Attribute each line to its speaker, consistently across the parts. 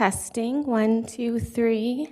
Speaker 1: Testing, 1, 2, 3.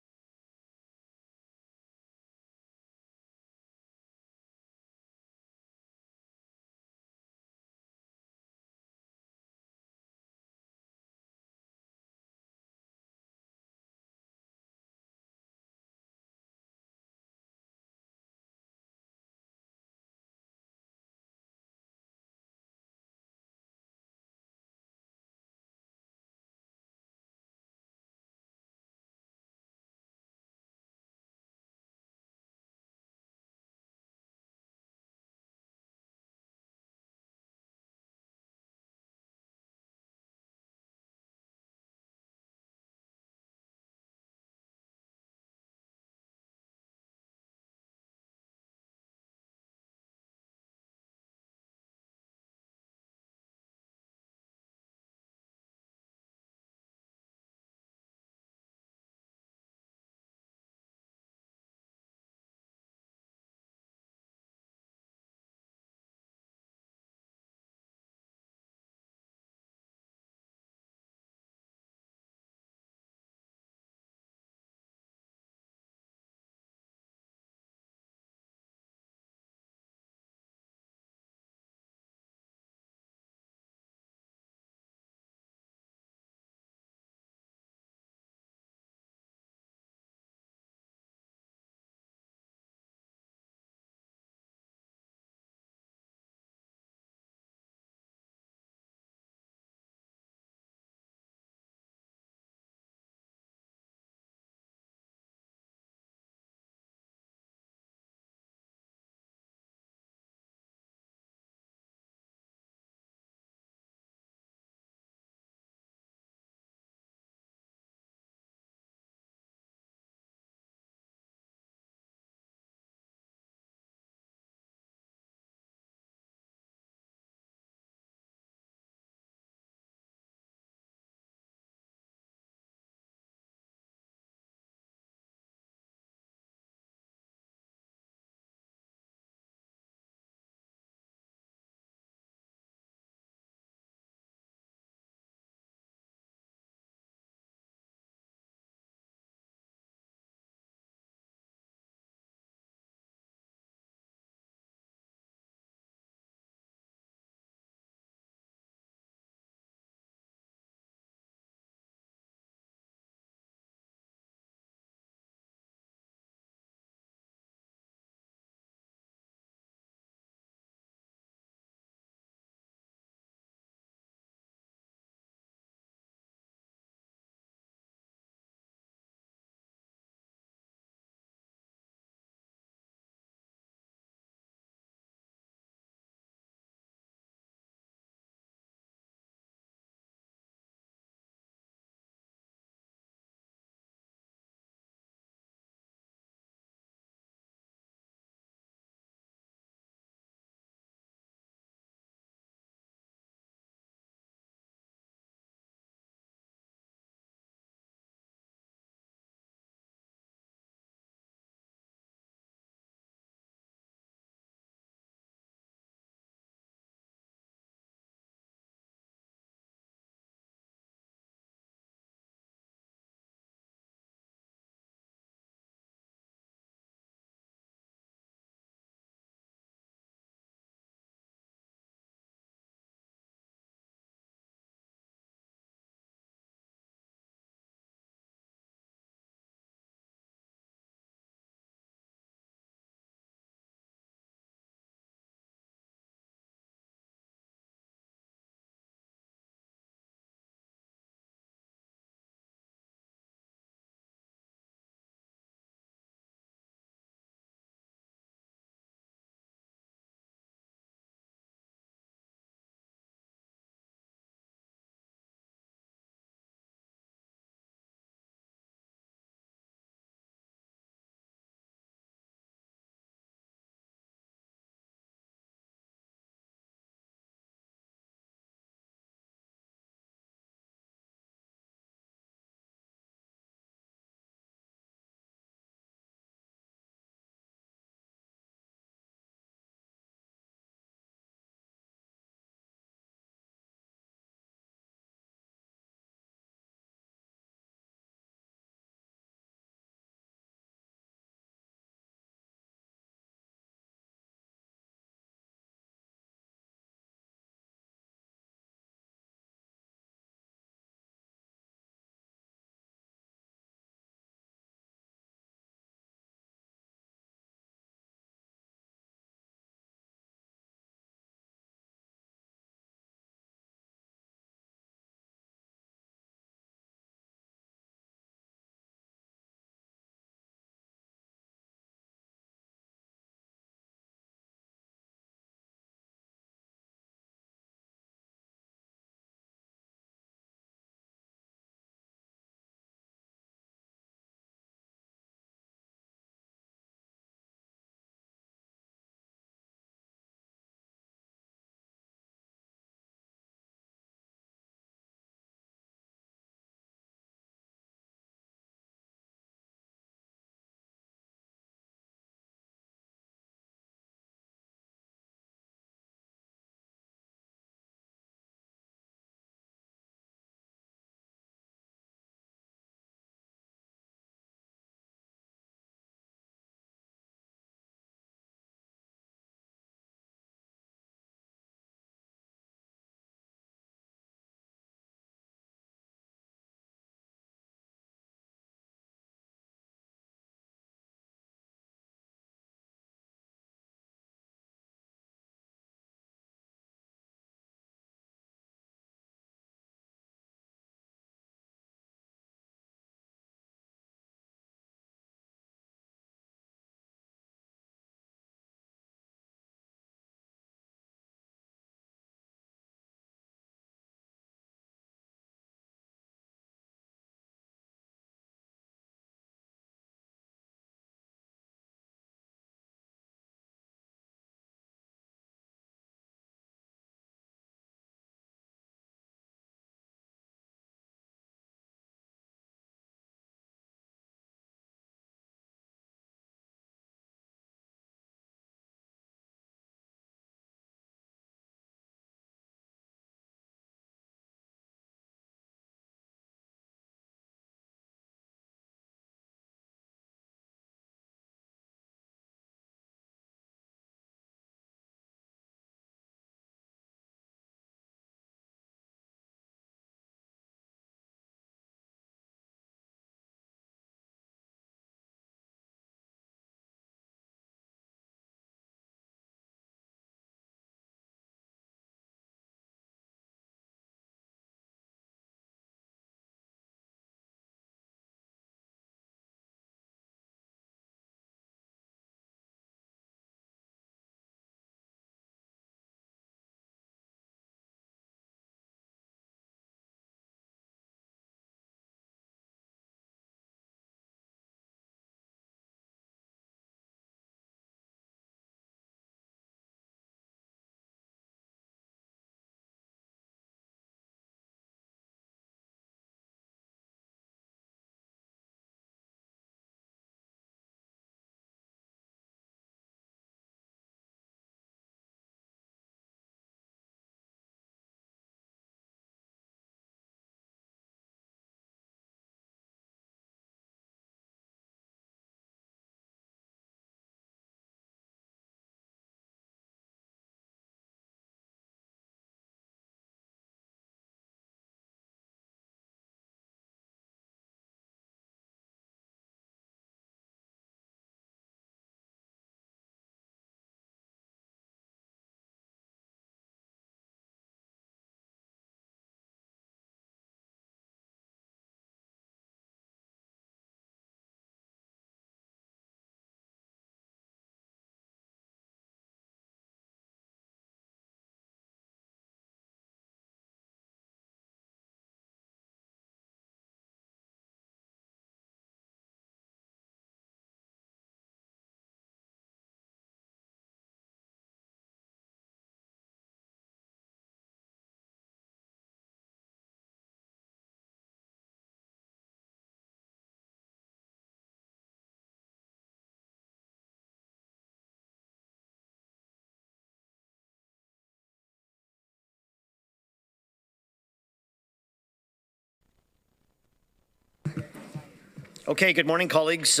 Speaker 2: Okay, good morning, colleagues.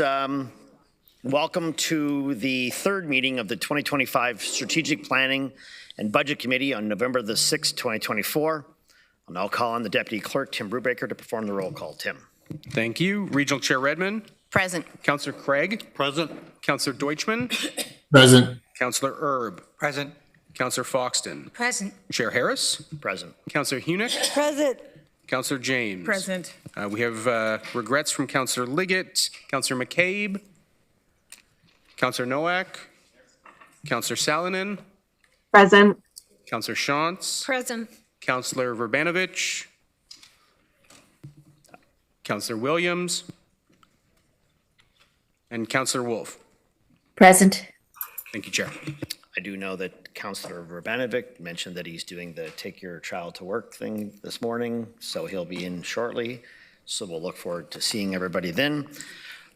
Speaker 2: Welcome to the third meeting of the 2025 Strategic Planning and Budget Committee on November the 6th, 2024. I'll now call on the Deputy Clerk, Tim Brubaker, to perform the roll call. Tim.
Speaker 3: Thank you. Regional Chair Redmond.
Speaker 4: Present.
Speaker 3: Councillor Craig.
Speaker 5: Present.
Speaker 3: Councillor Deutschmann.
Speaker 5: Present.
Speaker 3: Councillor Erb.
Speaker 5: Present.
Speaker 3: Councillor Foxton.
Speaker 4: Present.
Speaker 3: Chair Harris.
Speaker 2: Present.
Speaker 3: Councillor Hunick.
Speaker 4: Present.
Speaker 3: Councillor James.
Speaker 4: Present.
Speaker 3: We have regrets from Councillor Liggett, Councillor McCabe, Councillor Nowak, Councillor Salonen,
Speaker 6: Present.
Speaker 3: Councillor Shantz,
Speaker 4: Present.
Speaker 3: Councillor Verbanovich, Councillor Williams, and Councillor Wolf.
Speaker 6: Present.
Speaker 3: Thank you, Chair.
Speaker 2: I do know that Councillor Verbanovic mentioned that he's doing the take your child to work thing this morning, so he'll be in shortly. So we'll look forward to seeing everybody then.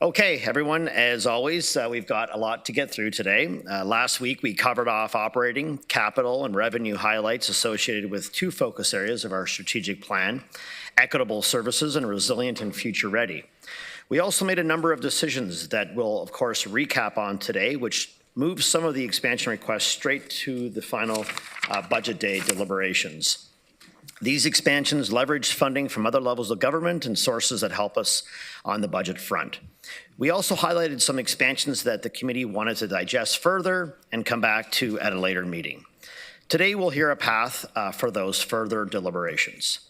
Speaker 2: Okay, everyone, as always, we've got a lot to get through today. Last week, we covered off operating, capital, and revenue highlights associated with two focus areas of our strategic plan, equitable services and resilient and future ready. We also made a number of decisions that we'll, of course, recap on today, which moves some of the expansion requests straight to the final budget day deliberations. These expansions leverage funding from other levels of government and sources that help us on the budget front. We also highlighted some expansions that the committee wanted to digest further and come back to at a later meeting. Today, we'll hear a path for those further deliberations.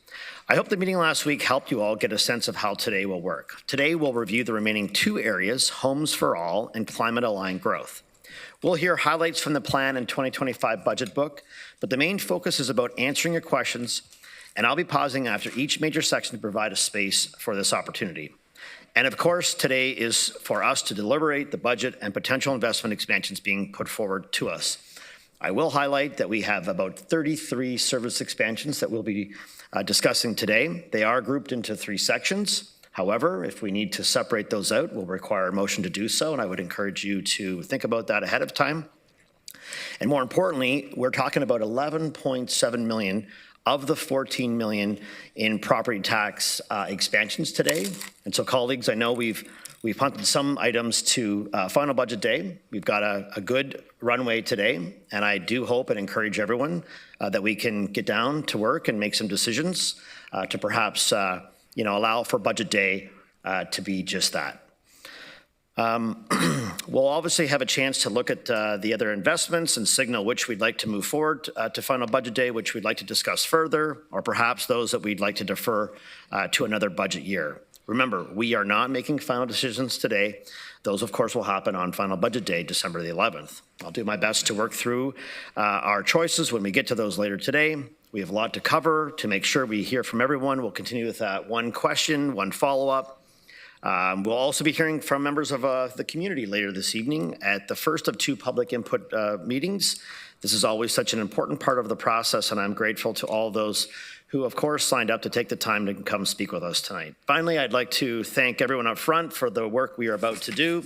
Speaker 2: I hope the meeting last week helped you all get a sense of how today will work. Today, we'll review the remaining two areas, Homes for All and Climate-Aligned Growth. We'll hear highlights from the plan and 2025 budget book, but the main focus is about answering your questions, and I'll be pausing after each major section to provide a space for this opportunity. And of course, today is for us to deliberate the budget and potential investment expansions being put forward to us. I will highlight that we have about 33 service expansions that we'll be discussing today. They are grouped into three sections. However, if we need to separate those out, we'll require a motion to do so, and I would encourage you to think about that ahead of time. And more importantly, we're talking about 11.7 million of the 14 million in property tax expansions today. And so, colleagues, I know we've punted some items to final budget day. We've got a good runway today, and I do hope and encourage everyone that we can get down to work and make some decisions to perhaps allow for budget day to be just that. We'll obviously have a chance to look at the other investments and signal which we'd like to move forward to final budget day, which we'd like to discuss further, or perhaps those that we'd like to defer to another budget year. Remember, we are not making final decisions today. Those, of course, will happen on final budget day, December the 11th. I'll do my best to work through our choices when we get to those later today. We have a lot to cover to make sure we hear from everyone. We'll continue with one question, one follow-up. We'll also be hearing from members of the community later this evening at the first of two public input meetings. This is always such an important part of the process, and I'm grateful to all those who, of course, signed up to take the time to come speak with us tonight. Finally, I'd like to thank everyone up front for the work we are about to do.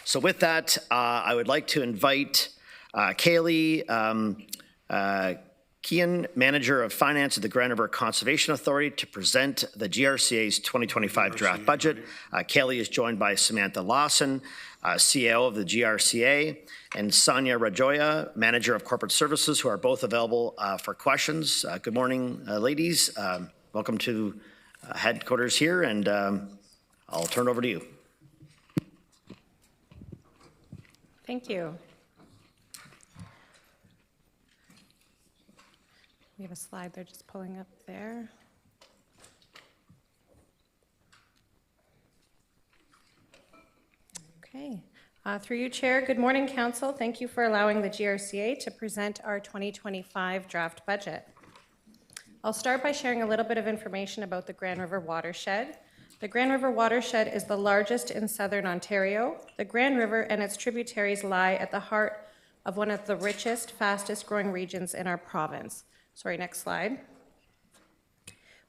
Speaker 2: So with that, I would like to invite Kaylee Kean, Manager of Finance at the Grand River Conservation Authority, to present the GRCA's 2025 draft budget. Kaylee is joined by Samantha Lawson, CEO of the GRCA, and Sonia Rajoya, Manager of Corporate Services, who are both available for questions. Good morning, ladies. Welcome to headquarters here, and I'll turn it over to you.
Speaker 1: Thank you. We have a slide they're just pulling up there. Okay. Through you, Chair. Good morning, Council. Thank you for allowing the GRCA to present our 2025 draft budget. I'll start by sharing a little bit of information about the Grand River watershed. The Grand River watershed is the largest in southern Ontario. The Grand River and its tributaries lie at the heart of one of the richest, fastest growing regions in our province. Sorry, next slide.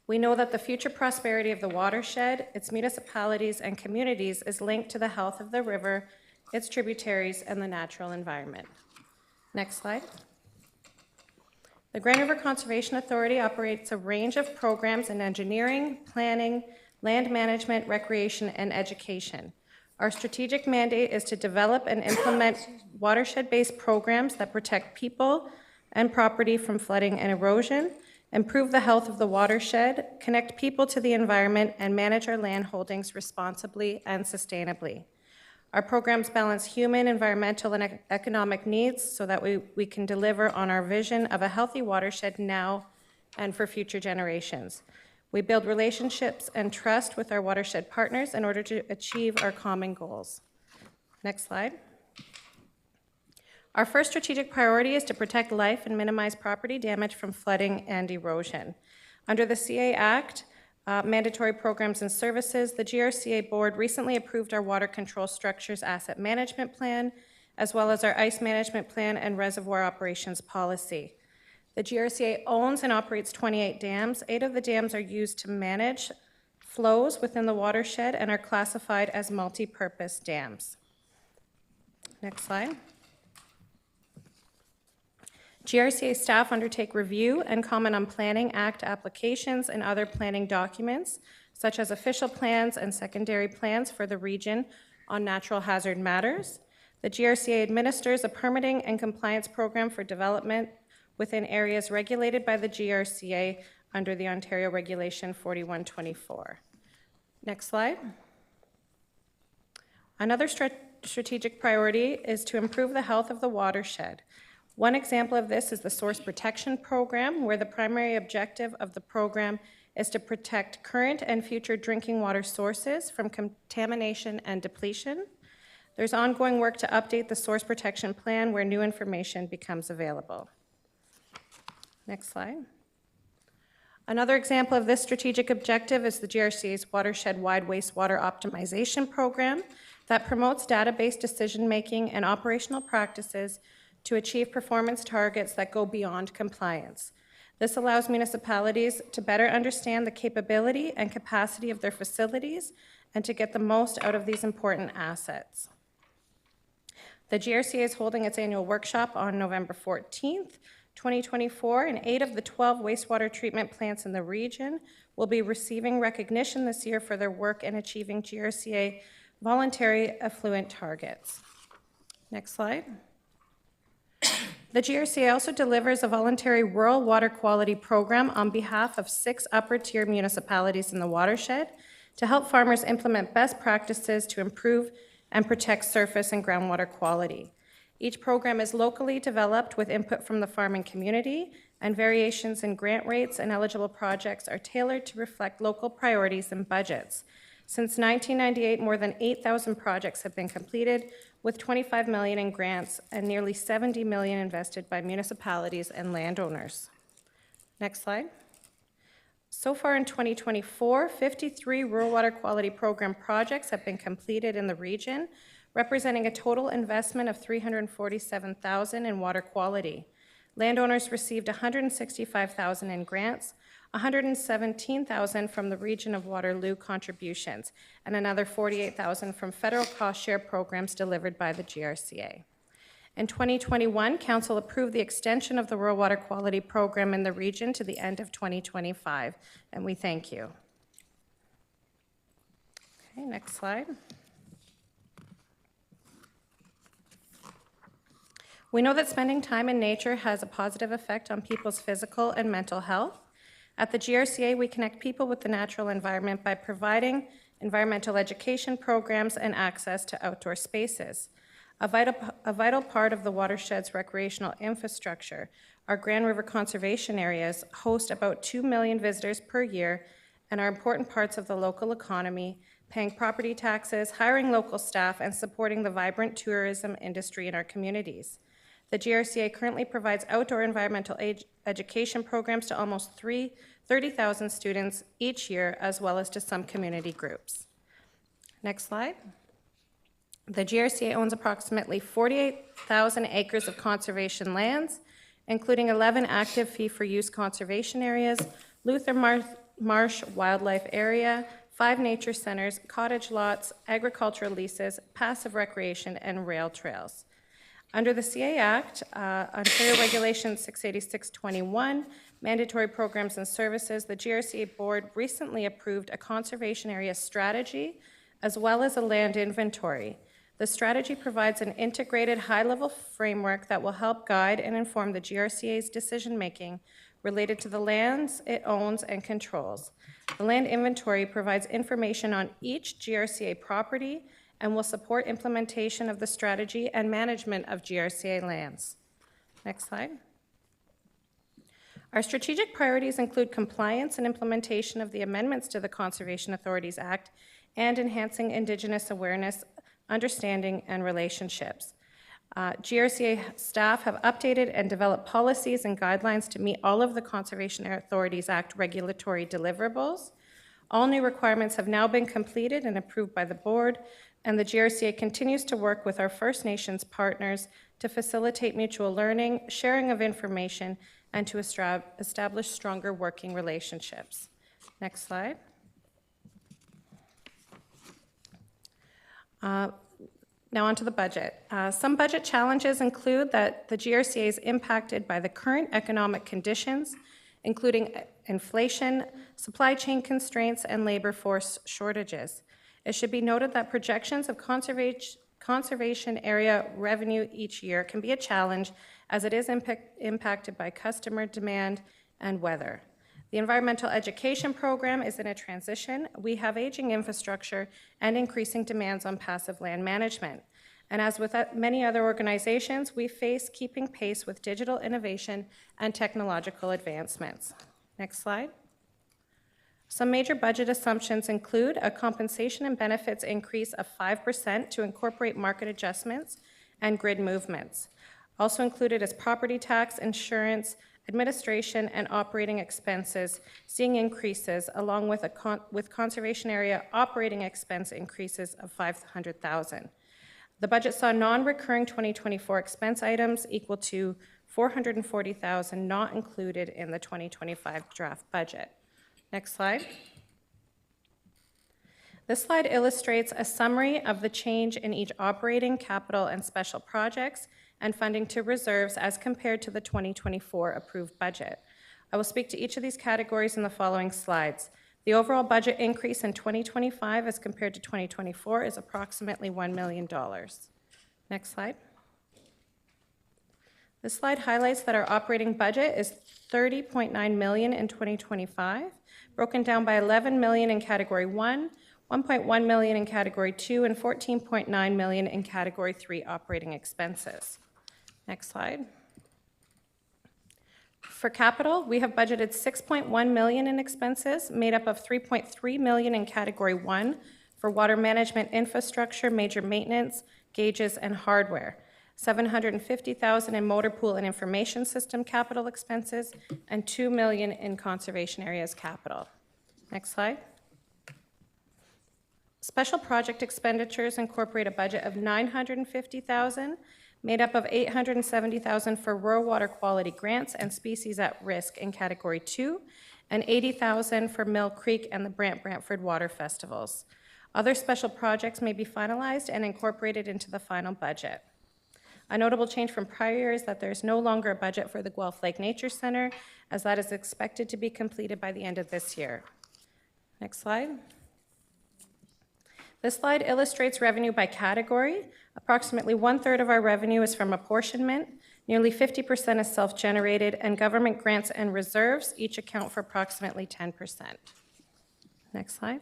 Speaker 1: We know that the future prosperity of the watershed, its municipalities and communities is linked to the health of the river, its tributaries, and the natural environment. Next slide. The Grand River Conservation Authority operates a range of programs in engineering, planning, land management, recreation, and education. Our strategic mandate is to develop and implement watershed-based programs that protect people and property from flooding and erosion, improve the health of the watershed, connect people to the environment, and manage our land holdings responsibly and sustainably. Our programs balance human, environmental, and economic needs so that we can deliver on our vision of a healthy watershed now and for future generations. We build relationships and trust with our watershed partners in order to achieve our common goals. Next slide. Our first strategic priority is to protect life and minimize property damage from flooding and erosion. Under the CA Act, mandatory programs and services, the GRCA board recently approved our water control structures asset management plan, as well as our ice management plan and reservoir operations policy. The GRCA owns and operates 28 dams. 8 of the dams are used to manage flows within the watershed and are classified as multi-purpose dams. Next slide. GRCA staff undertake review and comment on Planning Act applications and other planning documents, such as official plans and secondary plans for the region on natural hazard matters. The GRCA administers a permitting and compliance program for development within areas regulated by the GRCA under the Ontario Regulation 4124. Next slide. Another strategic priority is to improve the health of the watershed. One example of this is the Source Protection Program, where the primary objective of the program is to protect current and future drinking water sources from contamination and depletion. There's ongoing work to update the Source Protection Plan where new information becomes available. Next slide. Another example of this strategic objective is the GRCA's watershed-wide wastewater optimization program that promotes database decision-making and operational practices to achieve performance targets that go beyond compliance. This allows municipalities to better understand the capability and capacity of their facilities and to get the most out of these important assets. The GRCA is holding its annual workshop on November 14th, 2024, and 8 of the 12 wastewater treatment plants in the region will be receiving recognition this year for their work in achieving GRCA voluntary effluent targets. Next slide. The GRCA also delivers a voluntary rural water quality program on behalf of 6 upper-tier municipalities in the watershed to help farmers implement best practices to improve and protect surface and groundwater quality. Each program is locally developed with input from the farming community, and variations in grant rates and eligible projects are tailored to reflect local priorities and budgets. Since 1998, more than 8,000 projects have been completed, with $25 million in grants and nearly $70 million invested by municipalities and landowners. Next slide. So far in 2024, 53 rural water quality program projects have been completed in the region, representing a total investment of $347,000 in water quality. Landowners received $165,000 in grants, $117,000 from the region of Waterloo contributions, and another $48,000 from federal cost share programs delivered by the GRCA. In 2021, Council approved the extension of the rural water quality program in the region to the end of 2025, and we thank you. Okay, next slide. We know that spending time in nature has a positive effect on people's physical and mental health. At the GRCA, we connect people with the natural environment by providing environmental education programs and access to outdoor spaces. A vital part of the watershed's recreational infrastructure, our Grand River conservation areas host about 2 million visitors per year and are important parts of the local economy, paying property taxes, hiring local staff, and supporting the vibrant tourism industry in our communities. The GRCA currently provides outdoor environmental education programs to almost 30,000 students each year, as well as to some community groups. Next slide. The GRCA owns approximately 48,000 acres of conservation lands, including 11 active fee-for-use conservation areas, Luther Marsh Wildlife Area, 5 nature centers, cottage lots, agricultural leases, passive recreation, and rail trails. Under the CA Act, Ontario Regulation 68621, Mandatory Programs and Services, the GRCA Board recently approved a conservation area strategy as well as a land inventory. The strategy provides an integrated, high-level framework that will help guide and inform the GRCA's decision-making related to the lands it owns and controls. The land inventory provides information on each GRCA property and will support implementation of the strategy and management of GRCA lands. Next slide. Our strategic priorities include compliance and implementation of the amendments to the Conservation Authorities Act and enhancing Indigenous awareness, understanding, and relationships. GRCA staff have updated and developed policies and guidelines to meet all of the Conservation Authorities Act regulatory deliverables. All new requirements have now been completed and approved by the board, and the GRCA continues to work with our First Nations partners to facilitate mutual learning, sharing of information, and to establish stronger working relationships. Next slide. Now onto the budget. Some budget challenges include that the GRCA is impacted by the current economic conditions, including inflation, supply chain constraints, and labor force shortages. It should be noted that projections of conservation area revenue each year can be a challenge as it is impacted by customer demand and weather. The environmental education program is in a transition. We have aging infrastructure and increasing demands on passive land management. And as with many other organizations, we face keeping pace with digital innovation and technological advancements. Next slide. Some major budget assumptions include a compensation and benefits increase of 5% to incorporate market adjustments and grid movements. Also included is property tax, insurance, administration, and operating expenses, seeing increases along with conservation area operating expense increases of $500,000. The budget saw non-recurring 2024 expense items equal to $440,000 not included in the 2025 draft budget. Next slide. This slide illustrates a summary of the change in each operating, capital, and special projects and funding to reserves as compared to the 2024 approved budget. I will speak to each of these categories in the following slides. The overall budget increase in 2025 as compared to 2024 is approximately $1 million. Next slide. This slide highlights that our operating budget is $30.9 million in 2025, broken down by $11 million in Category 1, $1.1 million in Category 2, and $14.9 million in Category 3 operating expenses. Next slide. For capital, we have budgeted $6.1 million in expenses, made up of $3.3 million in Category 1 for water management infrastructure, major maintenance, gauges, and hardware, $750,000 in motor pool and information system capital expenses, and $2 million in conservation areas capital. Next slide. Special project expenditures incorporate a budget of $950,000, made up of $870,000 for rural water quality grants and species at risk in Category 2, and $80,000 for Mill Creek and the Brantford Water Festivals. Other special projects may be finalized and incorporated into the final budget. A notable change from prior years is that there is no longer a budget for the Guelph Lake Nature Center, as that is expected to be completed by the end of this year. Next slide. This slide illustrates revenue by category. Approximately 1/3 of our revenue is from apportionment, nearly 50% is self-generated, and government grants and reserves each account for approximately 10%. Next slide.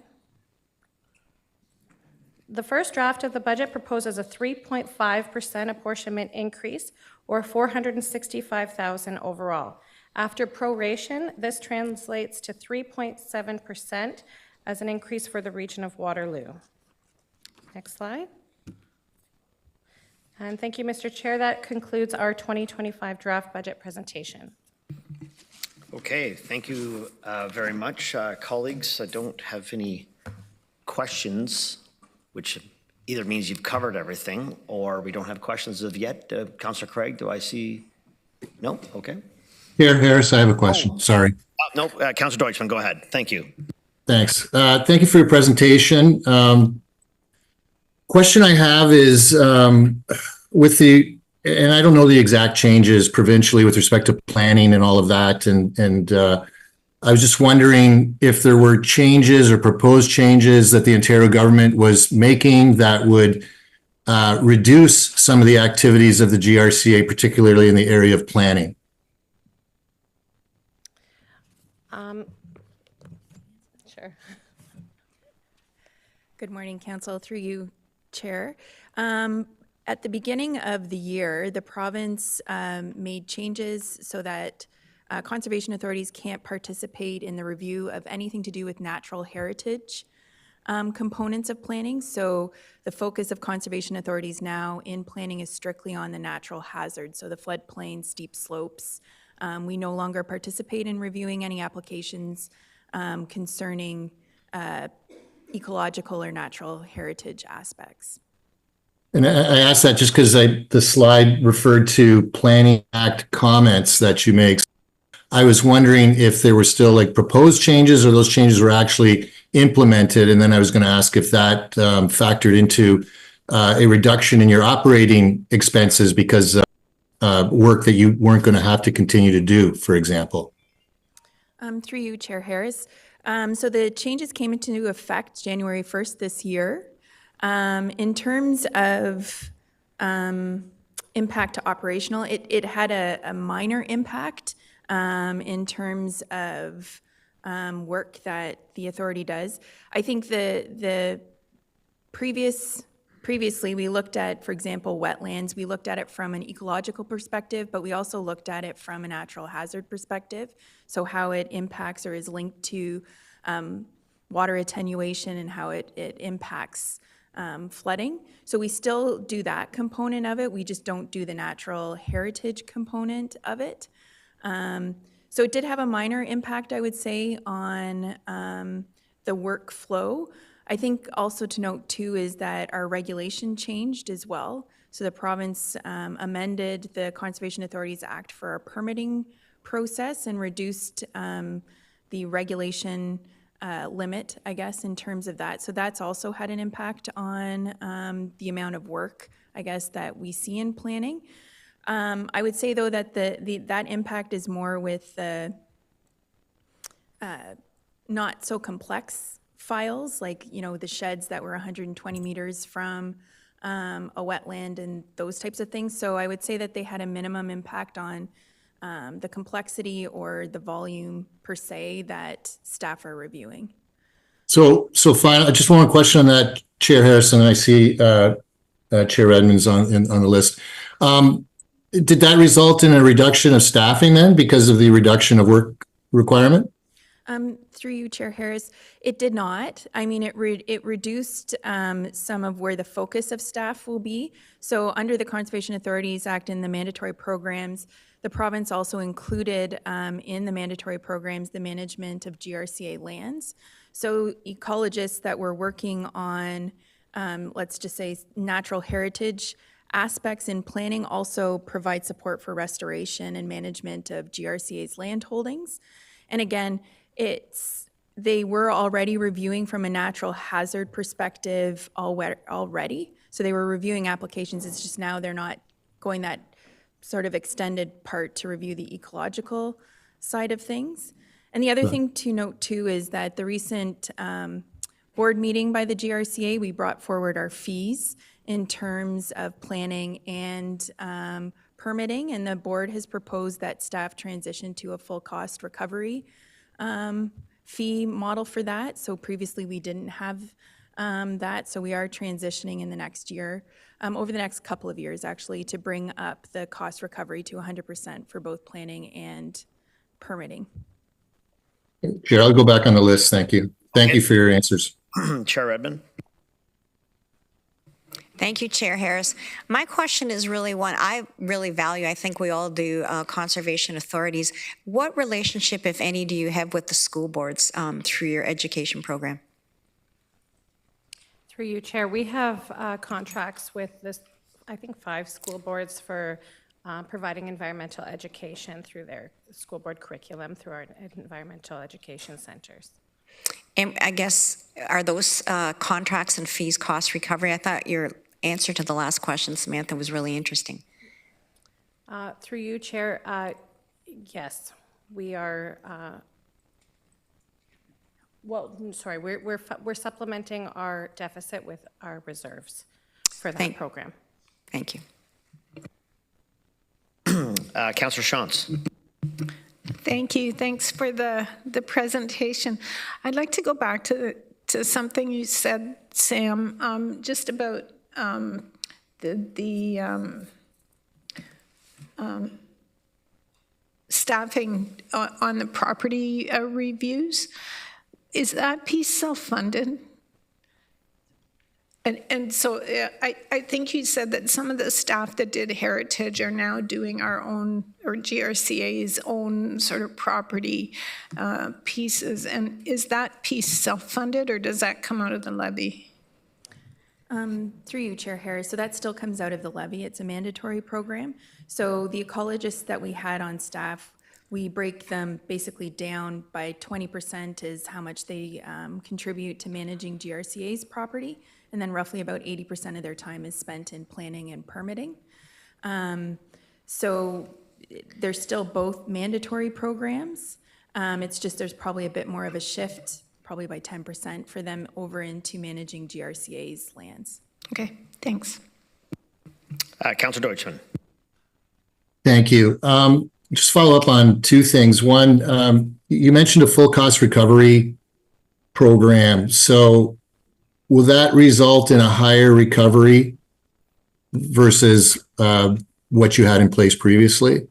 Speaker 1: The first draft of the budget proposes a 3.5% apportionment increase, or $465,000 overall. After proration, this translates to 3.7% as an increase for the region of Waterloo. Next slide. And thank you, Mr. Chair. That concludes our 2025 draft budget presentation.
Speaker 2: Okay, thank you very much, colleagues. I don't have any questions, which either means you've covered everything or we don't have questions of yet. Councillor Craig, do I see? No? Okay.
Speaker 4: Here, Harris, I have a question. Sorry.
Speaker 2: No, Councillor Deutschman, go ahead. Thank you.
Speaker 4: Thanks. Thank you for your presentation. Question I have is with the and I don't know the exact changes provincially with respect to planning and all of that. And I was just wondering if there were changes or proposed changes that the Ontario government was making that would reduce some of the activities of the GRCA, particularly in the area of planning.
Speaker 1: Sure.
Speaker 5: Good morning, Council. Through you, Chair. At the beginning of the year, the province made changes so that conservation authorities can't participate in the review of anything to do with natural heritage components of planning. So the focus of conservation authorities now in planning is strictly on the natural hazards, so the floodplain, steep slopes. We no longer participate in reviewing any applications concerning ecological or natural heritage aspects.
Speaker 4: And I asked that just because the slide referred to Planning Act comments that you make. I was wondering if there were still like proposed changes or those changes were actually implemented. And then I was going to ask if that factored into a reduction in your operating expenses because work that you weren't going to have to continue to do, for example.
Speaker 5: Through you, Chair Harris. So the changes came into effect January 1st this year. In terms of impact to operational, it had a minor impact in terms of work that the authority does. I think the previously we looked at, for example, wetlands. We looked at it from an ecological perspective, but we also looked at it from a natural hazard perspective. So how it impacts or is linked to water attenuation and how it impacts flooding. So we still do that component of it. We just don't do the natural heritage component of it. So it did have a minor impact, I would say, on the workflow. I think also to note too is that our regulation changed as well. So the province amended the Conservation Authorities Act for our permitting process and reduced the regulation limit, I guess, in terms of that. So that's also had an impact on the amount of work, I guess, that we see in planning. I would say, though, that that impact is more with the not so complex files, like, you know, the sheds that were 120 meters from a wetland and those types of things. So I would say that they had a minimum impact on the complexity or the volume per se that staff are reviewing.
Speaker 4: So finally, just one question on that, Chair Harrison. I see Chair Edmonds on the list. Did that result in a reduction of staffing then because of the reduction of work requirement?
Speaker 5: Through you, Chair Harris, it did not. I mean, it reduced some of where the focus of staff will be. So under the Conservation Authorities Act and the mandatory programs, the province also included in the mandatory programs the management of GRCA lands. So ecologists that were working on, let's just say, natural heritage aspects in planning also provide support for restoration and management of GRCA's land holdings. And again, they were already reviewing from a natural hazard perspective already. So they were reviewing applications. It's just now they're not going that sort of extended part to review the ecological side of things. And the other thing to note too is that the recent board meeting by the GRCA, we brought forward our fees in terms of planning and permitting, and the board has proposed that staff transition to a full cost recovery fee model for that. So previously we didn't have that, so we are transitioning in the next year, over the next couple of years actually, to bring up the cost recovery to 100% for both planning and permitting.
Speaker 4: Chair, I'll go back on the list. Thank you. Thank you for your answers.
Speaker 2: Chair Redmond.
Speaker 7: Thank you, Chair Harris. My question is really one I really value. I think we all do, conservation authorities. What relationship, if any, do you have with the school boards through your education program?
Speaker 1: Through you, Chair, we have contracts with this, I think, 5 school boards for providing environmental education through their school board curriculum through our environmental education centers.
Speaker 7: And I guess, are those contracts and fees cost recovery? I thought your answer to the last question, Samantha, was really interesting.
Speaker 1: Through you, Chair, yes, we are, we're supplementing our deficit with our reserves for that
Speaker 7: Thank-
Speaker 1: program.
Speaker 7: Thank you.
Speaker 2: Councillor Shantz.
Speaker 8: Thank you. Thanks for the presentation. I'd like to go back to something you said, Sam, just about the staffing on the property reviews. Is that piece self-funded? And so I think you said that some of the staff that did Heritage are now doing our own, or GRCA's own sort of property pieces. And is that piece self-funded, or does that come out of the levy?
Speaker 5: Through you, Chair Harris. So that still comes out of the levy. It's a mandatory program. So the ecologists that we had on staff, we break them basically down by 20% is how much they contribute to managing GRCA's property. And then roughly about 80% of their time is spent in planning and permitting. So they're still both mandatory programs. It's just there's probably a bit more of a shift, probably by 10% for them over into managing GRCA's lands.
Speaker 8: Okay, thanks.
Speaker 2: Councillor Deutschman.
Speaker 4: Thank you. Just follow up on two things. One, you mentioned a full cost recovery program. So will that result in a higher recovery versus what you had in place previously?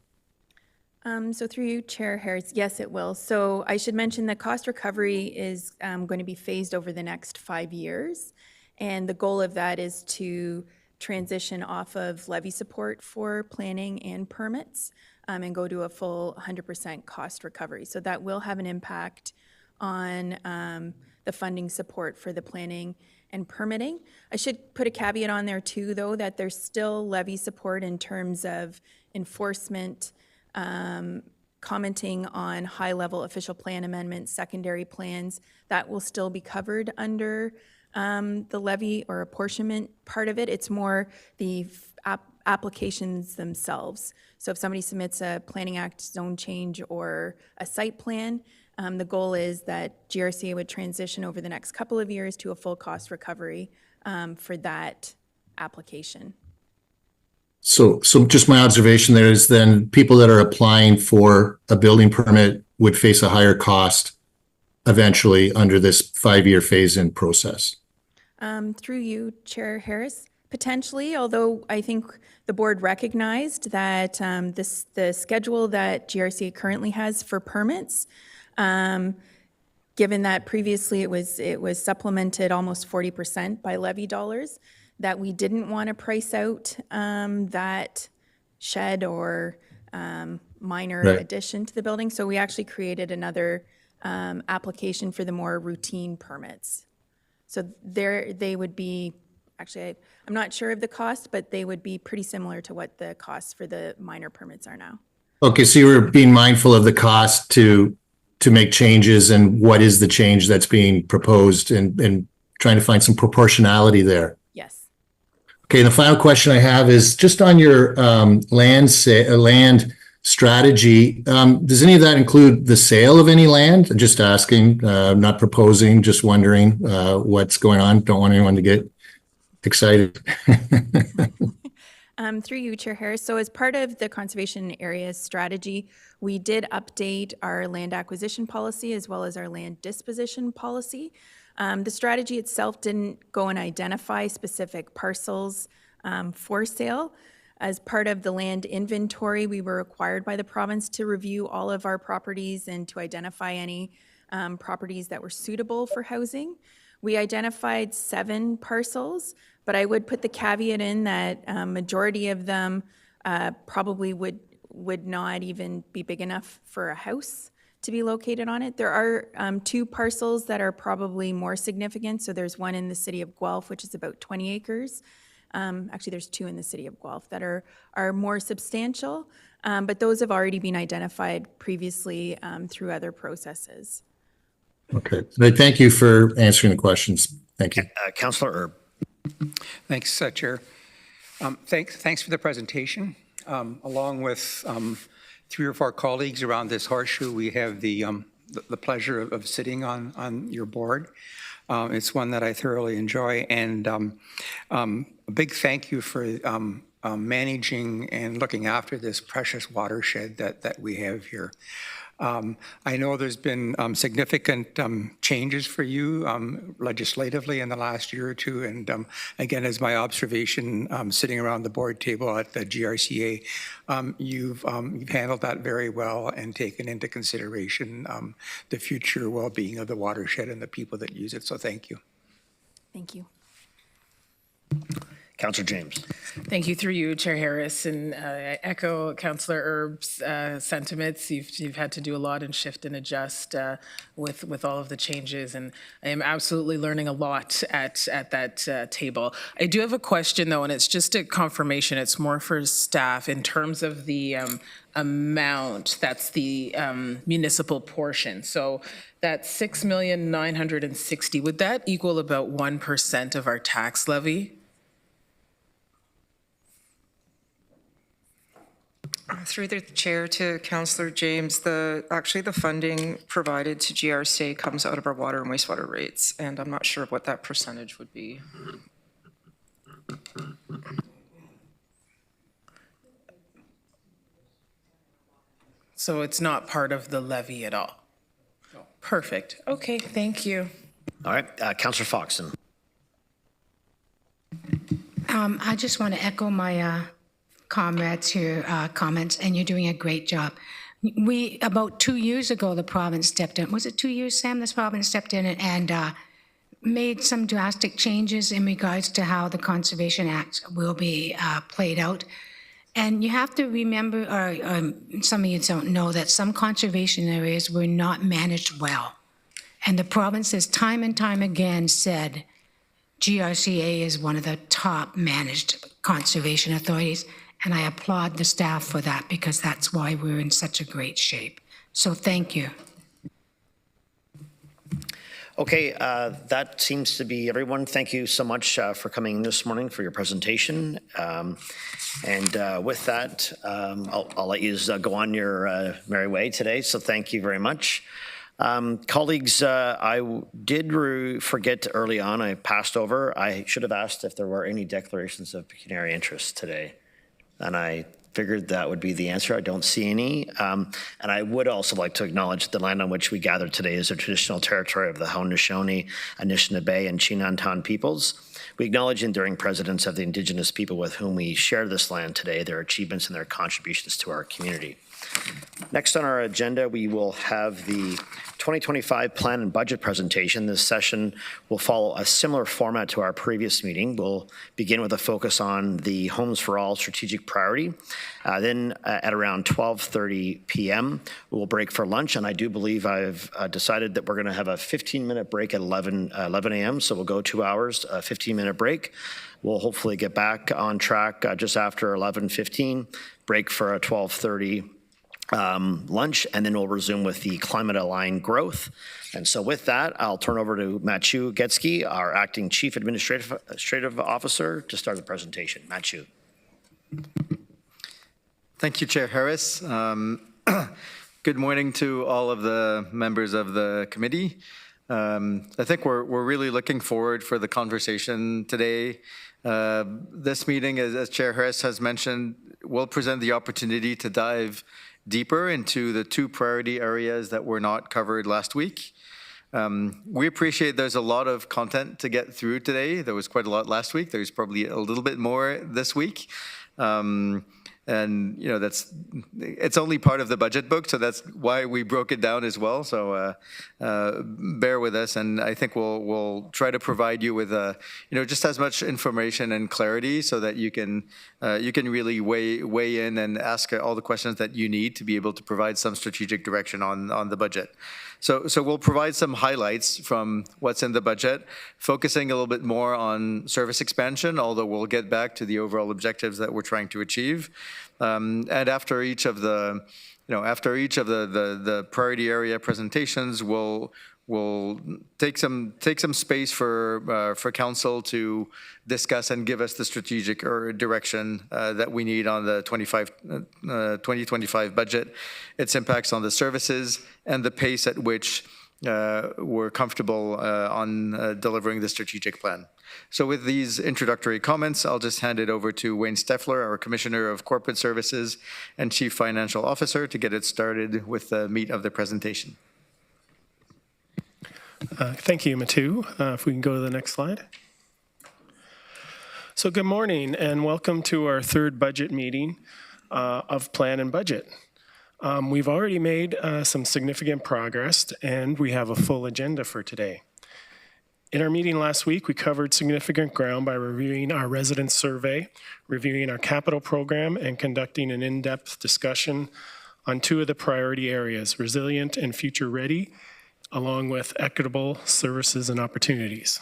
Speaker 5: So through you, Chair Harris, yes, it will. So I should mention that cost recovery is going to be phased over the next 5 years. And the goal of that is to transition off of levy support for planning and permits and go to a full 100% cost recovery. So that will have an impact on the funding support for the planning and permitting. I should put a caveat on there too, though, that there's still levy support in terms of enforcement, commenting on high-level official plan amendments, secondary plans. That will still be covered under the levy or apportionment part of it. It's more the applications themselves. So if somebody submits a Planning Act zone change or a site plan, the goal is that GRCA would transition over the next couple of years to a full cost recovery for that application.
Speaker 4: So just my observation there is then people that are applying for a building permit would face a higher cost eventually under this 5-year phase-in process.
Speaker 5: Through you, Chair Harris, potentially, although I think the board recognized that the schedule that GRCA currently has for permits, given that previously it was supplemented almost 40% by levy dollars, that we didn't want to price out that shed or minor addition to the building. So we actually created another application for the more routine permits. So they would be, actually, I'm not sure of the cost, but they would be pretty similar to what the costs for the minor permits are now.
Speaker 4: Okay, so you were being mindful of the cost to make changes and what is the change that's being proposed and trying to find some proportionality there.
Speaker 5: Yes.
Speaker 4: Okay, and the final question I have is just on your land strategy. Does any of that include the sale of any land? Just asking, not proposing, just wondering what's going on. Don't want anyone to get excited.
Speaker 5: Through you, Chair Harris. So as part of the conservation areas strategy, we did update our land acquisition policy as well as our land disposition policy. The strategy itself didn't go and identify specific parcels for sale. As part of the land inventory, we were required by the province to review all of our properties and to identify any properties that were suitable for housing. We identified 7 parcels, but I would put the caveat in that majority of them probably would not even be big enough for a house to be located on it. There are 2 parcels that are probably more significant. So there's one in the city of Guelph, which is about 20 acres. Actually, there's 2 in the city of Guelph that are more substantial, but those have already been identified previously through other processes.
Speaker 4: Okay, thank you for answering the questions. Thank you.
Speaker 2: Councillor Erb.
Speaker 9: Thanks, Chair. Thanks for the presentation. Along with 3 or 4 colleagues around this horseshoe, we have the pleasure of sitting on your board. It's one that I thoroughly enjoy, and a big thank you for managing and looking after this precious watershed that we have here. I know there's been significant changes for you legislatively in the last year or two, and again, as my observation sitting around the board table at the GRCA, you've handled that very well and taken into consideration the future well-being of the watershed and the people that use it, so thank you.
Speaker 5: Thank you.
Speaker 2: Councillor James.
Speaker 10: Thank you, through you, Chair Harris, and I echo Councillor Erb's sentiments. You've had to do a lot and shift and adjust with all of the changes, and I am absolutely learning a lot at that table. I do have a question though, and it's just a confirmation. It's more for staff in terms of the amount. That's the municipal portion. So that $6,960,000, would that equal about 1% of our tax levy?
Speaker 11: Through the chair to Councillor James, actually the funding provided to GRCA comes out of our water and wastewater rates, and I'm not sure what that percentage would be.
Speaker 10: So it's not part of the levy at all? No. Perfect. Okay, thank you.
Speaker 2: All right, Councillor Foxton.
Speaker 12: I just want to echo my comrades here, comments, and you're doing a great job. About 2 years ago, the province stepped in. Was it 2 years, Sam? This province stepped in and made some drastic changes in regards to how the Conservation Act will be played out. And you have to remember, or some of you don't know, that some conservation areas were not managed well. And the province has time and time again said GRCA is one of the top managed conservation authorities. And I applaud the staff for that, because that's why we're in such a great shape. So thank you.
Speaker 2: Okay, that seems to be everyone. Thank you so much for coming this morning for your presentation. With that, I'll let you go on your merry way today. So thank you very much. Colleagues, I did forget early on, I passed over. I should have asked if there were any declarations of pecuniary interest today. And I figured that would be the answer. I don't see any. And I would also like to acknowledge the land on which we gathered today is the traditional territory of the Haudenosaunee, Anishinaabe, and Chinantan peoples. We acknowledge enduring presidents of the Indigenous people with whom we share this land today, their achievements and their contributions to our community. Next on our agenda, we will have the 2025 plan and budget presentation. This session will follow a similar format to our previous meeting. We'll begin with a focus on the Homes for All strategic priority. Then at around 12:30 p.m., we'll break for lunch. And I do believe I've decided that we're going to have a 15-minute break at 11 a.m. So we'll go 2 hours, a 15-minute break. We'll hopefully get back on track just after 11:15, break for a 12:30 lunch, and then we'll resume with the climate-aligned growth. And so with that, I'll turn over to Mathieu Getsky, our acting Chief Administrative Officer, to start the presentation. Mathieu.
Speaker 13: Thank you, Chair Harris. Good morning to all of the members of the committee. I think we're really looking forward for the conversation today. This meeting, as Chair Harris has mentioned, will present the opportunity to dive deeper into the 2 priority areas that were not covered last week. We appreciate there's a lot of content to get through today. There was quite a lot last week. There's probably a little bit more this week. And, you know, it's only part of the budget book, so that's why we broke it down as well. So bear with us, and I think we'll try to provide you with, just as much information and clarity so that you can really weigh in and ask all the questions that you need to be able to provide some strategic direction on the budget. So we'll provide some highlights from what's in the budget, focusing a little bit more on service expansion, although we'll get back to the overall objectives that we're trying to achieve. And after each of the after each of the priority area presentations, we'll take some space for council to discuss and give us the strategic or direction that we need on the 2025 budget, its impacts on the services, and the pace at which we're comfortable on delivering the strategic plan. So with these introductory comments, I'll just hand it over to Wayne Steffler, our Commissioner of Corporate Services and Chief Financial Officer, to get it started with the meat of the presentation.
Speaker 14: Thank you, Matu. If we can go to the next slide. So good morning and welcome to our third budget meeting of Plan and Budget. We've already made some significant progress and we have a full agenda for today. In our meeting last week, we covered significant ground by reviewing our resident survey, reviewing our capital program, and conducting an in-depth discussion on two of the priority areas, resilient and future ready, along with equitable services and opportunities.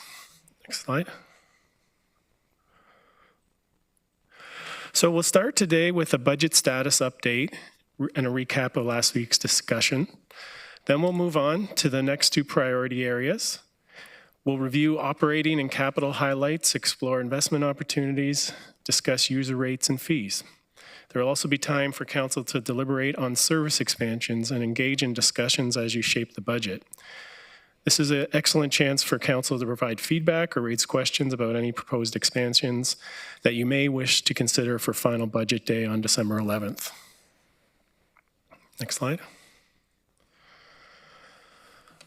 Speaker 14: Next slide. So we'll start today with a budget status update and a recap of last week's discussion. Then we'll move on to the next two priority areas. We'll review operating and capital highlights, explore investment opportunities, discuss user rates and fees. There will also be time for council to deliberate on service expansions and engage in discussions as you shape the budget. This is an excellent chance for council to provide feedback or raise questions about any proposed expansions that you may wish to consider for final budget day on December 11th. Next slide.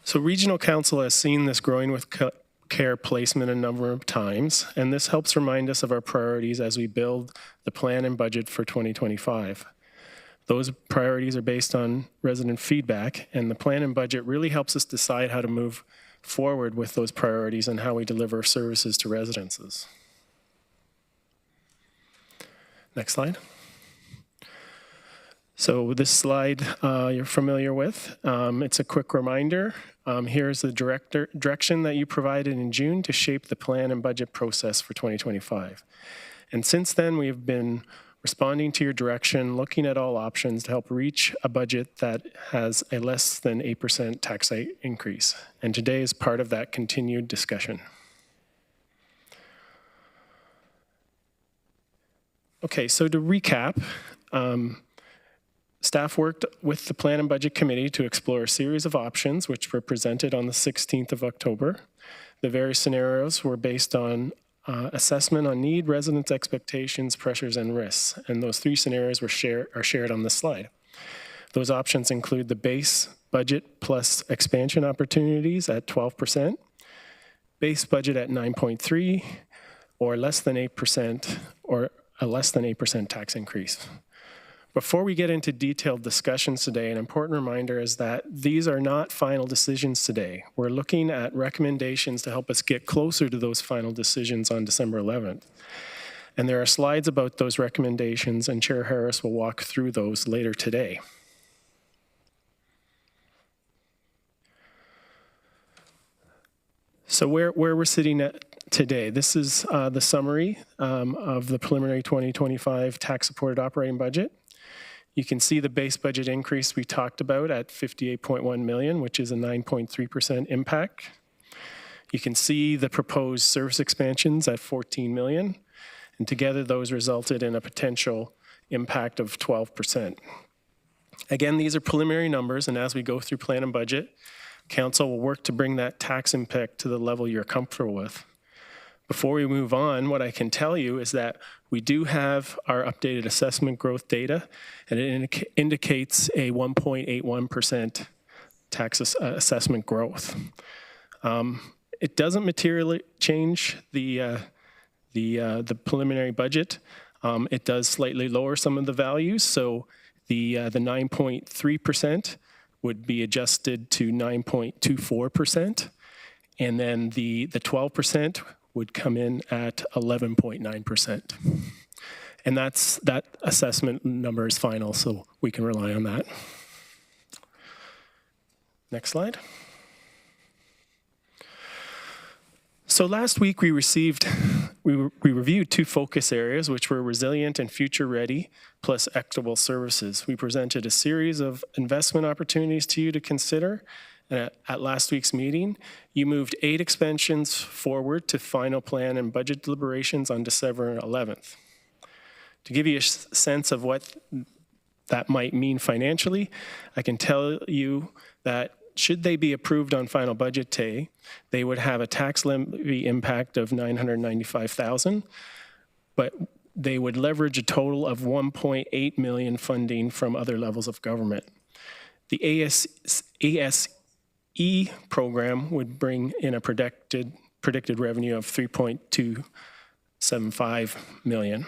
Speaker 14: So Regional Council has seen this growing with care placement a number of times, and this helps remind us of our priorities as we build the plan and budget for 2025. Those priorities are based on resident feedback, and the plan and budget really helps us decide how to move forward with those priorities and how we deliver services to residences. Next slide. So this slide you're familiar with. It's a quick reminder. Here's the direction that you provided in June to shape the plan and budget process for 2025. And since then, we've been responding to your direction, looking at all options to help reach a budget that has a less than 8% tax rate increase. And today is part of that continued discussion. Okay, so to recap, staff worked with the Plan and Budget Committee to explore a series of options which were presented on the 16th of October. The various scenarios were based on assessment on need, residents' expectations, pressures, and risks. And those three scenarios are shared on this slide. Those options include the base budget plus expansion opportunities at 12%, base budget at 9.3%, or less than 8%, or a less than 8% tax increase. Before we get into detailed discussions today, an important reminder is that these are not final decisions today. We're looking at recommendations to help us get closer to those final decisions on December 11th. And there are slides about those recommendations, and Chair Harris will walk through those later today. So where we're sitting at today, this is the summary of the preliminary 2025 tax-supported operating budget. You can see the base budget increase we talked about at $58.1 million, which is a 9.3% impact. You can see the proposed service expansions at $14 million, and together those resulted in a potential impact of 12%. Again, these are preliminary numbers, and as we go through plan and budget, council will work to bring that tax impact to the level you're comfortable with. Before we move on, what I can tell you is that we do have our updated assessment growth data, and it indicates a 1.81% tax assessment growth. It doesn't materially change the preliminary budget. It does slightly lower some of the values, so the 9.3% would be adjusted to 9.24%, and then the 12% would come in at 11.9%. And that assessment number is final, so we can rely on that. Next slide. So last week we received We reviewed two focus areas, which were resilient and future-ready, plus equitable services. We presented a series of investment opportunities to you to consider. At last week's meeting, you moved 8 expansions forward to final plan and budget deliberations on December 11th. To give you a sense of what that might mean financially, I can tell you that should they be approved on final budget day, they would have a tax levy impact of $995,000, but they would leverage a total of $1.8 million funding from other levels of government. The ASE program would bring in a predicted revenue of $3.275 million.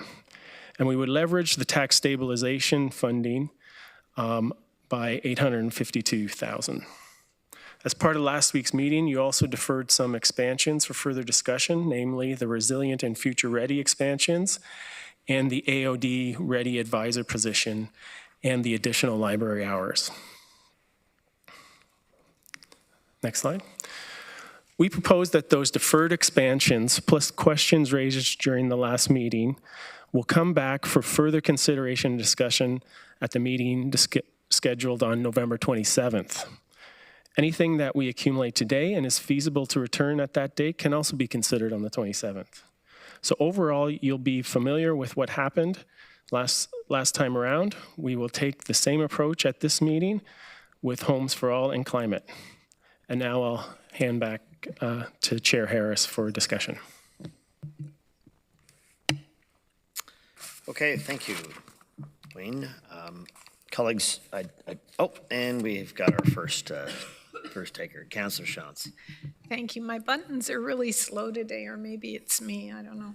Speaker 14: And we would leverage the tax stabilization funding by $852,000. As part of last week's meeting, you also deferred some expansions for further discussion, namely the resilient and future-ready expansions and the AOD ready advisor position and the additional library hours. Next slide. We propose that those deferred expansions plus questions raised during the last meeting will come back for further consideration and discussion at the meeting scheduled on November 27th. Anything that we accumulate today and is feasible to return at that date can also be considered on the 27th. So overall, you'll be familiar with what happened last time around. We will take the same approach at this meeting with Homes for All and climate. And now I'll hand back to Chair Harris for discussion.
Speaker 2: Okay, thank you, Wayne. Colleagues, and we've got our first taker, Councillor Shantz.
Speaker 8: Thank you. My buttons are really slow today, or maybe it's me. I don't know.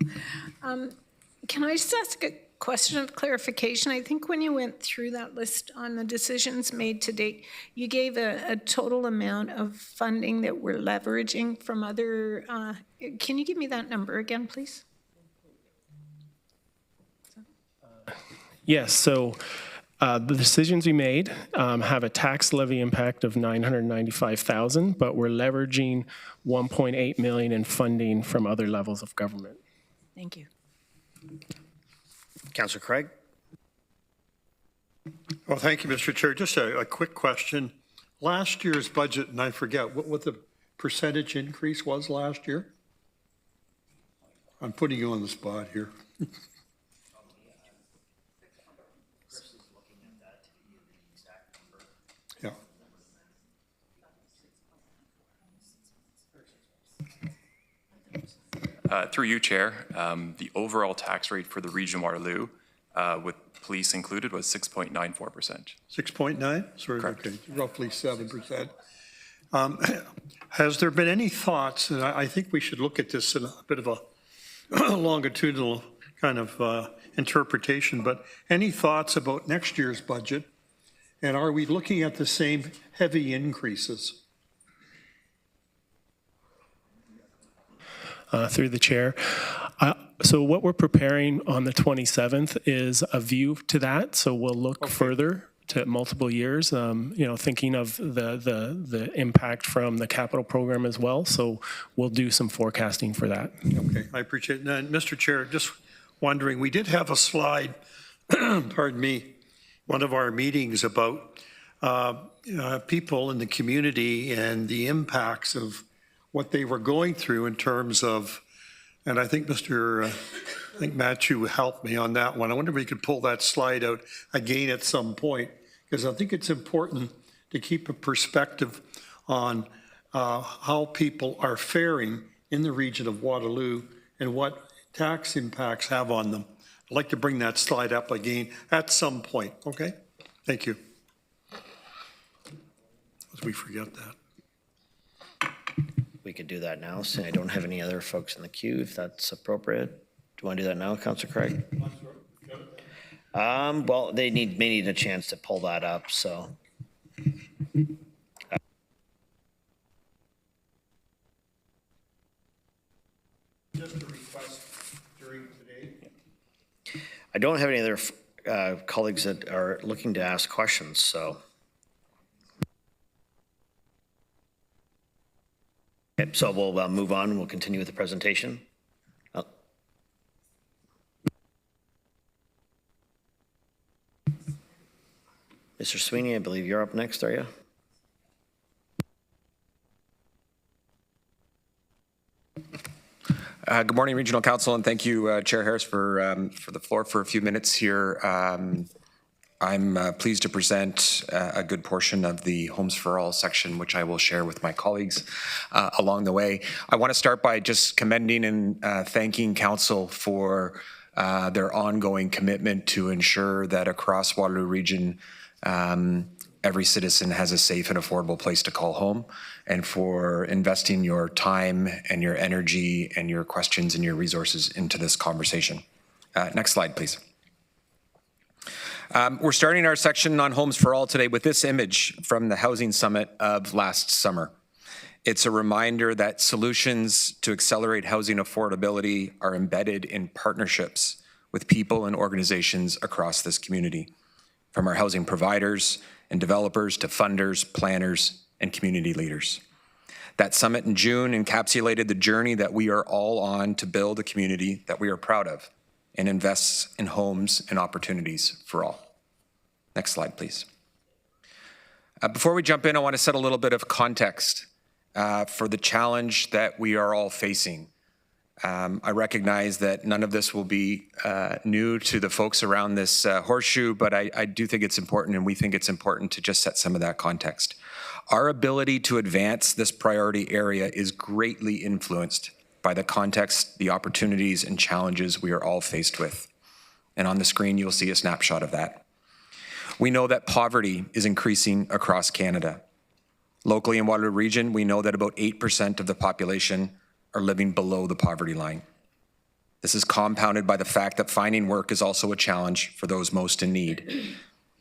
Speaker 8: Can I just ask a question of clarification? I think when you went through that list on the decisions made to date, you gave a total amount of funding that we're leveraging from other. Can you give me that number again, please?
Speaker 14: Yes, so the decisions we made have a tax levy impact of $995,000, but we're leveraging $1.8 million in funding from other levels of government.
Speaker 8: Thank you.
Speaker 2: Councillor Craig.
Speaker 15: Well, thank you, Mr. Chair. Just a quick question. Last year's budget, and I forget what the percentage increase was last year? I'm putting you on the spot here.
Speaker 16: Through you, Chair, the overall tax rate for the region Waterloo, with police included, was 6.94%.
Speaker 15: 6.9? Sorry,
Speaker 16: correct.
Speaker 15: Okay, roughly 7%. Has there been any thoughts, and I think we should look at this in a bit of a longitudinal kind of interpretation, but any thoughts about next year's budget? And are we looking at the same heavy increases?
Speaker 14: Through the chair. So what we're preparing on the 27th is a view to that. So we'll look further to multiple years, thinking of the impact from the capital program as well. So we'll do some forecasting for that.
Speaker 15: Okay, I appreciate it. And Mr. Chair, just wondering, we did have a slide, pardon me, one of our meetings about people in the community and the impacts of what they were going through in terms of, and I think Matthew helped me on that one. I wonder if we could pull that slide out again at some point, because I think it's important to keep a perspective on how people are faring in the region of Waterloo and what tax impacts have on them. I'd like to bring that slide up again at some point, okay? Thank you. As we forget that.
Speaker 2: We could do that now, since I don't have any other folks in the queue, if that's appropriate. Do you want to do that now, Councillor Craig? Well, they may need a chance to pull that up, so.
Speaker 15: Just a request during today.
Speaker 2: I don't have any other colleagues that are looking to ask questions, so. Okay, so we'll move on. We'll continue with the presentation. Mr. Sweeney, I believe you're up next, are you?
Speaker 17: Good morning, Regional Council, and thank you, Chair Harris, for the floor for a few minutes here. I'm pleased to present a good portion of the Homes for All section, which I will share with my colleagues along the way. I want to start by just commending and thanking Council for their ongoing commitment to ensure that across Waterloo Region, every citizen has a safe and affordable place to call home, and for investing your time and your energy and your questions and your resources into this conversation. Next slide, please. We're starting our section on Homes for All today with this image from the Housing Summit of last summer. It's a reminder that solutions to accelerate housing affordability are embedded in partnerships with people and organizations across this community, from our housing providers and developers to funders, planners, and community leaders. That summit in June encapsulated the journey that we are all on to build a community that we are proud of and invests in homes and opportunities for all. Next slide, please. Before we jump in, I want to set a little bit of context for the challenge that we are all facing. I recognize that none of this will be new to the folks around this horseshoe, but I do think it's important, and we think it's important to just set some of that context. Our ability to advance this priority area is greatly influenced by the context, the opportunities, and challenges we are all faced with. And on the screen, you'll see a snapshot of that. We know that poverty is increasing across Canada. Locally in Waterloo Region, we know that about 8% of the population are living below the poverty line. This is compounded by the fact that finding work is also a challenge for those most in need.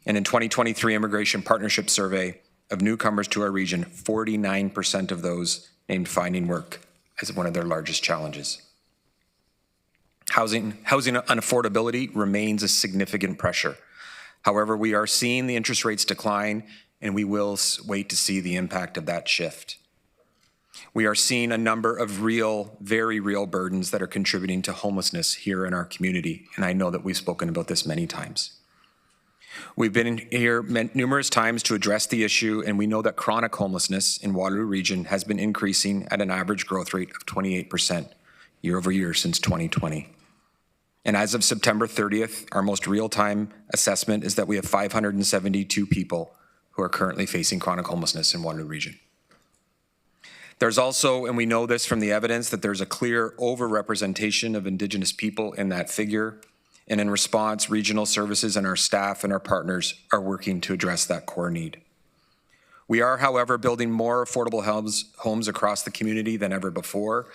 Speaker 17: And in 2023 Immigration Partnership Survey of newcomers to our region, 49% of those named finding work as one of their largest challenges. Housing unaffordability remains a significant pressure. However, we are seeing the interest rates decline, and we will wait to see the impact of that shift. We are seeing a number of real, very real burdens that are contributing to homelessness here in our community, and I know that we've spoken about this many times. We've been here numerous times to address the issue, and we know that chronic homelessness in Waterloo Region has been increasing at an average growth rate of 28% year over year since 2020. And as of September 30th, our most real-time assessment is that we have 572 people who are currently facing chronic homelessness in Waterloo Region. There's also, and we know this from the evidence, that there's a clear overrepresentation of Indigenous people in that figure. And in response, regional services and our staff and our partners are working to address that core need. We are, however, building more affordable homes across the community than ever before,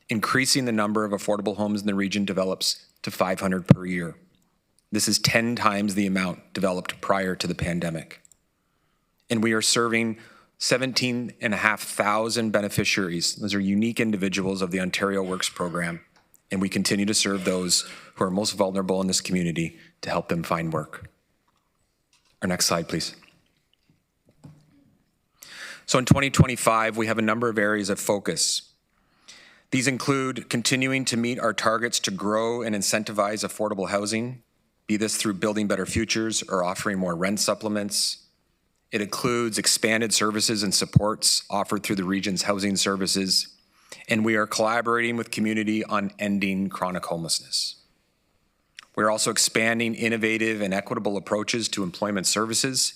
Speaker 17: increasing the number of affordable homes in the region develops to 500 per year. This is 10 times the amount developed prior to the pandemic. And we are serving 17,500 beneficiaries. Those are unique individuals of the Ontario Works program, and we continue to serve those who are most vulnerable in this community to help them find work. Our next slide, please. So in 2025, we have a number of areas of focus. These include continuing to meet our targets to grow and incentivize affordable housing, be this through building better futures or offering more rent supplements. It includes expanded services and supports offered through the region's housing services, and we are collaborating with community on ending chronic homelessness. We're also expanding innovative and equitable approaches to employment services.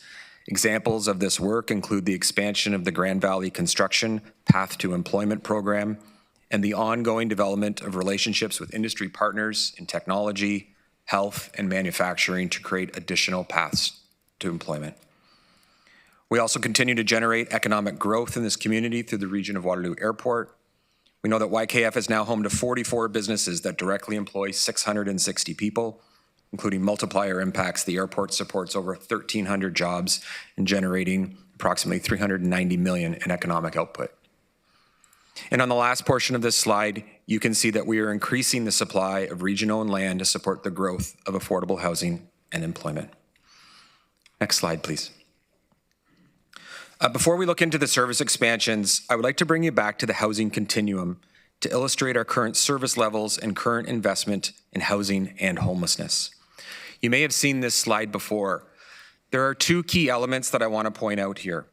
Speaker 17: Examples of this work include the expansion of the Grand Valley Construction Path to Employment program and the ongoing development of relationships with industry partners in technology, health, and manufacturing to create additional paths to employment. We also continue to generate economic growth in this community through the region of Waterloo Airport. We know that YKF is now home to 44 businesses that directly employ 660 people, including multiplier impacts. The airport supports over 1,300 jobs and generating approximately $390 million in economic output. And on the last portion of this slide, you can see that we are increasing the supply of region-owned land to support the growth of affordable housing and employment. Next slide, please. Before we look into the service expansions, I would like to bring you back to the housing continuum to illustrate our current service levels and current investment in housing and homelessness. You may have seen this slide before. There are two key elements that I want to point out here.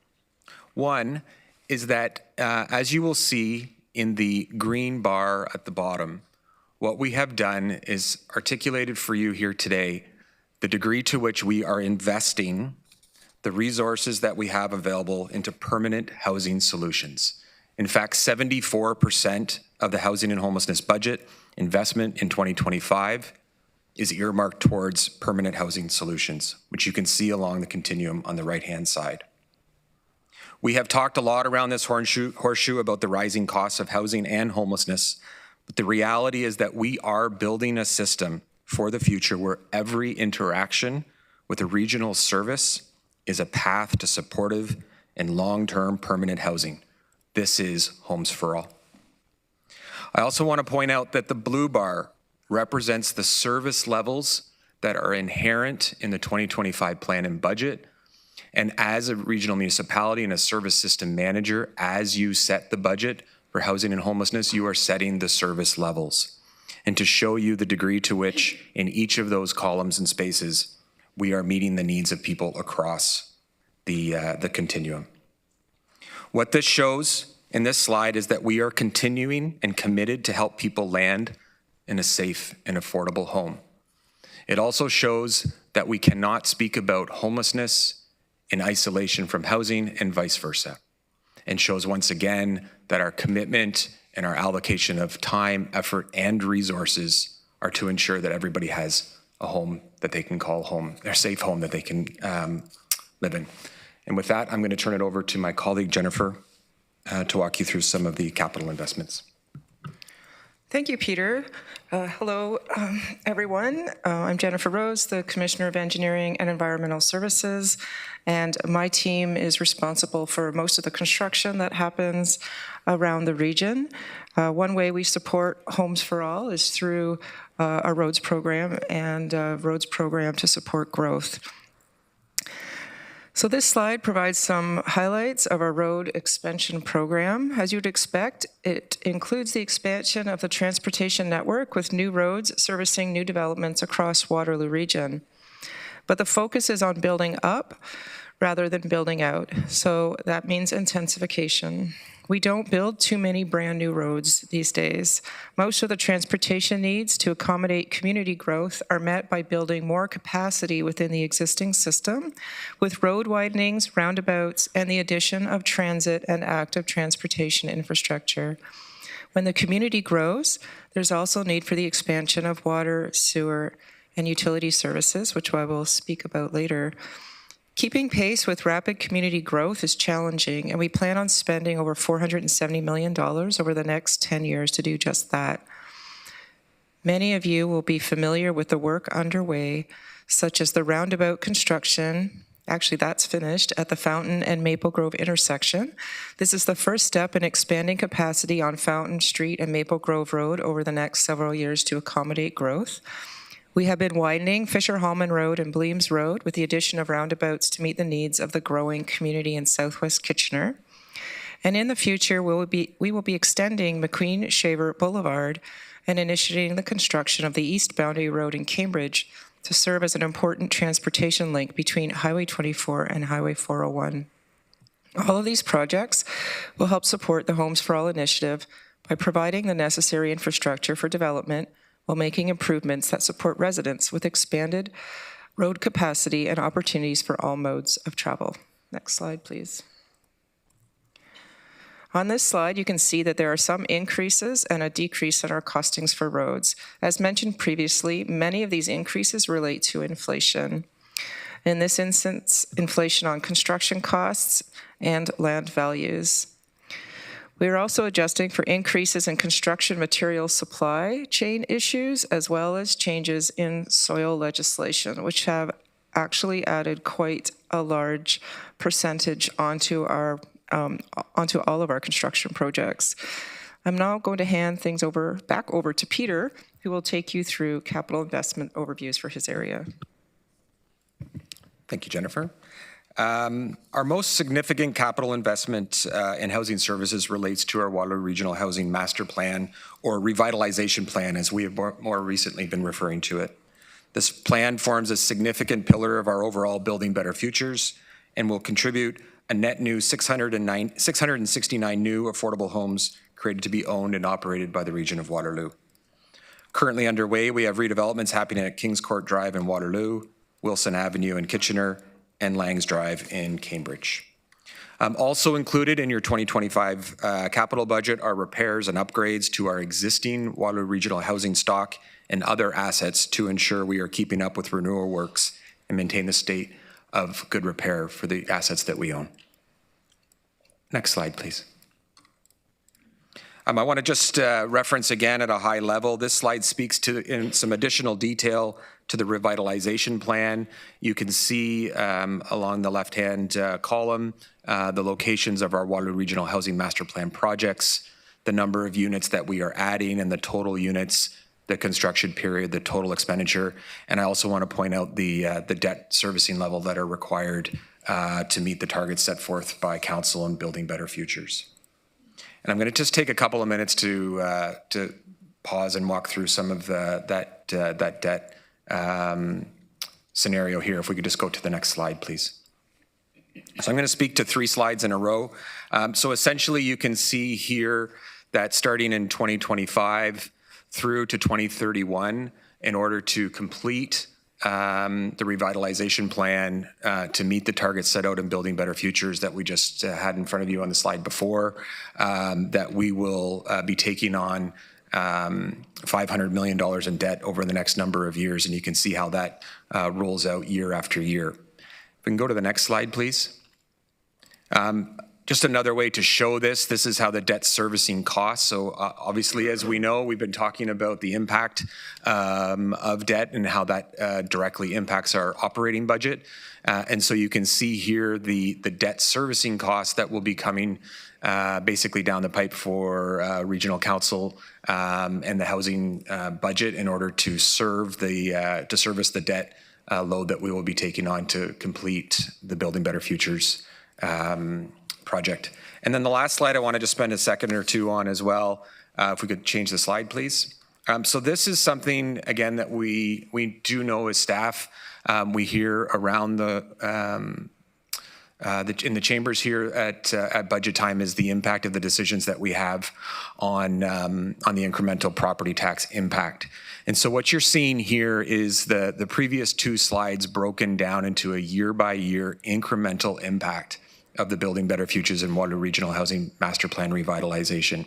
Speaker 17: One is that, as you will see in the green bar at the bottom, what we have done is articulated for you here today the degree to which we are investing the resources that we have available into permanent housing solutions. In fact, 74% of the housing and homelessness budget investment in 2025 is earmarked towards permanent housing solutions, which you can see along the continuum on the right-hand side. We have talked a lot around this horseshoe about the rising costs of housing and homelessness, but the reality is that we are building a system for the future where every interaction with a regional service is a path to supportive and long-term permanent housing. This is Homes for All. I also want to point out that the blue bar represents the service levels that are inherent in the 2025 plan and budget. And as a regional municipality and a service system manager, as you set the budget for housing and homelessness, you are setting the service levels. And to show you the degree to which in each of those columns and spaces, we are meeting the needs of people across the continuum. What this shows in this slide is that we are continuing and committed to help people land in a safe and affordable home. It also shows that we cannot speak about homelessness in isolation from housing and vice versa, and shows once again that our commitment and our allocation of time, effort, and resources are to ensure that everybody has a home that they can call home, a safe home that they can live in. And with that, I'm going to turn it over to my colleague Jennifer to walk you through some of the capital investments.
Speaker 11: Thank you, Peter. Hello, everyone. I'm Jennifer Rose, the Commissioner of Engineering and Environmental Services, and my team is responsible for most of the construction that happens around the region. One way we support Homes for All is through our roads program and roads program to support growth. So this slide provides some highlights of our road expansion program. As you'd expect, it includes the expansion of the transportation network with new roads servicing new developments across Waterloo region. But the focus is on building up rather than building out. So that means intensification. We don't build too many brand new roads these days. Most of the transportation needs to accommodate community growth are met by building more capacity within the existing system with road widenings, roundabouts, and the addition of transit and active transportation infrastructure. When the community grows, there's also need for the expansion of water, sewer, and utility services, which I will speak about later. Keeping pace with rapid community growth is challenging, and we plan on spending over $470 million over the next 10 years to do just that. Many of you will be familiar with the work underway, such as the roundabout construction. Actually, that's finished at the Fountain and Maple Grove intersection. This is the first step in expanding capacity on Fountain Street and Maple Grove Road over the next several years to accommodate growth. We have been widening Fisher-Hallman Road and Bleems Road with the addition of roundabouts to meet the needs of the growing community in Southwest Kitchener. And in the future, we will be extending McQueen-Shaver Boulevard and initiating the construction of the East Boundary Road in Cambridge to serve as an important transportation link between Highway 24 and Highway 401. All of these projects will help support the Homes for All initiative by providing the necessary infrastructure for development while making improvements that support residents with expanded road capacity and opportunities for all modes of travel. Next slide, please. On this slide, you can see that there are some increases and a decrease in our costings for roads. As mentioned previously, many of these increases relate to inflation. In this instance, inflation on construction costs and land values. We are also adjusting for increases in construction material supply chain issues, as well as changes in soil legislation, which have actually added quite a large percentage onto all of our construction projects. I'm now going to hand things back over to Peter, who will take you through capital investment overviews for his area.
Speaker 17: Thank you, Jennifer. Our most significant capital investment in housing services relates to our Waterloo Regional Housing Master Plan, or Revitalization Plan, as we have more recently been referring to it. This plan forms a significant pillar of our overall Building Better Futures and will contribute a net new 669 new affordable homes created to be owned and operated by the region of Waterloo. Currently underway, we have redevelopments happening at Kings Court Drive in Waterloo, Wilson Avenue in Kitchener, and Langs Drive in Cambridge. Also included in your 2025 capital budget are repairs and upgrades to our existing Waterloo Regional housing stock and other assets to ensure we are keeping up with renewal works and maintain the state of good repair for the assets that we own. Next slide, please. I want to just reference again at a high level. This slide speaks to in some additional detail to the revitalization plan. You can see along the left-hand column the locations of our Waterloo Regional Housing Master Plan projects, the number of units that we are adding and the total units, the construction period, the total expenditure. And I also want to point out the debt servicing level that are required to meet the targets set forth by Council on Building Better Futures. And I'm going to just take a couple of minutes to pause and walk through some of that debt scenario here. If we could just go to the next slide, please. So I'm going to speak to 3 slides in a row. So essentially, you can see here that starting in 2025 through to 2031, in order to complete the revitalization plan to meet the targets set out in Building Better Futures that we just had in front of you on the slide before, that we will be taking on $500 million in debt over the next number of years, and you can see how that rolls out year after year. If we can go to the next slide, please. Just another way to show this is how the debt servicing costs. So obviously, as we know, we've been talking about the impact of debt and how that directly impacts our operating budget. And so you can see here the debt servicing costs that will be coming basically down the pipe for Regional Council and the housing budget in order to service the debt load that we will be taking on to complete the Building Better Futures project. And then the last slide I want to just spend a second or two on as well. If we could change the slide, please. So this is something, again, that we do know as staff. We hear around in the chambers here at budget time is the impact of the decisions that we have on the incremental property tax impact. And so what you're seeing here is the previous 2 slides broken down into a year-by-year incremental impact of the Building Better Futures and Waterloo Regional Housing Master Plan revitalization.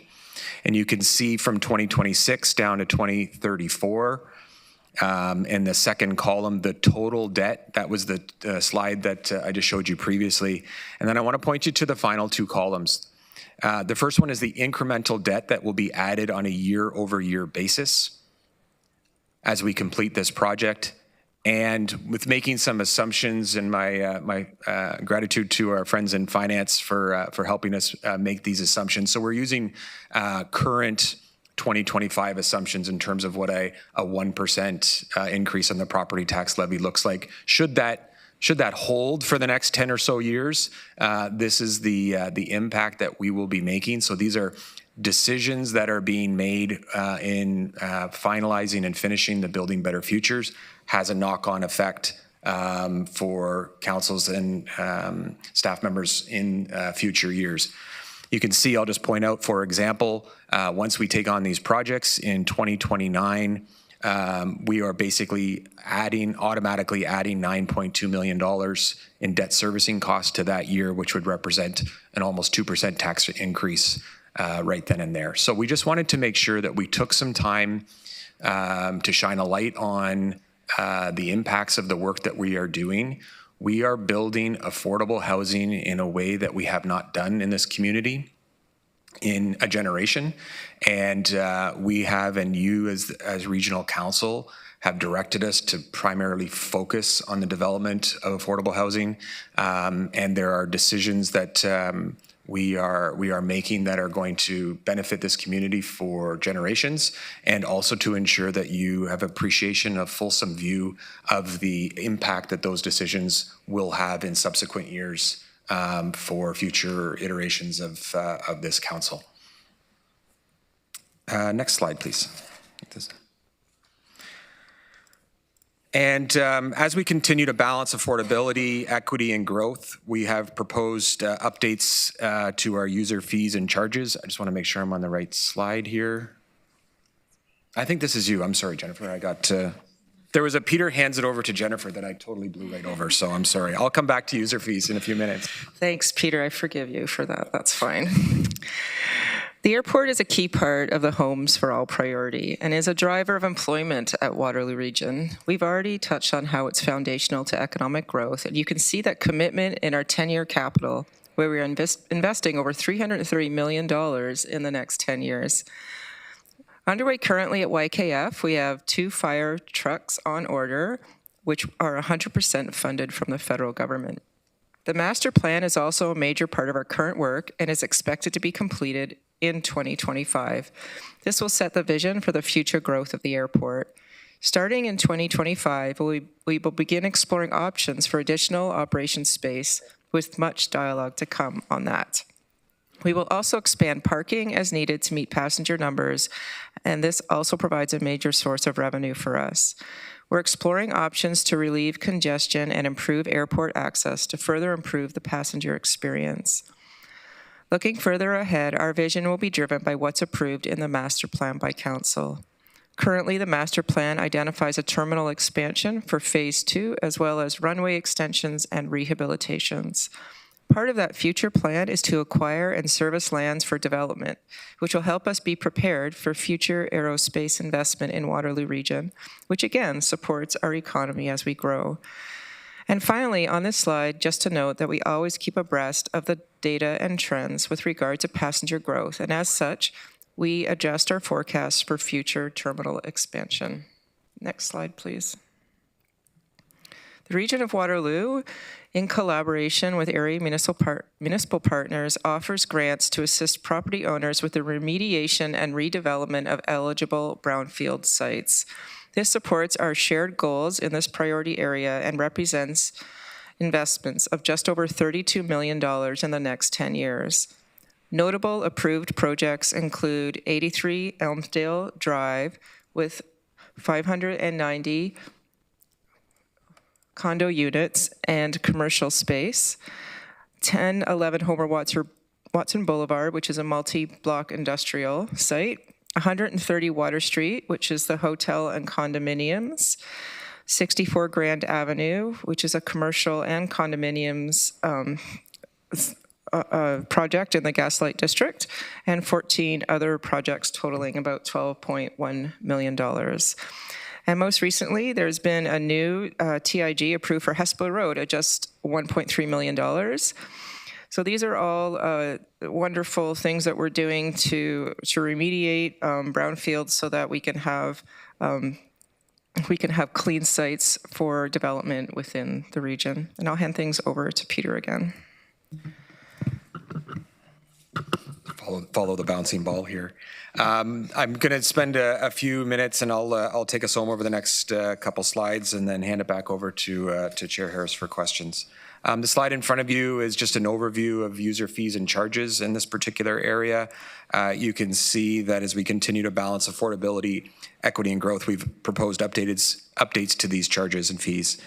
Speaker 17: And you can see from 2026 down to 2034, in the second column, the total debt. That was the slide that I just showed you previously. And then I want to point you to the final 2 columns. The first one is the incremental debt that will be added on a year-over-year basis as we complete this project. And with making some assumptions, and my gratitude to our friends in finance for helping us make these assumptions. So we're using current 2025 assumptions in terms of what a 1% increase in the property tax levy looks like. Should that hold for the next 10 or so years, this is the impact that we will be making. So these are decisions that are being made in finalizing and finishing the Building Better Futures. Has a knock-on effect for councils and staff members in future years. You can see, I'll just point out, for example, once we take on these projects in 2029, we are basically automatically adding $9.2 million in debt servicing costs to that year, which would represent an almost 2% tax increase right then and there. So we just wanted to make sure that we took some time to shine a light on the impacts of the work that we are doing. We are building affordable housing in a way that we have not done in this community in a generation. And we have, and you as Regional Council have directed us to primarily focus on the development of affordable housing. And there are decisions that we are making that are going to benefit this community for generations, and also to ensure that you have appreciation, a fulsome view of the impact that those decisions will have in subsequent years for future iterations of this council. Next slide, please. And as we continue to balance affordability, equity, and growth, we have proposed updates to our user fees and charges. I just want to make sure I'm on the right slide here. I think this is you. I'm sorry, Jennifer. I got there was a Peter hands it over to Jennifer that I totally blew right over, so I'm sorry. I'll come back to user fees in a few minutes.
Speaker 11: Thanks, Peter. I forgive you for that. That's fine. The airport is a key part of the Homes for All priority and is a driver of employment at Waterloo Region. We've already touched on how it's foundational to economic growth, and you can see that commitment in our 10-year capital, where we are investing over $330 million in the next 10 years. Underway currently at YKF, we have 2 fire trucks on order, which are 100% funded from the federal government. The master plan is also a major part of our current work and is expected to be completed in 2025. This will set the vision for the future growth of the airport. Starting in 2025, we will begin exploring options for additional operation space, with much dialogue to come on that. We will also expand parking as needed to meet passenger numbers, and this also provides a major source of revenue for us. We're exploring options to relieve congestion and improve airport access to further improve the passenger experience. Looking further ahead, our vision will be driven by what's approved in the master plan by council. Currently, the master plan identifies a terminal expansion for phase 2, as well as runway extensions and rehabilitations. Part of that future plan is to acquire and service lands for development, which will help us be prepared for future aerospace investment in Waterloo Region, which again supports our economy as we grow. And finally, on this slide, just to note that we always keep abreast of the data and trends with regard to passenger growth, and as such, we adjust our forecasts for future terminal expansion. Next slide, please. The Region of Waterloo, in collaboration with area municipal partners, offers grants to assist property owners with the remediation and redevelopment of eligible brownfield sites. This supports our shared goals in this priority area and represents investments of just over $32 million in the next 10 years. Notable approved projects include 83 Elmsdale Drive with 590 condo units and commercial space, 1011 Homer Watson Boulevard, which is a multi-block industrial site, 130 Water Street, which is the hotel and condominiums, 64 Grand Avenue, which is a commercial and condominiums project in the Gaslight District, and 14 other projects totaling about $12.1 million. And most recently, there's been a new TIG approved for Hespeler Road at just $1.3 million. So these are all wonderful things that we're doing to remediate brownfields so that we can have clean sites for development within the region. And I'll hand things over to Peter again.
Speaker 17: Follow the bouncing ball here. I'm going to spend a few minutes, and I'll take us home over the next couple slides, and then hand it back over to Chair Harris for questions. The slide in front of you is just an overview of user fees and charges in this particular area. You can see that as we continue to balance affordability, equity, and growth, we've proposed updates to these charges and fees.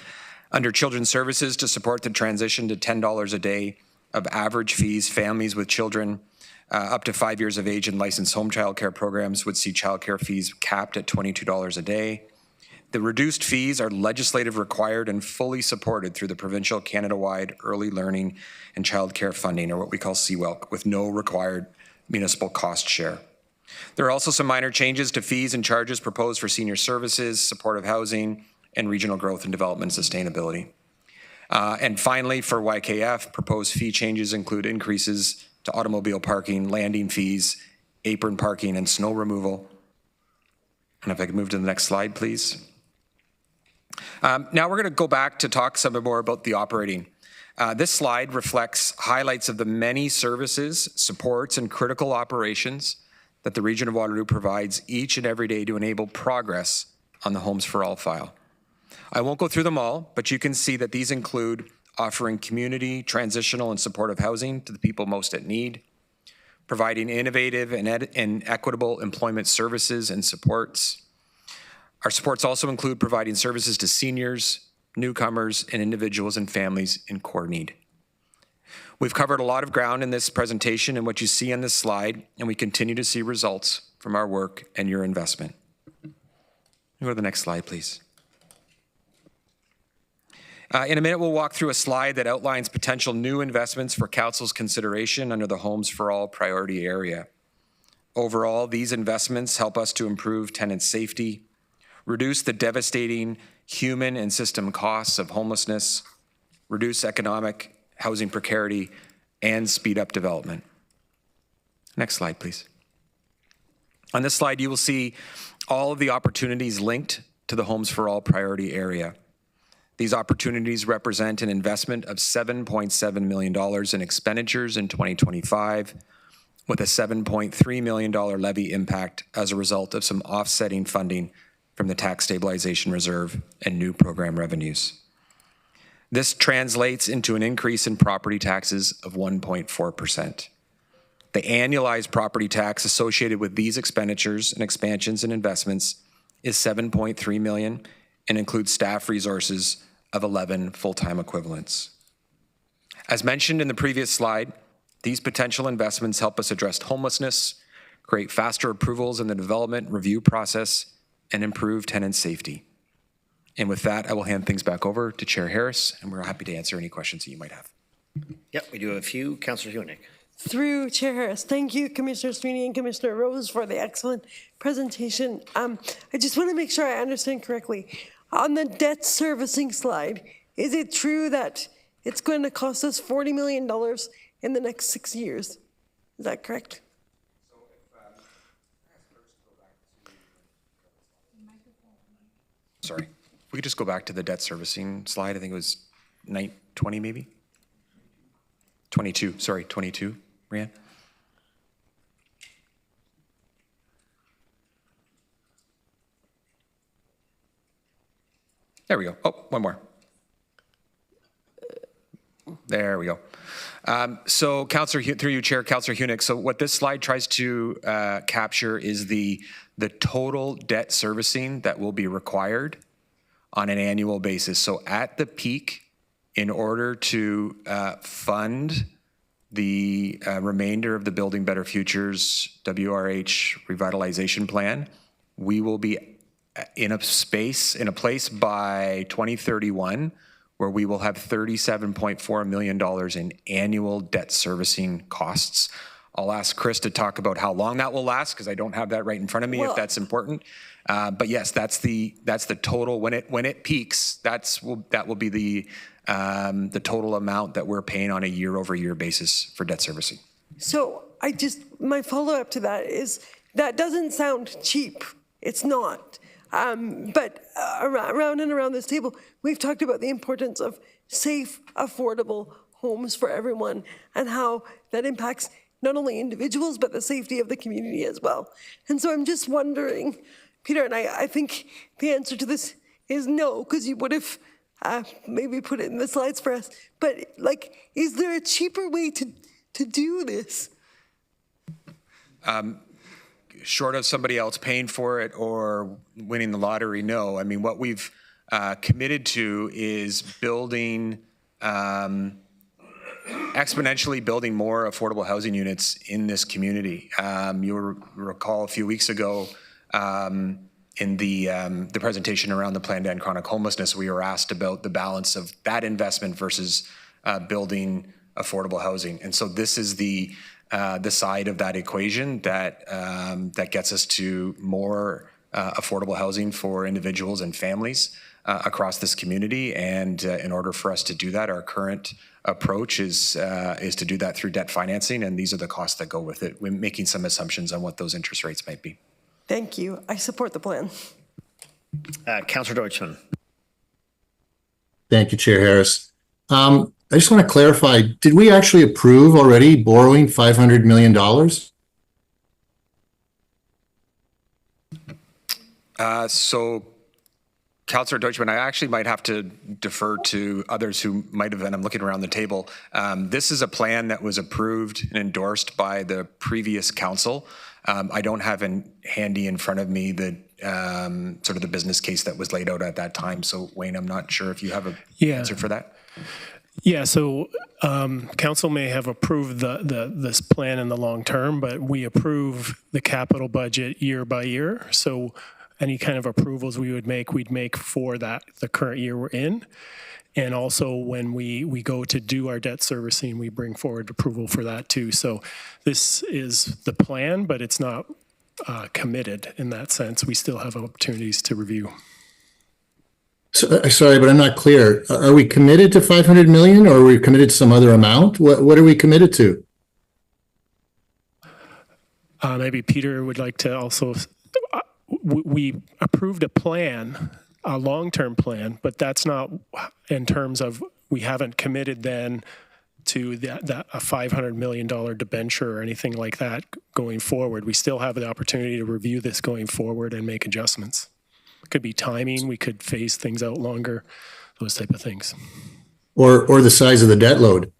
Speaker 17: Under Children's Services, to support the transition to $10 a day of average fees, families with children up to 5 years of age in licensed home child care programs would see child care fees capped at $22 a day. The reduced fees are legislative required and fully supported through the provincial Canada-wide early learning and child care funding, or what we call CWELC, with no required municipal cost share. There are also some minor changes to fees and charges proposed for senior services, supportive housing, and regional growth and development and sustainability. And finally, for YKF, proposed fee changes include increases to automobile parking, landing fees, apron parking, and snow removal. And if I could move to the next slide, please. Now we're going to go back to talk some more about the operating. This slide reflects highlights of the many services, supports, and critical operations that the Region of Waterloo provides each and every day to enable progress on the Homes for All file. I won't go through them all, but you can see that these include offering community, transitional, and supportive housing to the people most at need, providing innovative and equitable employment services and supports, Our supports also include providing services to seniors, newcomers, and individuals and families in core need. We've covered a lot of ground in this presentation and what you see on this slide, and we continue to see results from our work and your investment. Go to the next slide, please. In a minute, we'll walk through a slide that outlines potential new investments for Council's consideration under the Homes for All priority area. Overall, these investments help us to improve tenant safety, reduce the devastating human and system costs of homelessness, reduce economic housing precarity, and speed up development. Next slide, please. On this slide, you will see all of the opportunities linked to the Homes for All priority area. These opportunities represent an investment of $7.7 million in expenditures in 2025, with a $7.3 million levy impact as a result of some offsetting funding from the Tax Stabilization Reserve and new program revenues. This translates into an increase in property taxes of 1.4%. The annualized property tax associated with these expenditures and expansions and investments is $7.3 million and includes staff resources of 11 full-time equivalents. As mentioned in the previous slide, these potential investments help us address homelessness, create faster approvals in the development review process, and improve tenant safety. And with that, I will hand things back over to Chair Harris, and we're happy to answer any questions that you might have.
Speaker 2: Yep, we do have a few. Councillor Hunick.
Speaker 18: Through Chair Harris, thank you, Commissioner Sweeney and Commissioner Rose, for the excellent presentation. I just want to make sure I understand correctly. On the debt servicing slide, is it true that it's going to cost us $40 million in the next 6 years? Is that correct?
Speaker 17: Sorry, if we could just go back to the debt servicing slide. I think it was 20 maybe? 22, sorry, 22, Rianne? There we go. Oh, one more. There we go. So, Councillor, through you, Chair, Councillor Hunick. So, what this slide tries to capture is the total debt servicing that will be required on an annual basis. So, at the peak, in order to fund the remainder of the Building Better Futures WRH revitalization plan, we will be in a place by 2031 where we will have $37.4 million in annual debt servicing costs. I'll ask Chris to talk about how long that will last, because I don't have that right in front of me, if that's important. But yes, that's the total. When it peaks, that will be the total amount that we're paying on a year-over-year basis for debt servicing.
Speaker 18: So my follow-up to that is, that doesn't sound cheap. It's not. But around and around this table, we've talked about the importance of safe, affordable homes for everyone, and how that impacts not only individuals, but the safety of the community as well. And so I'm just wondering, Peter, and I think the answer to this is no, because you would have maybe put it in the slides for us. But is there a cheaper way to do this?
Speaker 17: Short of somebody else paying for it or winning the lottery, no. I mean, what we've committed to is exponentially building more affordable housing units in this community. You'll recall a few weeks ago in the presentation around the plan to end chronic homelessness, we were asked about the balance of that investment versus building affordable housing. And so this is the side of that equation that gets us to more affordable housing for individuals and families across this community. And in order for us to do that, our current approach is to do that through debt financing, and these are the costs that go with it. We're making some assumptions on what those interest rates might be.
Speaker 18: Thank you. I support the plan.
Speaker 2: Councillor Deutschman.
Speaker 4: Thank you, Chair Harris. I just want to clarify, did we actually approve already borrowing $500 million?
Speaker 17: So Councillor Deutschman, I actually might have to defer to others who might have been. I'm looking around the table. This is a plan that was approved and endorsed by the previous council. I don't have handy in front of me the sort of the business case that was laid out at that time. So Wayne, I'm not sure if you have an answer for that.
Speaker 14: Yeah, so council may have approved this plan in the long term, but we approve the capital budget year by year. So any kind of approvals we'd make for the current year we're in. And also when we go to do our debt servicing, we bring forward approval for that too. So this is the plan, but it's not committed in that sense. We still have opportunities to review.
Speaker 4: So, sorry, but I'm not clear. Are we committed to 500 million or are we committed to some other amount? What are we committed to?
Speaker 14: Maybe Peter would like to also, we approved a plan, a long-term plan, but that's not in terms of, we haven't committed then to a $500 million debenture or anything like that going forward. We still have the opportunity to review this going forward and make adjustments. It could be timing, we could phase things out longer, those type of things.
Speaker 4: Or the size of the debt load.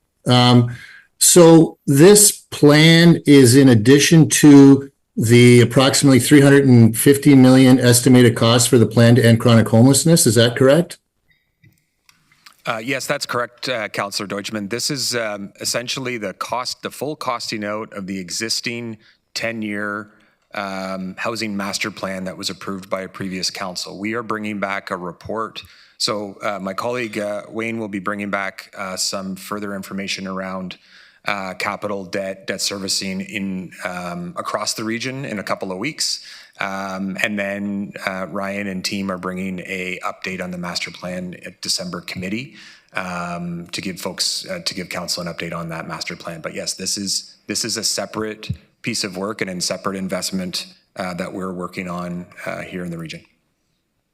Speaker 4: So this plan is in addition to the approximately 350 million estimated cost for the plan to end chronic homelessness. Is that correct?
Speaker 17: Yes, that's correct, Councillor Deutschman. This is essentially the full costing out of the existing 10-year housing master plan that was approved by a previous council. We are bringing back a report. So my colleague Wayne will be bringing back some further information around capital debt servicing in across the region in a couple of weeks. And then Ryan and team are bringing a update on the master plan at December committee to give council an update on that master plan. But yes, this is a separate piece of work and a separate investment that we're working on here in the region.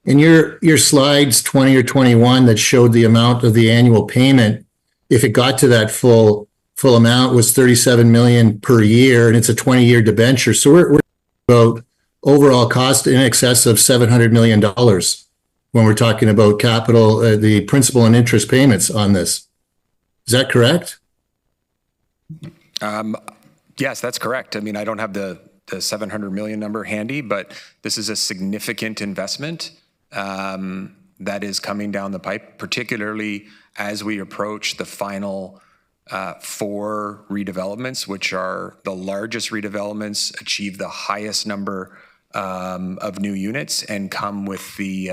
Speaker 4: In your slides 20 or 21 that showed the amount of the annual payment, if it got to that full amount, was 37 million per year, and it's a 20-year debenture. So we're about overall cost in excess of $700 million when we're talking about capital, the principal and interest payments on this. Is that correct?
Speaker 17: Yes, that's correct. I mean, I don't have the 700 million number handy, but this is a significant investment that is coming down the pipe, particularly as we approach the final 4 redevelopments, which are the largest redevelopments, achieve the highest number of new units, and come with the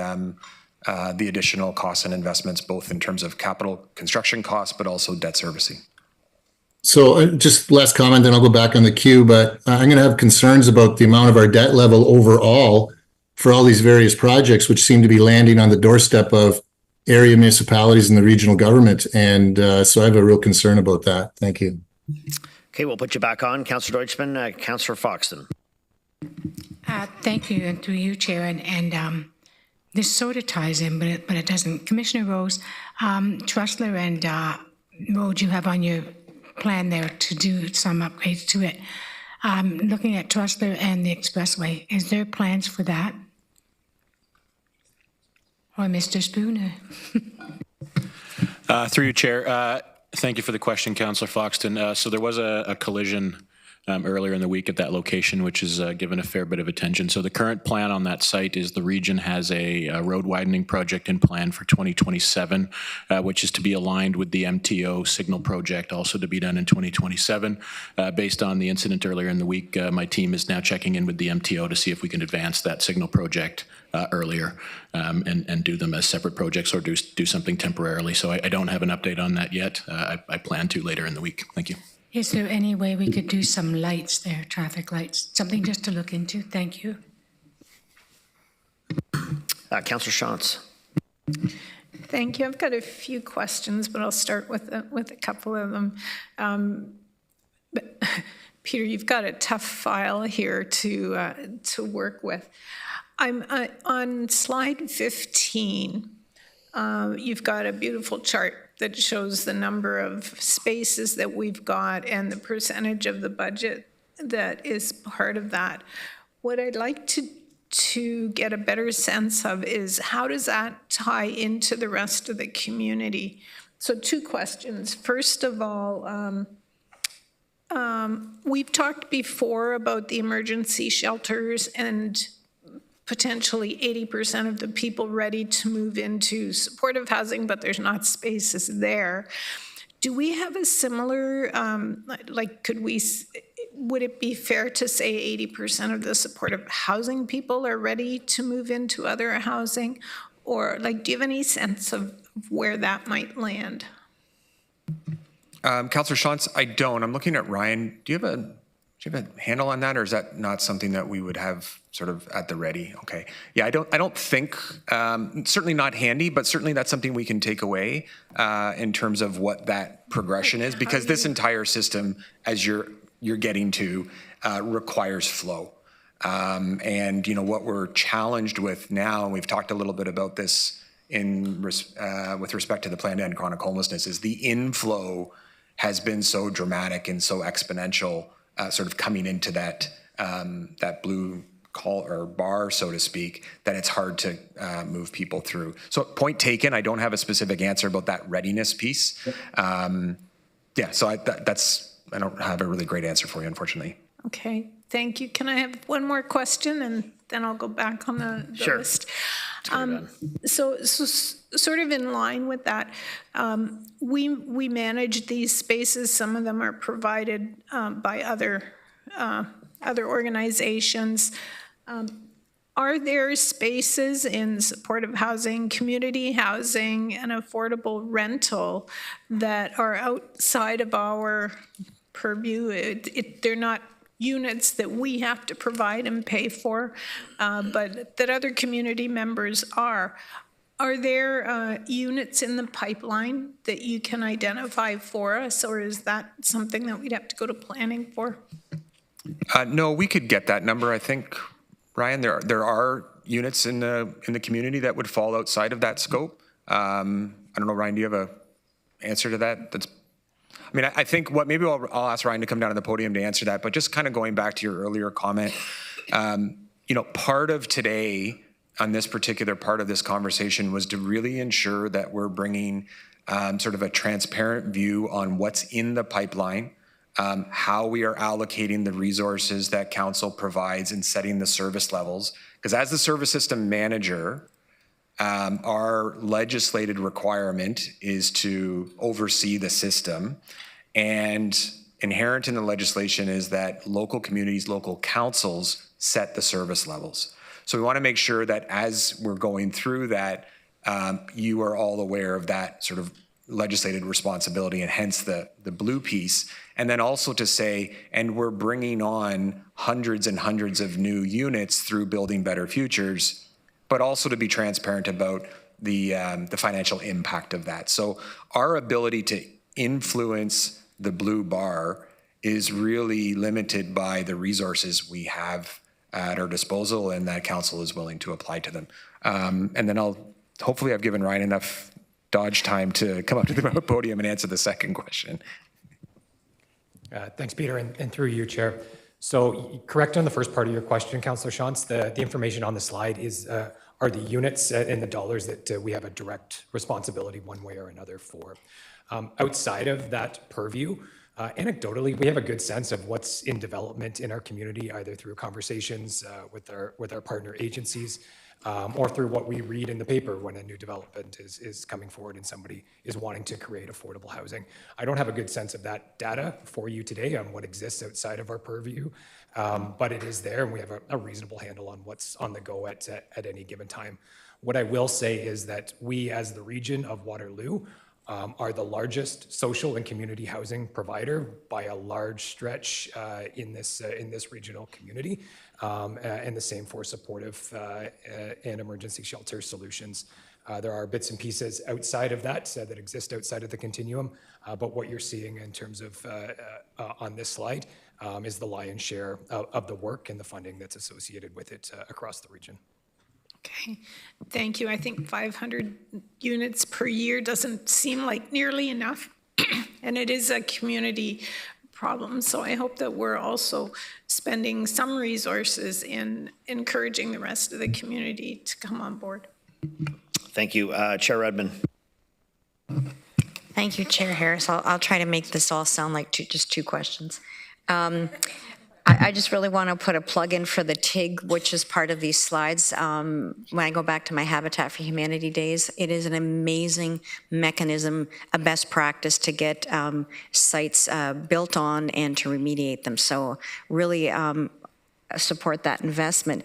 Speaker 17: additional costs and investments, both in terms of capital construction costs, but also debt servicing.
Speaker 4: So just last comment, then I'll go back on the queue, but I'm going to have concerns about the amount of our debt level overall for all these various projects, which seem to be landing on the doorstep of area municipalities and the regional government. And so I have a real concern about that. Thank you.
Speaker 2: Okay, we'll put you back on. Councillor Deutschman, Councillor Foxton.
Speaker 12: Thank you, and through you, Chair. And this sort of ties in, but it doesn't. Commissioner Rose, Trustler and Road, you have on your plan there to do some upgrades to it. Looking at Trustler and the Expressway, is there plans for that? Or Mr. Spooner?
Speaker 19: Through you, Chair. Thank you for the question, Councillor Foxton. So there was a collision earlier in the week at that location, which is given a fair bit of attention. So the current plan on that site is the region has a road widening project in plan for 2027, which is to be aligned with the MTO signal project, also to be done in 2027. Based on the incident earlier in the week, my team is now checking in with the MTO to see if we can advance that signal project earlier and do them as separate projects or do something temporarily. So I don't have an update on that yet. I plan to later in the week. Thank you.
Speaker 12: Is there any way we could do some lights there, traffic lights, something just to look into? Thank you.
Speaker 2: Councillor Shantz.
Speaker 8: Thank you. I've got a few questions, but I'll start with a couple of them. But Peter, you've got a tough file here to work with. I'm on slide 15. You've got a beautiful chart that shows the number of spaces that we've got and the percentage of the budget that is part of that. What I'd like to to get a better sense of is how does that tie into the rest of the community? So 2 questions. First of all, we've talked before about the emergency shelters and potentially 80% of the people ready to move into supportive housing, but there's not spaces there. Do we have a similar, would it be fair to say 80% of the supportive housing people are ready to move into other housing? Or do you have any sense of where that might land?
Speaker 17: Councillor Shantz, I don't. I'm looking at Ryan. Do you have a handle on that, or is that not something that we would have sort of at the ready? Okay. Yeah, I don't think, certainly not handy, but certainly that's something we can take away in terms of what that progression is, because this entire system, as you're getting to, requires flow. And what we're challenged with now, and we've talked a little bit about this with respect to the plan to end chronic homelessness, is the inflow has been so dramatic and so exponential, sort of coming into that blue call or bar, so to speak, that it's hard to move people through. So point taken. I don't have a specific answer about that readiness piece. So I don't have a really great answer for you, unfortunately.
Speaker 8: Okay, thank you. Can I have one more question and then I'll go back on the
Speaker 2: Sure.
Speaker 8: list? So sort of in line with that, we manage these spaces. Some of them are provided by other organizations. Are there spaces in supportive housing, community housing, and affordable rental that are outside of our purview? They're not units that we have to provide and pay for, but that other community members are. Are there units in the pipeline that you can identify for us, or is that something that we'd have to go to planning for?
Speaker 17: No, we could get that number. I think, Ryan, there are units in the community that would fall outside of that scope. I don't know, Ryan, do you have an answer to that? I think maybe I'll ask Ryan to come down to the podium to answer that, but just kind of going back to your earlier comment, part of today on this particular part of this conversation was to really ensure that we're bringing sort of a transparent view on what's in the pipeline, how we are allocating the resources that council provides and setting the service levels. Because as the service system manager, our legislated requirement is to oversee the system, and inherent in the legislation is that local communities, local councils set the service levels. So we want to make sure that as we're going through that, you are all aware of that sort of legislated responsibility, and hence the blue piece. And then also to say, and we're bringing on hundreds and hundreds of new units through Building Better Futures, but also to be transparent about the financial impact of that. So our ability to influence the blue bar is really limited by the resources we have at our disposal and that council is willing to apply to them. And then hopefully I've given Ryan enough dodge time to come up to the podium and answer the second question.
Speaker 20: Thanks, Peter, and through you, Chair. So correct on the first part of your question, Councillor Shantz, the information on the slide are the units and the dollars that we have a direct responsibility one way or another for. Outside of that purview, anecdotally, we have a good sense of what's in development in our community, either through conversations with our partner agencies, or through what we read in the paper when a new development is coming forward and somebody is wanting to create affordable housing. I don't have a good sense of that data for you today on what exists outside of our purview, but it is there, and we have a reasonable handle on what's on the go at any given time. What I will say is that we, as the region of Waterloo, are the largest social and community housing provider by a large stretch in this regional community, and the same for supportive and emergency shelter solutions. There are bits and pieces outside of that that exist outside of the continuum, but what you're seeing in terms of on this slide is the lion's share of the work and the funding that's associated with it across the region.
Speaker 8: Okay, thank you. I think 500 units per year doesn't seem like nearly enough, and it is a community problems. So I hope that we're also spending some resources in encouraging the rest of the community to come on board.
Speaker 2: Thank you. Chair Redmond.
Speaker 7: Thank you, Chair Harris. I'll try to make this all sound like just two questions. I just really want to put a plug in for the TIG, which is part of these slides. When I go back to my Habitat for Humanity days, it is an amazing mechanism, a best practice to get sites built on and to remediate them. So really support that investment.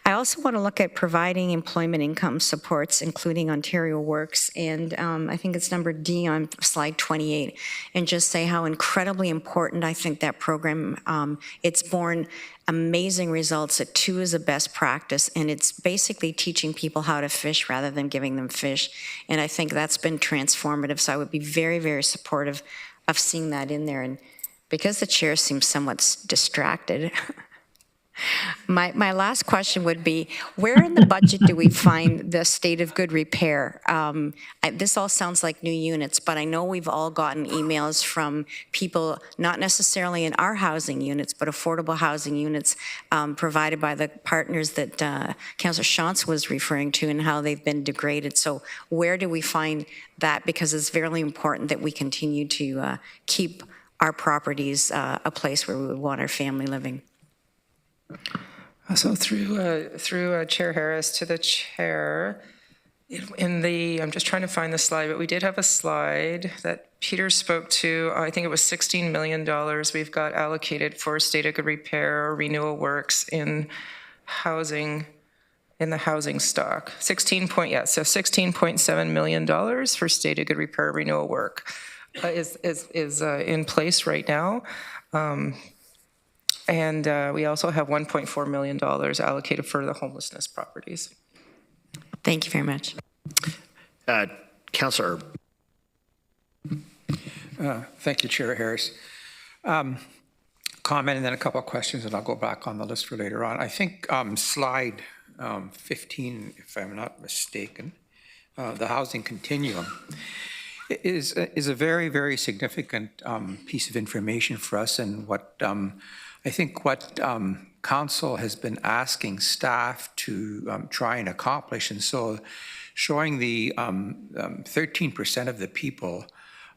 Speaker 7: I also want to look at providing employment income supports, including Ontario Works, and I think it's number D on slide 28, and just say how incredibly important I think that program, it's borne amazing results. It too is a best practice, and it's basically teaching people how to fish rather than giving them fish, and I think that's been transformative, so I would be very, very supportive of seeing that in there. And because the chair seems somewhat distracted, my last question would be, where in the budget do we find the state of good repair? This all sounds like new units, but I know we've all gotten emails from people, not necessarily in our housing units, but affordable housing units provided by the partners that Councillor Shantz was referring to and how they've been degraded. So where do we find that? Because it's very important that we continue to keep our properties a place where we would want our family living.
Speaker 11: So through Chair Harris to the chair, I'm just trying to find the slide, but we did have a slide that Peter spoke to. I think it was $16 million we've got allocated for state of good repair or renewal works in housing, in the housing stock. So $16.7 million for state of good repair renewal work is in place right now. And we also have $1.4 million allocated for the homelessness properties.
Speaker 7: Thank you very much.
Speaker 2: Councillor.
Speaker 9: Thank you, Chair Harris. Comment and then a couple of questions, and I'll go back on the list for later on. I think slide 15, if I'm not mistaken, the housing continuum, is a very, very significant piece of information for us, and what I think what Council has been asking staff to try and accomplish, and so showing the 13% of the people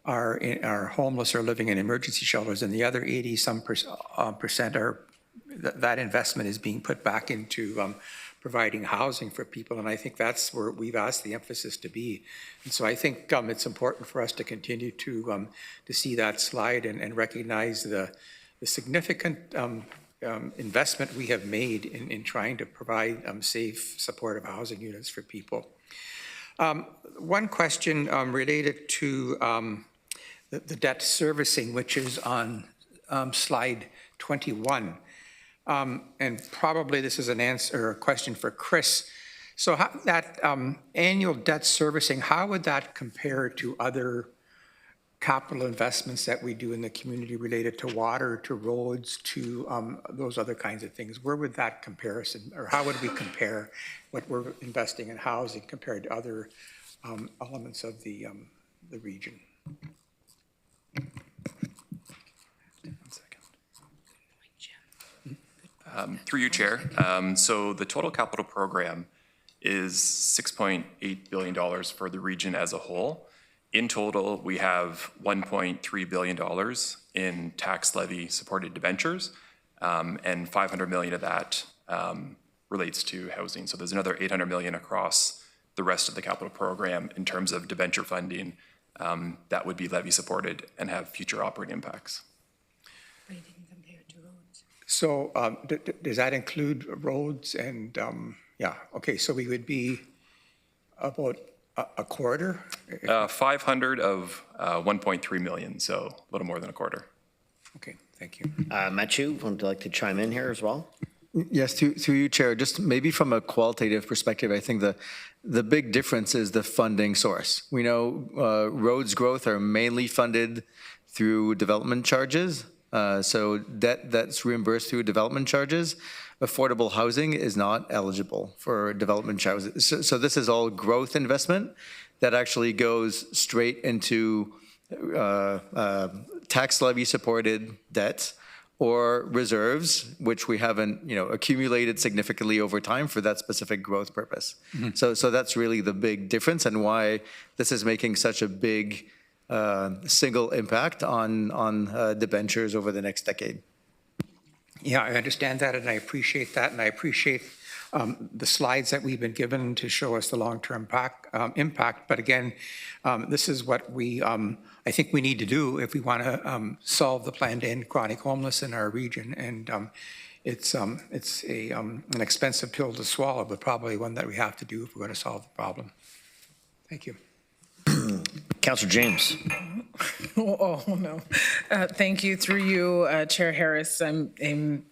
Speaker 9: are homeless or living in emergency shelters, and the other 80-some percent are that investment is being put back into providing housing for people, and I think that's where we've asked the emphasis to be. And so I think it's important for us to continue to see that slide and recognize the significant investment we have made in trying to provide safe, supportive housing units for people. One question related to the debt servicing, which is on slide 21. And probably this is an answer or a question for Chris. So how, that annual debt servicing, how would that compare to other capital investments that we do in the community related to water, to roads, to those other kinds of things? Where would that comparison, or how would we compare what we're investing in housing compared to other elements of the region?
Speaker 16: Through you, Chair. So the total capital program is $6.8 billion for the region as a whole. In total, we have $1.3 billion in tax levy supported debentures, and $500 million of that relates to housing. So there's another $800 million across the rest of the capital program in terms of debenture funding that would be levy supported and have future operating impacts.
Speaker 9: So does that include roads and, yeah, okay, so we would be about a quarter?
Speaker 16: 500 of 1.3 million, so a little more than a quarter.
Speaker 9: Okay, thank you.
Speaker 2: Matthew, would you like to chime in here as well?
Speaker 13: Yes, through you, Chair. Just maybe from a qualitative perspective, I think the big difference is the funding source. We know roads growth are mainly funded through development charges. So debt that's reimbursed through development charges. Affordable housing is not eligible for development charges. So this is all growth investment that actually goes straight into tax levy supported debt or reserves, which we haven't, accumulated significantly over time for that specific growth purpose. So that's really the big difference and why this is making such a big single impact on debentures over the next decade.
Speaker 9: Yeah, I understand that, and I appreciate that, and I appreciate the slides that we've been given to show us the long-term impact. But again, this is what I think we need to do if we want to solve the plan to end chronic homelessness in our region. And it's an expensive pill to swallow, but probably one that we have to do if we're going to solve the problem. Thank you.
Speaker 2: Councillor James.
Speaker 10: Oh, no. Thank you. Through you, Chair Harris, I'm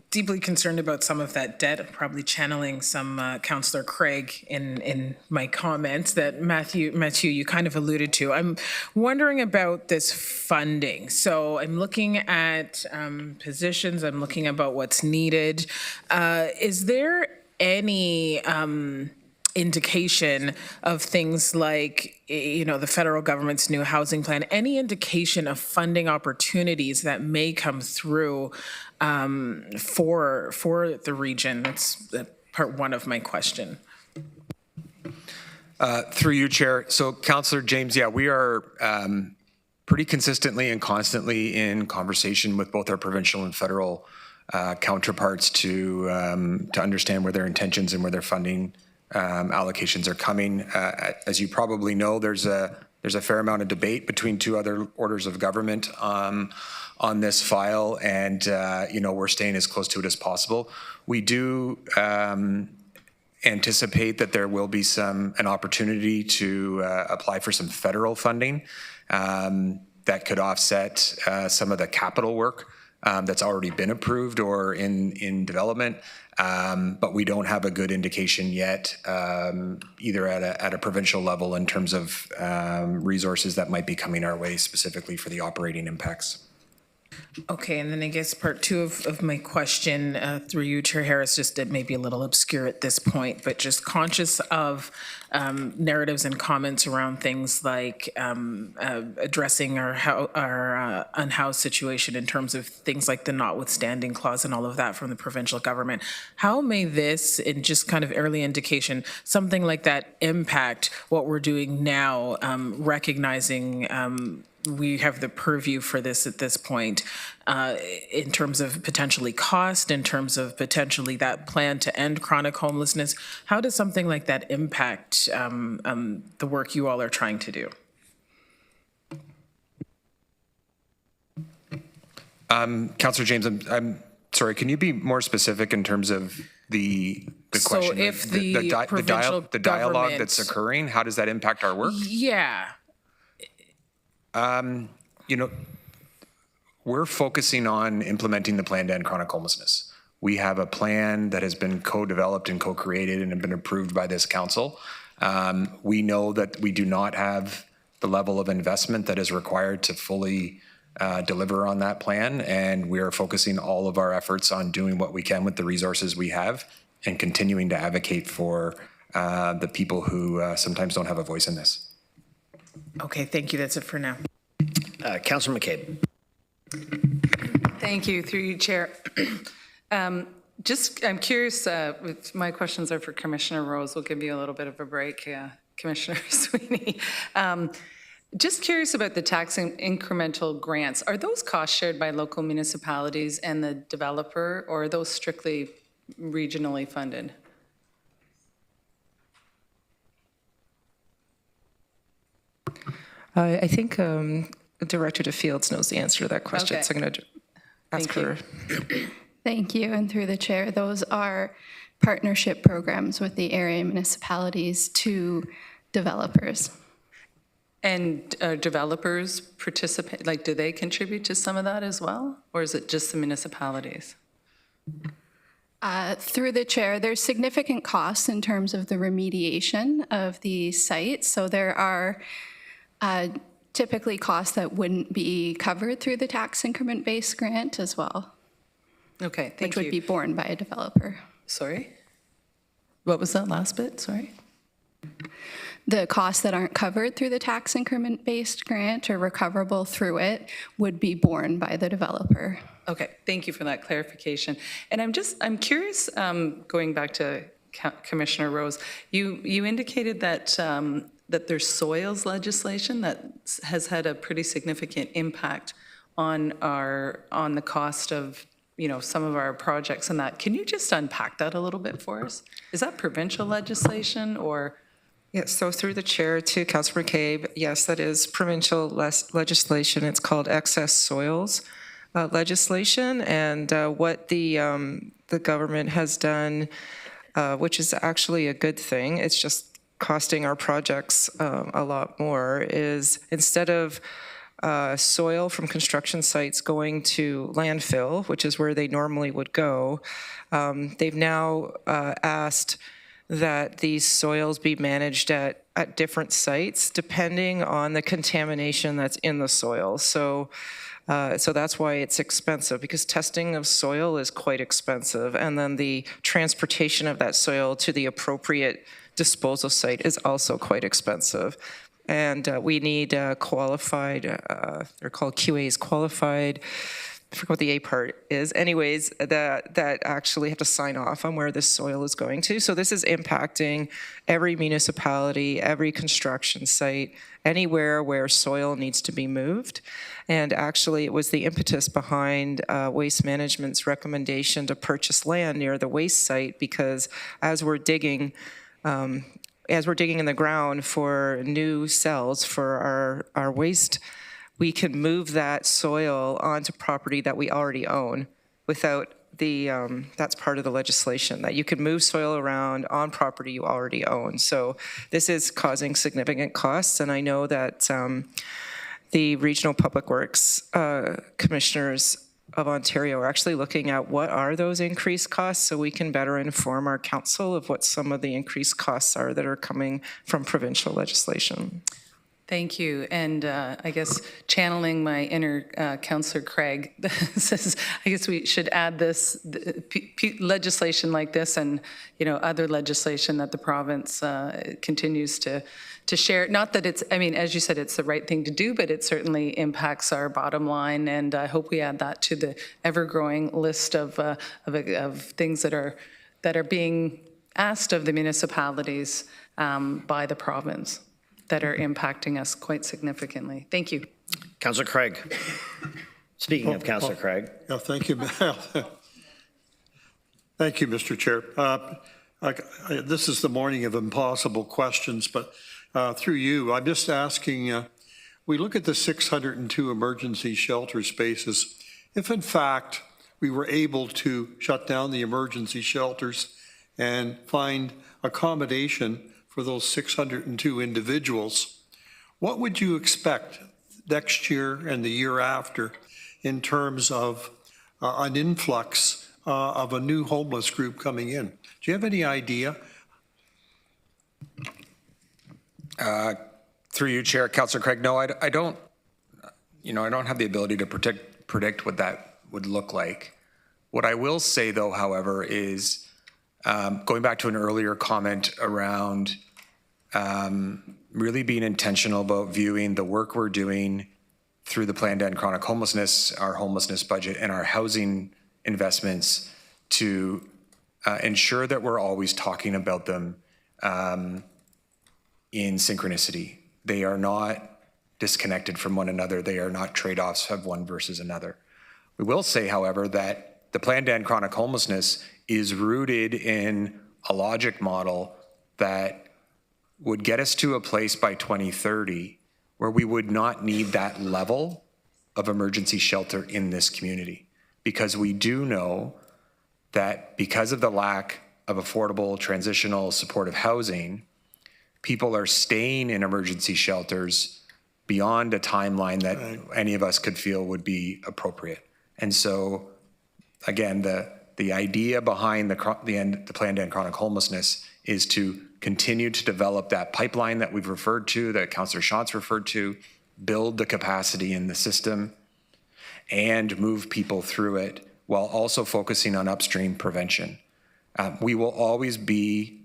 Speaker 10: deeply concerned about some of that debt. I'm probably channeling some Councillor Craig in my comments that Matthew, you kind of alluded to. I'm wondering about this funding. So I'm looking at positions, I'm looking about what's needed. Is there any indication of things like, the federal government's new housing plan, any indication of funding opportunities that may come through for the region? That's part one of my question.
Speaker 17: Through you, Chair. So, Councillor James, yeah, we are pretty consistently and constantly in conversation with both our provincial and federal counterparts to understand where their intentions and where their funding allocations are coming. As you probably know, there's a fair amount of debate between two other orders of government on this file, and we're staying as close to it as possible. We do anticipate that there will be an opportunity to apply for some federal funding that could offset some of the capital work that's already been approved or in development. But we don't have a good indication yet, either at a provincial level in terms of resources that might be coming our way specifically for the operating impacts.
Speaker 10: Okay, and then I guess part two of my question through you, Chair Harris, just it may be a little obscure at this point, but just conscious of narratives and comments around things like addressing our unhoused situation in terms of things like the notwithstanding clause and all of that from the provincial government. How may this, in just kind of early indication, something like that impact what we're doing now, recognizing we have the purview for this at this point in terms of potentially cost, in terms of potentially that plan to end chronic homelessness? How does something like that impact the work you all are trying to do?
Speaker 17: Councillor James, I'm sorry, can you be more specific in terms of the question?
Speaker 10: So if the provincial
Speaker 17: dialogue that's occurring, how does that impact our work?
Speaker 10: Yeah.
Speaker 17: We're focusing on implementing the plan to end chronic homelessness. We have a plan that has been co-developed and co-created and have been approved by this council. We know that we do not have the level of investment that is required to fully deliver on that plan, and we are focusing all of our efforts on doing what we can with the resources we have and continuing to advocate for the people who sometimes don't have a voice in this.
Speaker 10: Okay, thank you. That's it for now.
Speaker 2: Councillor McCabe.
Speaker 21: Thank you, through you, Chair. I'm curious, my questions are for Commissioner Rose. We'll give you a little bit of a break, Commissioner Sweeney. Just curious about the tax incremental grants. Are those costs shared by local municipalities and the developer, or are those strictly regionally funded?
Speaker 11: I think Director DeFields knows the answer to that question,
Speaker 21: Okay.
Speaker 11: so I'm going to ask her.
Speaker 22: Thank you, and through the chair, those are partnership programs with the area municipalities to developers.
Speaker 11: And developers participate, like, do they contribute to some of that as well? Or is it just the municipalities?
Speaker 22: Through the chair, there's significant costs in terms of the remediation of the site. So there are typically costs that wouldn't be covered through the tax increment-based grant as well.
Speaker 11: Okay, thank
Speaker 22: which
Speaker 11: you.
Speaker 22: would be borne by a developer.
Speaker 11: Sorry? What was that last bit? Sorry?
Speaker 22: the costs that aren't covered through the tax increment-based grant or recoverable through it would be borne by the developer.
Speaker 21: Okay, thank you for that clarification. And I'm curious, going back to Commissioner Rose, you indicated that that there's soils legislation that has had a pretty significant impact on the cost of some of our projects and that. Can you just unpack that a little bit for us? Is that provincial legislation or?
Speaker 11: Yes, so through the chair to Councillor McCabe, yes, that is provincial legislation. It's called excess soils legislation, and what the government has done, which is actually a good thing, it's just costing our projects a lot more, is instead of soil from construction sites going to landfill, which is where they normally would go, they've now asked that these soils be managed at different sites depending on the contamination that's in the soil. So that's why it's expensive, because testing of soil is quite expensive, and then the transportation of that soil to the appropriate disposal site is also quite expensive. And we need qualified, they're called QAs, qualified, I forget what the A part is. Anyways, that actually have to sign off on where this soil is going to. So this is impacting every municipality, every construction site, anywhere where soil needs to be moved. And actually, it was the impetus behind Waste Management's recommendation to purchase land near the waste site, because as we're digging in the ground for new cells for our waste, we can move that soil onto property that we already own without that's part of the legislation, that you can move soil around on property you already own. So this is causing significant costs, and I know that the Regional Public Works Commissioners of Ontario are actually looking at what are those increased costs, so we can better inform our council of what some of the increased costs are that are coming from provincial legislation.
Speaker 21: Thank you. And I guess channeling my inner Councillor Craig, says I guess we should add this legislation like this and other legislation that the province continues to share. Not that it's, I mean, as you said, it's the right thing to do, but it certainly impacts our bottom line. And I hope we add that to the ever-growing list of things that are being asked of the municipalities by the province, that are impacting us quite significantally. Thank you.
Speaker 2: Councillor Craig. Speaking of Councillor Craig.
Speaker 15: Yeah, thank you. Thank you, Mr. Chair. This is the morning of impossible questions, but through you, I'm just asking, we look at the 602 emergency shelter spaces. If in fact we were able to shut down the emergency shelters and find accommodation for those 602 individuals, what would you expect next year and the year after in terms of an influx of a new homeless group coming in? Do you have any idea?
Speaker 17: Through you, Chair, Councillor Craig, no, I don't, I don't have the ability to predict what that would look like. What I will say, though, however, is going back to an earlier comment around really being intentional about viewing the work we're doing through the Plan to End Chronic Homelessness, our homelessness budget, and our housing investments to ensure that we're always talking about them in synchronicity. They are not disconnected from one another. They are not trade-offs of one versus another. We will say, however, that the Plan to End Chronic Homelessness is rooted in a logic model that would get us to a place by 2030 where we would not need that level of emergency shelter in this community. Because we do know that because of the lack of affordable, transitional, supportive housing, people are staying in emergency shelters beyond a timeline that any of us could feel would be appropriate. And so, again, the idea behind the Plan to End Chronic Homelessness is to continue to develop that pipeline that we've referred to, that Councillor Shantz referred to, build the capacity in the system, and move people through it while also focusing on upstream prevention. We will always be,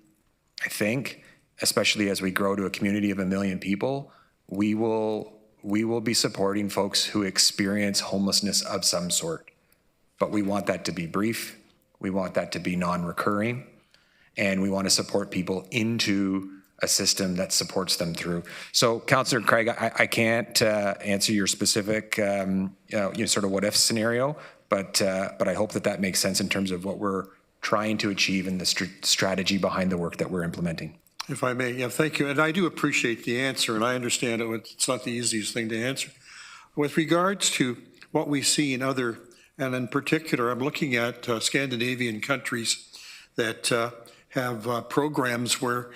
Speaker 17: I think, especially as we grow to a community of 1 million people, we will be supporting folks who experience homelessness of some sort. But we want that to be brief, we want that to be non-recurring, and we want to support people into a system that supports them through. So, Councillor Craig, I can't answer your specific, sort of what if scenario, but I hope that makes sense in terms of what we're trying to achieve and the strategy behind the work that we're implementing.
Speaker 15: If I may, yeah, thank you. And I do appreciate the answer, and I understand it's not the easiest thing to answer. With regards to what we see in other, and in particular, I'm looking at Scandinavian countries that have programs where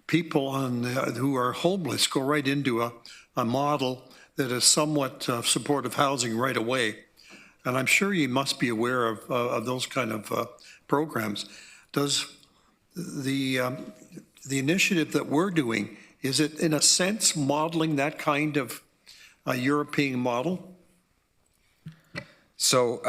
Speaker 15: people who are homeless go right into a model that is somewhat supportive housing right away. And I'm sure you must be aware of those kind of programs. Does the initiative that we're doing, is it in a sense modeling that kind of European model?
Speaker 17: So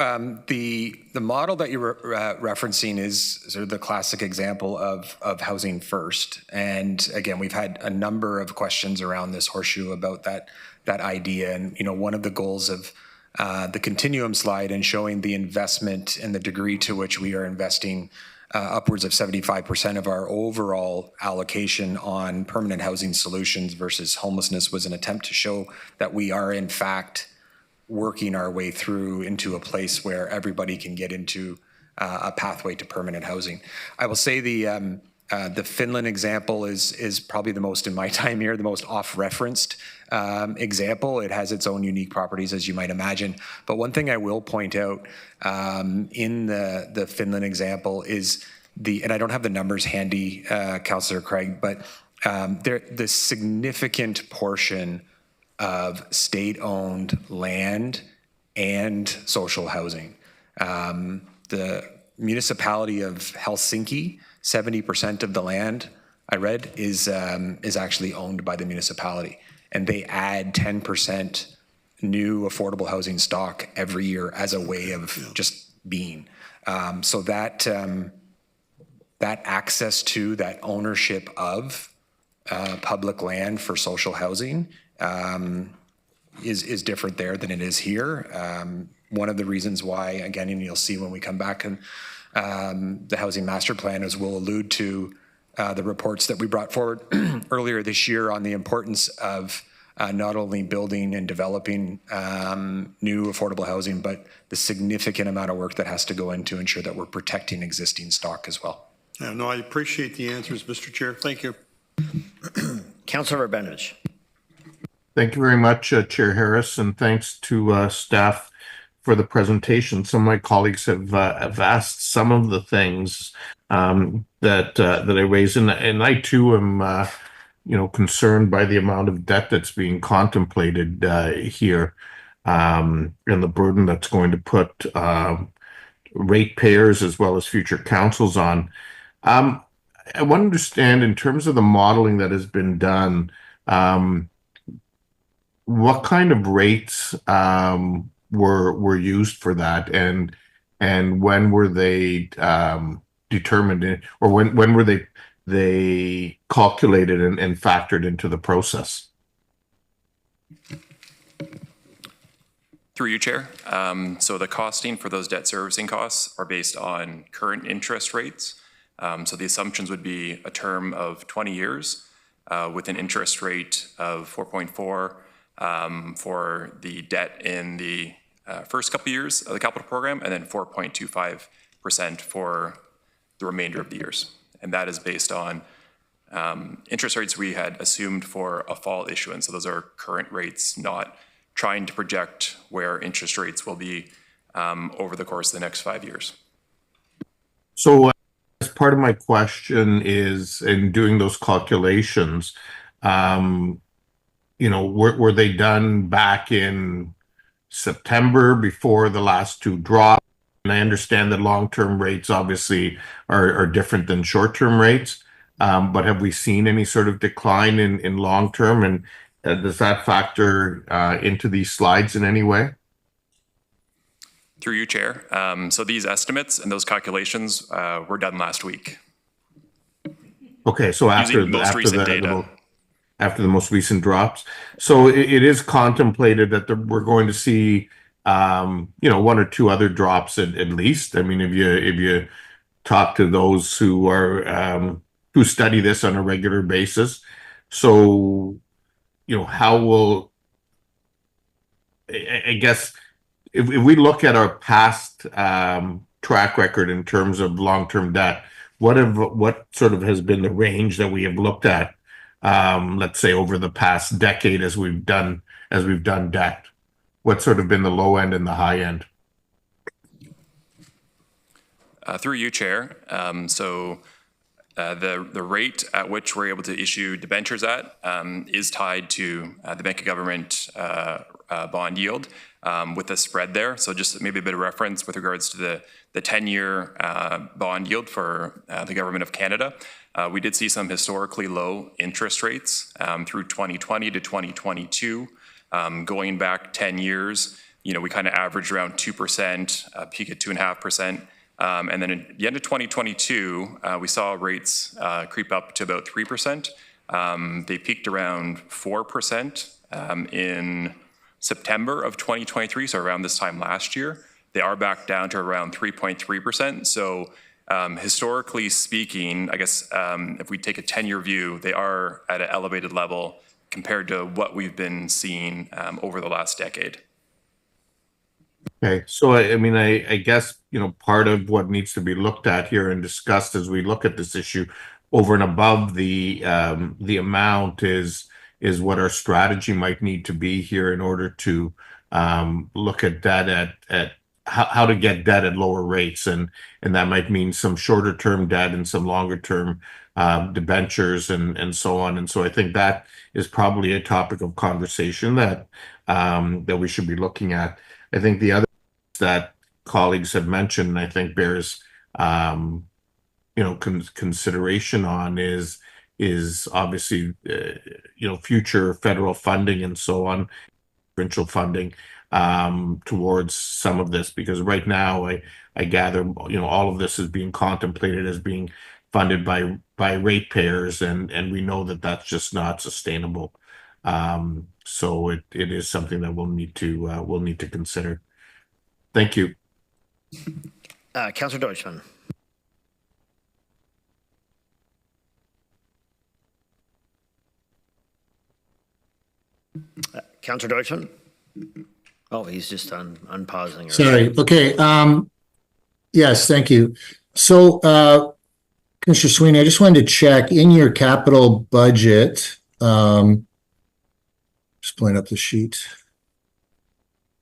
Speaker 17: the model that you're referencing is sort of the classic example of housing first. And again, we've had a number of questions around this horseshoe about that idea. And one of the goals of the continuum slide and showing the investment and the degree to which we are investing upwards of 75% of our overall allocation on permanent housing solutions versus homelessness was an attempt to show that we are in fact working our way through into a place where everybody can get into a pathway to permanent housing. I will say the Finland example is probably the most, in my time here, the most off-referenced example. It has its own unique properties, as you might imagine. But one thing I will point out in the Finland example is and I don't have the numbers handy, Councillor Craig, but the significant portion of state-owned land and social housing. The municipality of Helsinki, 70% of the land I read is actually owned by the municipality, and they add 10% new affordable housing stock every year as a way of just being. So that access to, that ownership of public land for social housing is different there than it is here. One of the reasons why, again, and you'll see when we come back and the housing master plan, as we'll allude to the reports that we brought forward earlier this year on the importance of not only building and developing new affordable housing, but the significant amount of work that has to go in to ensure that we're protecting existing stock as well.
Speaker 15: Yeah, no, I appreciate the answers, Mr. Chair. Thank you.
Speaker 2: Councillor Urbanovich.
Speaker 3: Thank you very much, Chair Harris, and thanks to staff for the presentation. Some of my colleagues have asked some of the things that I raised, and I too am, concerned by the amount of debt that's being contemplated here, and the burden that's going to put ratepayers as well as future councils on. I want to understand, in terms of the modeling that has been done, what kind of rates were used for that, and when were they determined, or when were they calculated and factored into the process?
Speaker 16: Through you, Chair. So the costing for those debt servicing costs are based on current interest rates. So the assumptions would be a term of 20 years with an interest rate of 4.4 for the debt in the first couple of years of the capital program, and then 4.25% for the remainder of the years. And that is based on interest rates we had assumed for a fall issuance. So those are current rates, not trying to project where interest rates will be over the course of the next 5 years.
Speaker 3: So as part of my question is, in doing those calculations, were they done back in September before the last two dropped? And I understand that long-term rates obviously are different than short-term rates, but have we seen any sort of decline in long-term, and does that factor into these slides in any way?
Speaker 16: Through you, Chair. So these estimates and those calculations were done last week.
Speaker 3: Okay, so after
Speaker 16: Using most recent data.
Speaker 3: after the most recent drops, so it is contemplated that we're going to see, one or two other drops at least. I mean, if you talk to those who are who study this on a regular basis, so how will I guess if we look at our past track record in terms of long-term debt, what sort of has been the range that we have looked at, let's say over the past decade as we've done debt? What's sort of been the low end and the high end?
Speaker 16: Through you, Chair. The rate at which we're able to issue debentures at is tied to the Bank of Government bond yield with the spread there. So just maybe a bit of reference with regards to the 10-year bond yield for the Government of Canada. We did see some historically low interest rates through 2020 to 2022. Going back 10 years, we kind of averaged around 2%, peak at 2.5%. And then at the end of 2022, we saw rates creep up to about 3%. They peaked around 4% in September of 2023, so around this time last year. They are back down to around 3.3%. So historically speaking, I guess if we take a 10-year view, they are at an elevated level compared to what we've been seeing over the last decade.
Speaker 3: Okay, so I mean, I guess, part of what needs to be looked at here and discussed as we look at this issue over and above the amount is what our strategy might need to be here in order to look at debt at how to get debt at lower rates. And that might mean some shorter term debt and some longer term debentures and so on. And so I think that is probably a topic of conversation that we should be looking at. I think the other that colleagues have mentioned, I think bears consideration on is obviously future federal funding and so on, provincial funding towards some of this, because right now I gather all of this is being contemplated as being funded by ratepayers, and we know that that's just not sustainable. So it is something that we'll need to consider. Thank you.
Speaker 2: Councillor Deutschmann. Councillor Deutschmann? Oh, he's just unpausing.
Speaker 4: Sorry. Okay. Yes, thank you. So, Commissioner Sweeney, I just wanted to check in your capital budget. Just pulling up the sheet.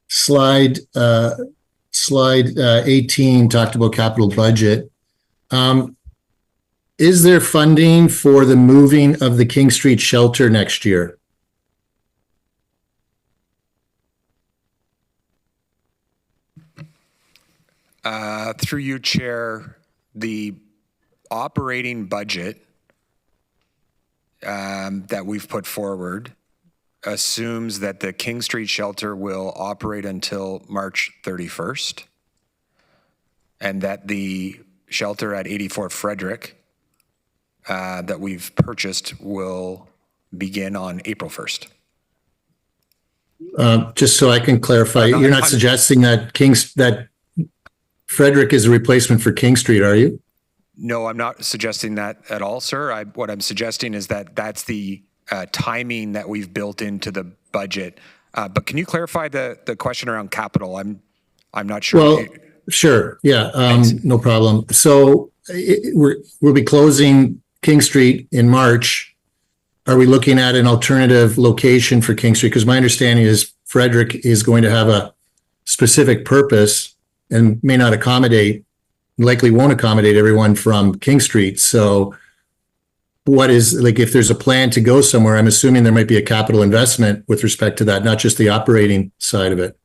Speaker 4: Slide 18 talked about capital budget. Is there funding for the moving of the King Street shelter next year?
Speaker 17: Through you, Chair, the operating budget that we've put forward assumes that the King Street shelter will operate until March 31st, and that the shelter at 84 Frederick that we've purchased will begin on April 1st.
Speaker 4: Just so I can clarify, you're not suggesting that that Frederick is a replacement for King Street, are you?
Speaker 17: No, I'm not suggesting that at all, sir. What I'm suggesting is that that's the timing that we've built into the budget. But can you clarify the question around capital? I'm not sure.
Speaker 4: Well, sure. Yeah, no problem. So we'll be closing King Street in March. Are we looking at an alternative location for King Street? Because my understanding is Frederick is going to have a specific purpose and may not accommodate, likely won't accommodate everyone from King Street. So what is, like, if there's a plan to go somewhere, I'm assuming there might be a capital investment with respect to that, not just the operating side of it.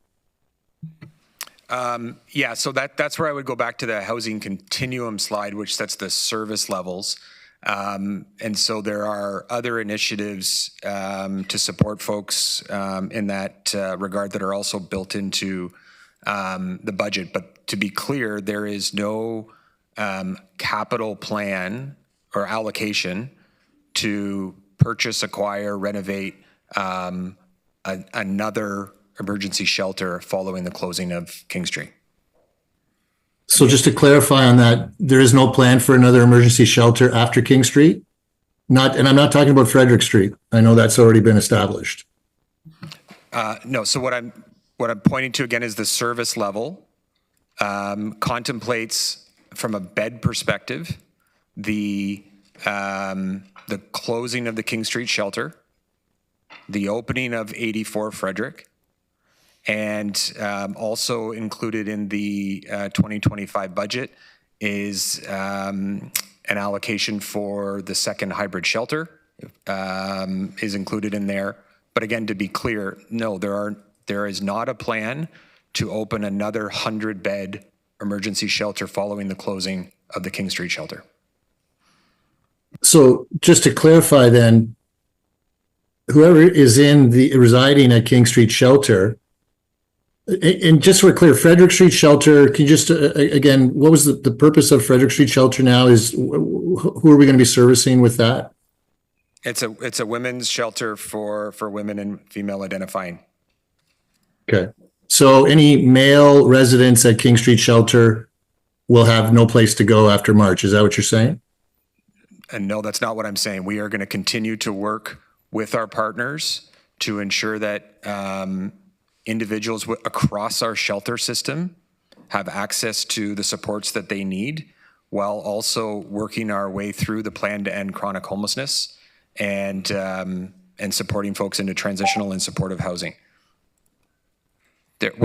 Speaker 17: Yeah, so that's where I would go back to the housing continuum slide, which sets the service levels. And so there are other initiatives to support folks in that regard that are also built into the budget. But to be clear, there is no capital plan or allocation to purchase, acquire, renovate another emergency shelter following the closing of King Street.
Speaker 4: So just to clarify on that, there is no plan for another emergency shelter after King Street? And I'm not talking about Frederick Street. I know that's already been established.
Speaker 17: No, so what I'm pointing to again is the service level contemplates from a bed perspective, the closing of the King Street shelter, the opening of 84 Frederick, and also included in the 2025 budget is an allocation for the second hybrid shelter is included in there. But again, to be clear, no, there is not a plan to open another 100-bed emergency shelter following the closing of the King Street shelter.
Speaker 4: So just to clarify then, whoever is residing at King Street shelter, and just so we're clear, Frederick Street shelter, can you just, again, what was the purpose of Frederick Street shelter now? Who are we going to be servicing with that?
Speaker 17: It's a women's shelter for women and female identifying.
Speaker 4: Okay. So any male residents at King Street shelter will have no place to go after March. Is that what you're saying?
Speaker 17: And no, that's not what I'm saying. We are going to continue to work with our partners to ensure that individuals across our shelter system have access to the supports that they need, while also working our way through the plan to end chronic homelessness and supporting folks into transitional and supportive housing.
Speaker 4: Thank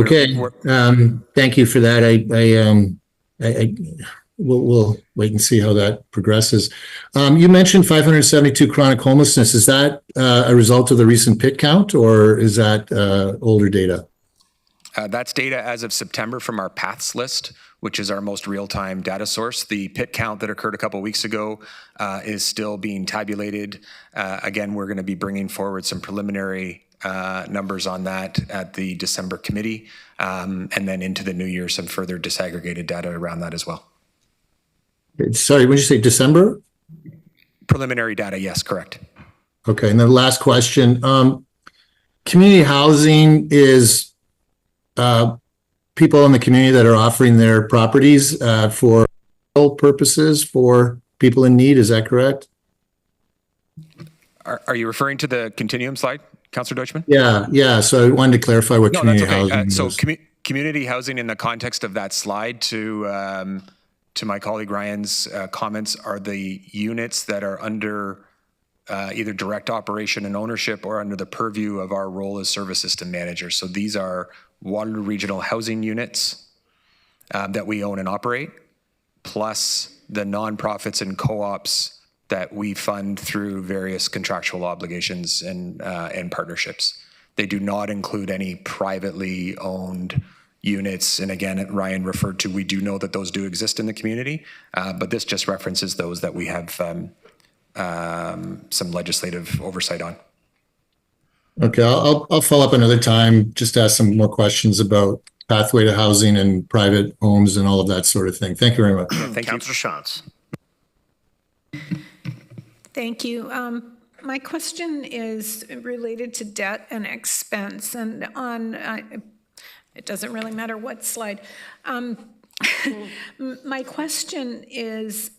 Speaker 4: you for that. We'll wait and see how that progresses. You mentioned 572 chronic homelessness. Is that a result of the recent pit count, or is that older data?
Speaker 17: That's data as of September from our paths list, which is our most real-time data source. The pit count that occurred a couple of weeks ago is still being tabulated. Again, we're going to be bringing forward some preliminary numbers on that at the December committee, and then into the new year, some further disaggregated data around that as well.
Speaker 4: Sorry, when did you say December?
Speaker 17: Preliminary data, yes, correct.
Speaker 4: Okay, and then the last question. Community housing is people in the community that are offering their properties for purposes for people in need, is that correct?
Speaker 17: Are you referring to the continuum slide, Councillor Deutschmann?
Speaker 4: Yeah. So I wanted to clarify what community housing is.
Speaker 17: So community housing in the context of that slide to my colleague Ryan's comments are the units that are under either direct operation and ownership or under the purview of our role as service system manager. So these are Waterloo Regional Housing units that we own and operate, plus the nonprofits and co-ops that we fund through various contractual obligations and partnerships. They do not include any privately owned units. And again, Ryan referred to, we do know that those do exist in the community, but this just references those that we have some legislative oversight on.
Speaker 4: Okay, I'll follow up another time, just ask some more questions about pathway to housing and private homes and all of that sort of thing. Thank you very much.
Speaker 2: Thank you. Councillor Shantz.
Speaker 8: Thank you. My question is related to debt and expense, and on it doesn't really matter what slide. My question is,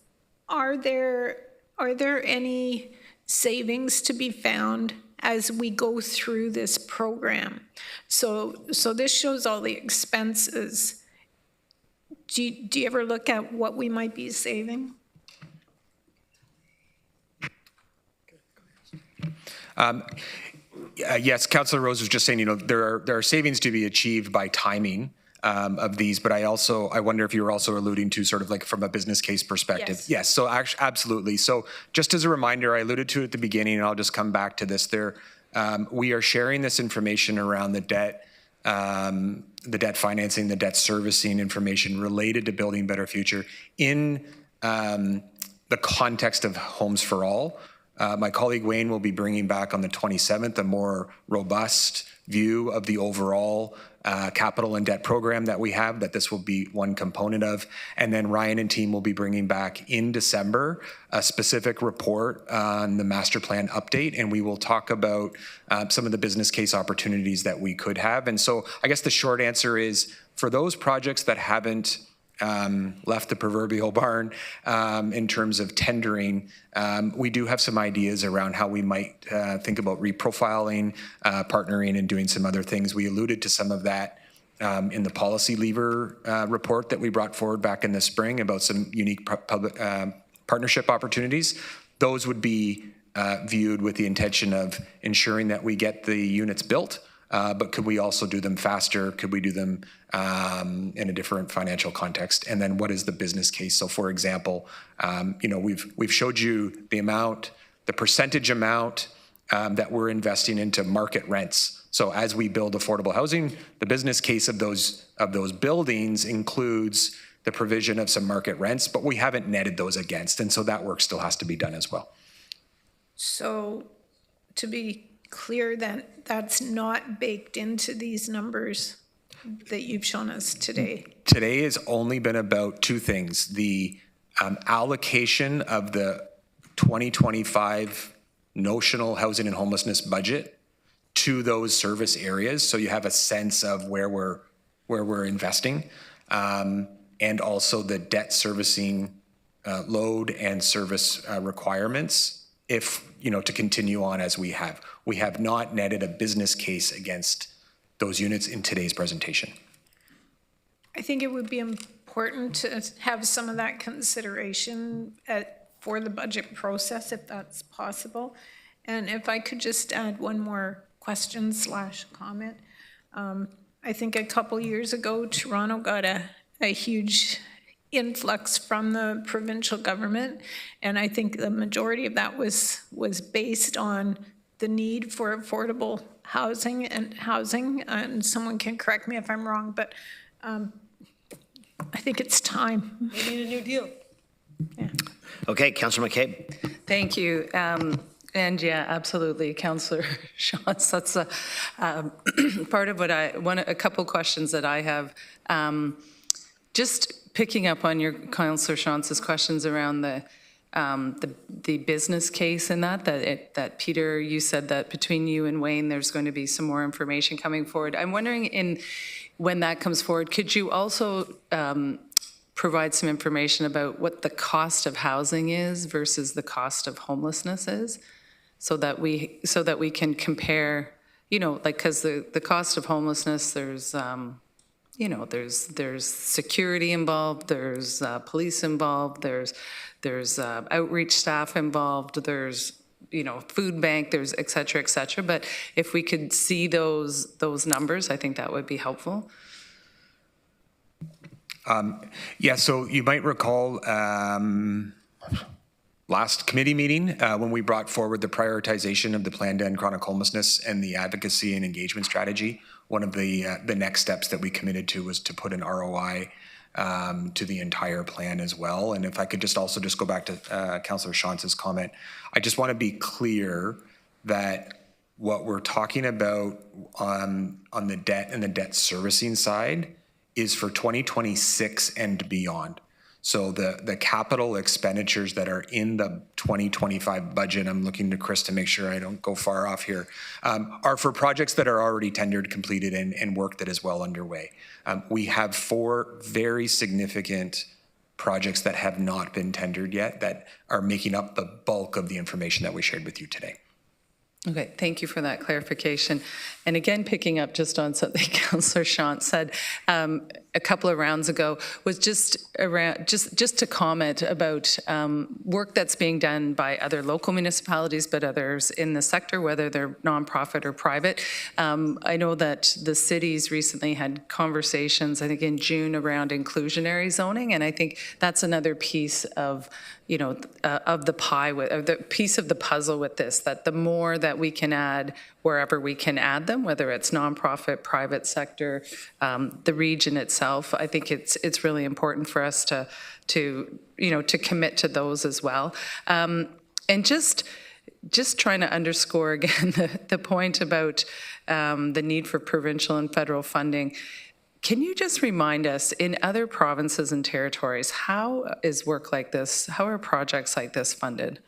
Speaker 8: are there any savings to be found as we go through this program? So this shows all the expenses. Do you ever look at what we might be saving?
Speaker 17: Yes, Councillor Rose was just saying, there are savings to be achieved by timing of these, but I wonder if you were also alluding to sort of like from a business case perspective. Yes, so absolutely. So just as a reminder, I alluded to it at the beginning, and I'll just come back to this. We are sharing this information around the debt financing, the debt servicing information related to Building Better Future in the context of Homes for All. My colleague Wayne will be bringing back on the 27th a more robust view of the overall capital and debt program that we have, that this will be one component of. And then Ryan and team will be bringing back in December a specific report on the master plan update, and we will talk about some of the business case opportunities that we could have. And so I guess the short answer is, for those projects that haven't left the proverbial barn in terms of tendering, we do have some ideas around how we might think about reprofiling, partnering, and doing some other things. We alluded to some of that in the policy lever report that we brought forward back in the spring about some unique public partnership opportunities. Those would be viewed with the intention of ensuring that we get the units built, but could we also do them faster? Could we do them in a different financial context? And then what is the business case? So for example, we've showed you the amount, the percentage amount that we're investing into market rents. So as we build affordable housing, the business case of those buildings includes the provision of some market rents, but we haven't netted those against. And so that work still has to be done as well.
Speaker 8: So to be clear, that that's not baked into these numbers that you've shown us today?
Speaker 17: Today has only been about two things: the allocation of the 2025 notional housing and homelessness budget to those service areas, so you have a sense of where we're investing, and also the debt servicing load and service requirements, if to continue on as we have. We have not netted a business case against those units in today's presentation.
Speaker 8: I think it would be important to have some of that consideration for the budget process, if that's possible. And if I could just add one more question / comment. I think a couple years ago, Toronto got a huge influx from the provincial government, and I think the majority of that was based on the need for affordable housing, and someone can correct me if I'm wrong, but I think it's time.
Speaker 18: We need a new deal.
Speaker 8: Yeah.
Speaker 2: Okay, Councillor McCabe.
Speaker 21: Thank you. And yeah, absolutely, Councillor Shantz. That's part of what a couple questions that I have. Just picking up on your Councillor Shantz's questions around the business case and that Peter, you said that between you and Wayne, there's going to be some more information coming forward. I'm wondering, when that comes forward, could you also provide some information about what the cost of housing is versus the cost of homelessness is, so that we can compare, because the cost of homelessness, there's there's security involved, there's police involved, there's outreach staff involved, there's food bank, there's et cetera, but if we could see those numbers, I think that would be helpful.
Speaker 17: Yeah, so you might recall last committee meeting when we brought forward the prioritization of the plan to end chronic homelessness and the advocacy and engagement strategy. One of the next steps that we committed to was to put an ROI to the entire plan as well. And if I could just go back to Councillor Shantz's comment, I just want to be clear that what we're talking about on the debt and the debt servicing side is for 2026 and beyond. So the capital expenditures that are in the 2025 budget, I'm looking to Chris to make sure I don't go far off here, are for projects that are already tendered, completed, and work that is well underway. We have 4 very significant projects that have not been tendered yet that are making up the bulk of the information that we shared with you today.
Speaker 21: Okay, thank you for that clarification. And again, picking up just on something Councillor Shantz said a couple of rounds ago, was just to comment about work that's being done by other local municipalities, but others in the sector, whether they're nonprofit or private. I know that the cities recently had conversations, I think in June, around inclusionary zoning, and I think that's another piece of of the pie, of the piece of the puzzle with this, that the more that we can add wherever we can add them, whether it's nonprofit, private sector, the region itself, I think it's really important for us to commit to those as well. And just just trying to underscore again the point about the need for provincial and federal funding. Can you just remind us, in other provinces and territories, how is work like this, how are projects like this funded?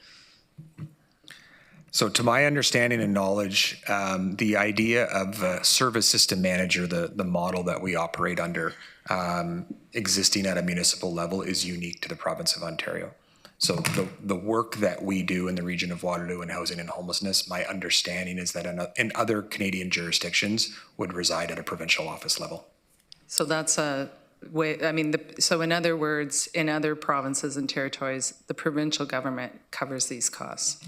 Speaker 17: So to my understanding and knowledge, the idea of a service system manager, the model that we operate under, existing at a municipal level is unique to the province of Ontario. So the work that we do in the region of Waterloo in housing and homelessness, my understanding is that in other Canadian jurisdictions would reside at a provincial office level.
Speaker 21: So that's a way, I mean, so in other words, in other provinces and territories, the provincial government covers these costs.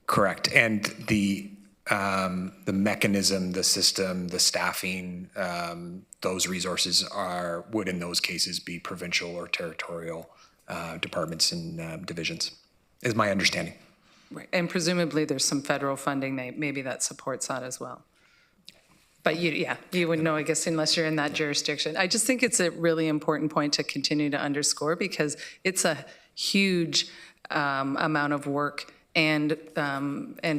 Speaker 17: Correct. And the mechanism, the system, the staffing, those resources would in those cases be provincial or territorial departments and divisions, is my understanding.
Speaker 21: Right. And presumably there's some federal funding maybe that supports that as well. But you wouldn't know, I guess, unless you're in that jurisdiction. I just think it's a really important point to continue to underscore because it's a huge amount of work and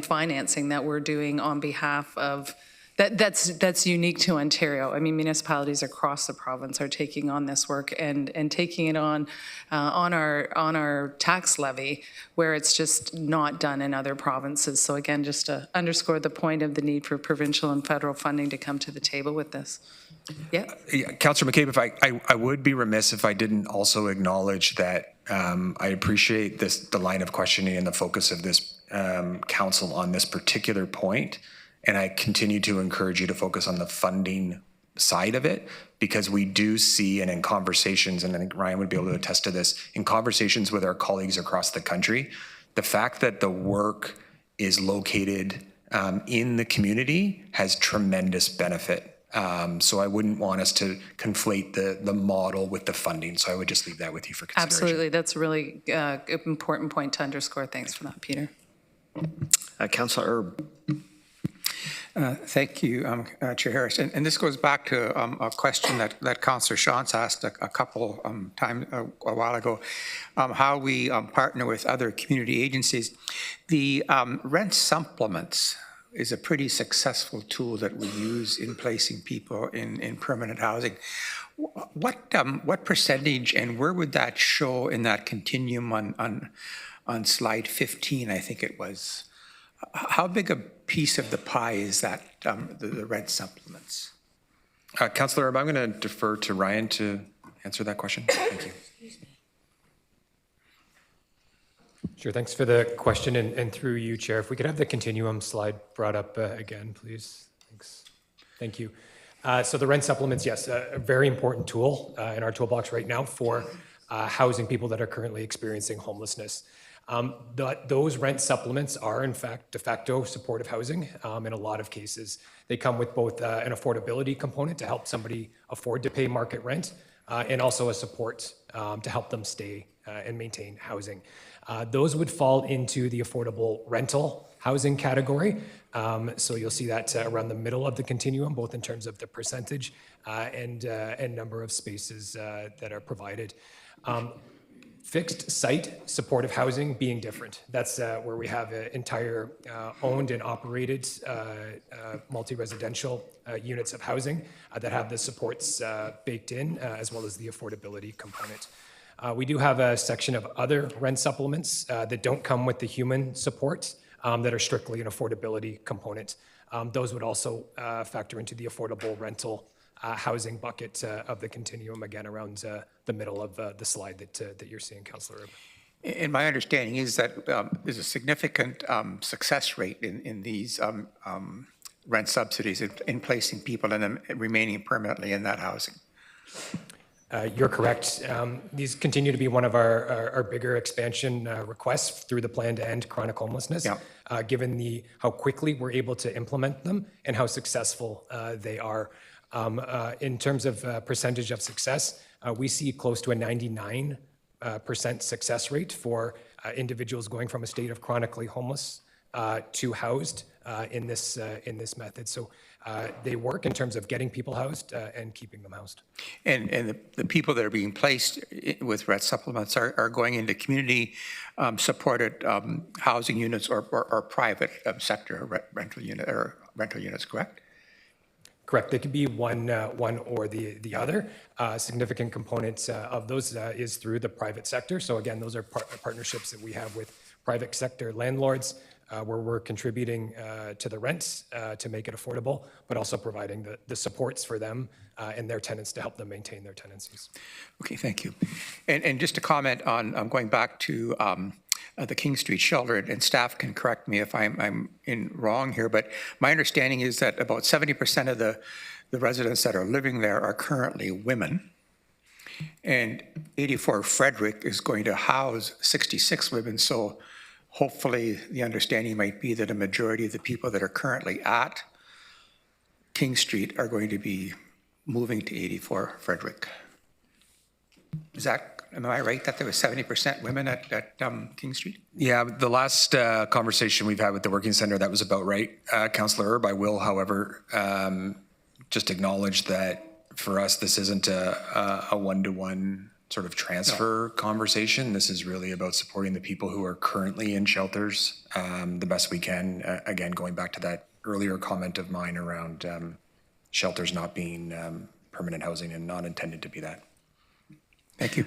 Speaker 21: financing that we're doing on behalf of that's unique to Ontario. I mean, municipalities across the province are taking on this work and taking it on our tax levy, where it's just not done in other provinces. So again, just to underscore the point of the need for provincial and federal funding to come to the table with this. Yeah,
Speaker 17: Councillor McCabe, if I would be remiss if I didn't also acknowledge that I appreciate the line of questioning and the focus of this council on this particular point. And I continue to encourage you to focus on the funding side of it, because we do see, and in conversations, and I think Ryan would be able to attest to this, in conversations with our colleagues across the country, the fact that the work is located in the community has tremendous benefit. So I wouldn't want us to conflate the model with the funding. So I would just leave that with you for consideration.
Speaker 21: Absolutely. That's a really important point to underscore. Thanks for that, Peter.
Speaker 2: Councillor Erb.
Speaker 9: Thank you, Chair Harris. And this goes back to a question that Councillor Shantz asked a couple times a while ago, how we partner with other community agencies. The rent supplements is a pretty successful tool that we use in placing people in permanent housing. What percentage and where would that show in that continuum on slide 15, I think it was? How big a piece of the pie is that, the rent supplements?
Speaker 17: Councillor Erb, I'm going to defer to Ryan to answer that question. Thank you.
Speaker 20: Sure, thanks for the question, and through you, Chair, if we could have the continuum slide brought up again, please. Thanks. Thank you. So the rent supplements, yes, a very important tool in our toolbox right now for housing people that are currently experiencing homelessness. Those rent supplements are, in fact, de facto supportive housing in a lot of cases. They come with both an affordability component to help somebody afford to pay market rent and also a support to help them stay and maintain housing. Those would fall into the affordable rental housing category. So you'll see that around the middle of the continuum, both in terms of the percentage and number of spaces that are provided. Fixed site supportive housing being different. That's where we have entire owned and operated multi-residential units of housing that have the supports baked in, as well as the affordability component. We do have a section of other rent supplements that don't come with the human support that are strictly an affordability component. Those would also factor into the affordable rental housing bucket of the continuum, again, around the middle of the slide that you're seeing, Councillor Erb.
Speaker 9: And my understanding is that there's a significant success rate in these rent subsidies in placing people and remaining permanently in that housing.
Speaker 20: You're correct. These continue to be one of our bigger expansion requests through the plan to end chronic homelessness, given how quickly we're able to implement them and how successful they are. In terms of percentage of success, we see close to a 99% success rate for individuals going from a state of chronically homeless to housed in this method. So they work in terms of getting people housed and keeping them housed.
Speaker 9: And the people that are being placed with rent supplements are going into community supported housing units or private sector rental units, correct?
Speaker 20: Correct. They could be one or the other. Significant components of those is through the private sector. So again, those are partnerships that we have with private sector landlords, where we're contributing to the rents to make it affordable, but also providing the supports for them and their tenants to help them maintain their tenancies.
Speaker 9: Okay, thank you. And just to comment on going back to the King Street shelter, and staff can correct me if I'm wrong here, but my understanding is that about 70% of the residents that are living there are currently women. And 84 Frederick is going to house 66 women, so hopefully the understanding might be that a majority of the people that are currently at King Street are going to be moving to 84 Frederick. Am I right that there was 70% women at King Street?
Speaker 17: Yeah, the last conversation we've had with the Working Center, that was about right, Councillor Erb. I will, however, just acknowledge that for us, this isn't a one-to-one sort of transfer conversation. This is really about supporting the people who are currently in shelters the best we can. Again, going back to that earlier comment of mine around shelters not being permanent housing and not intended to be that.
Speaker 9: Thank you.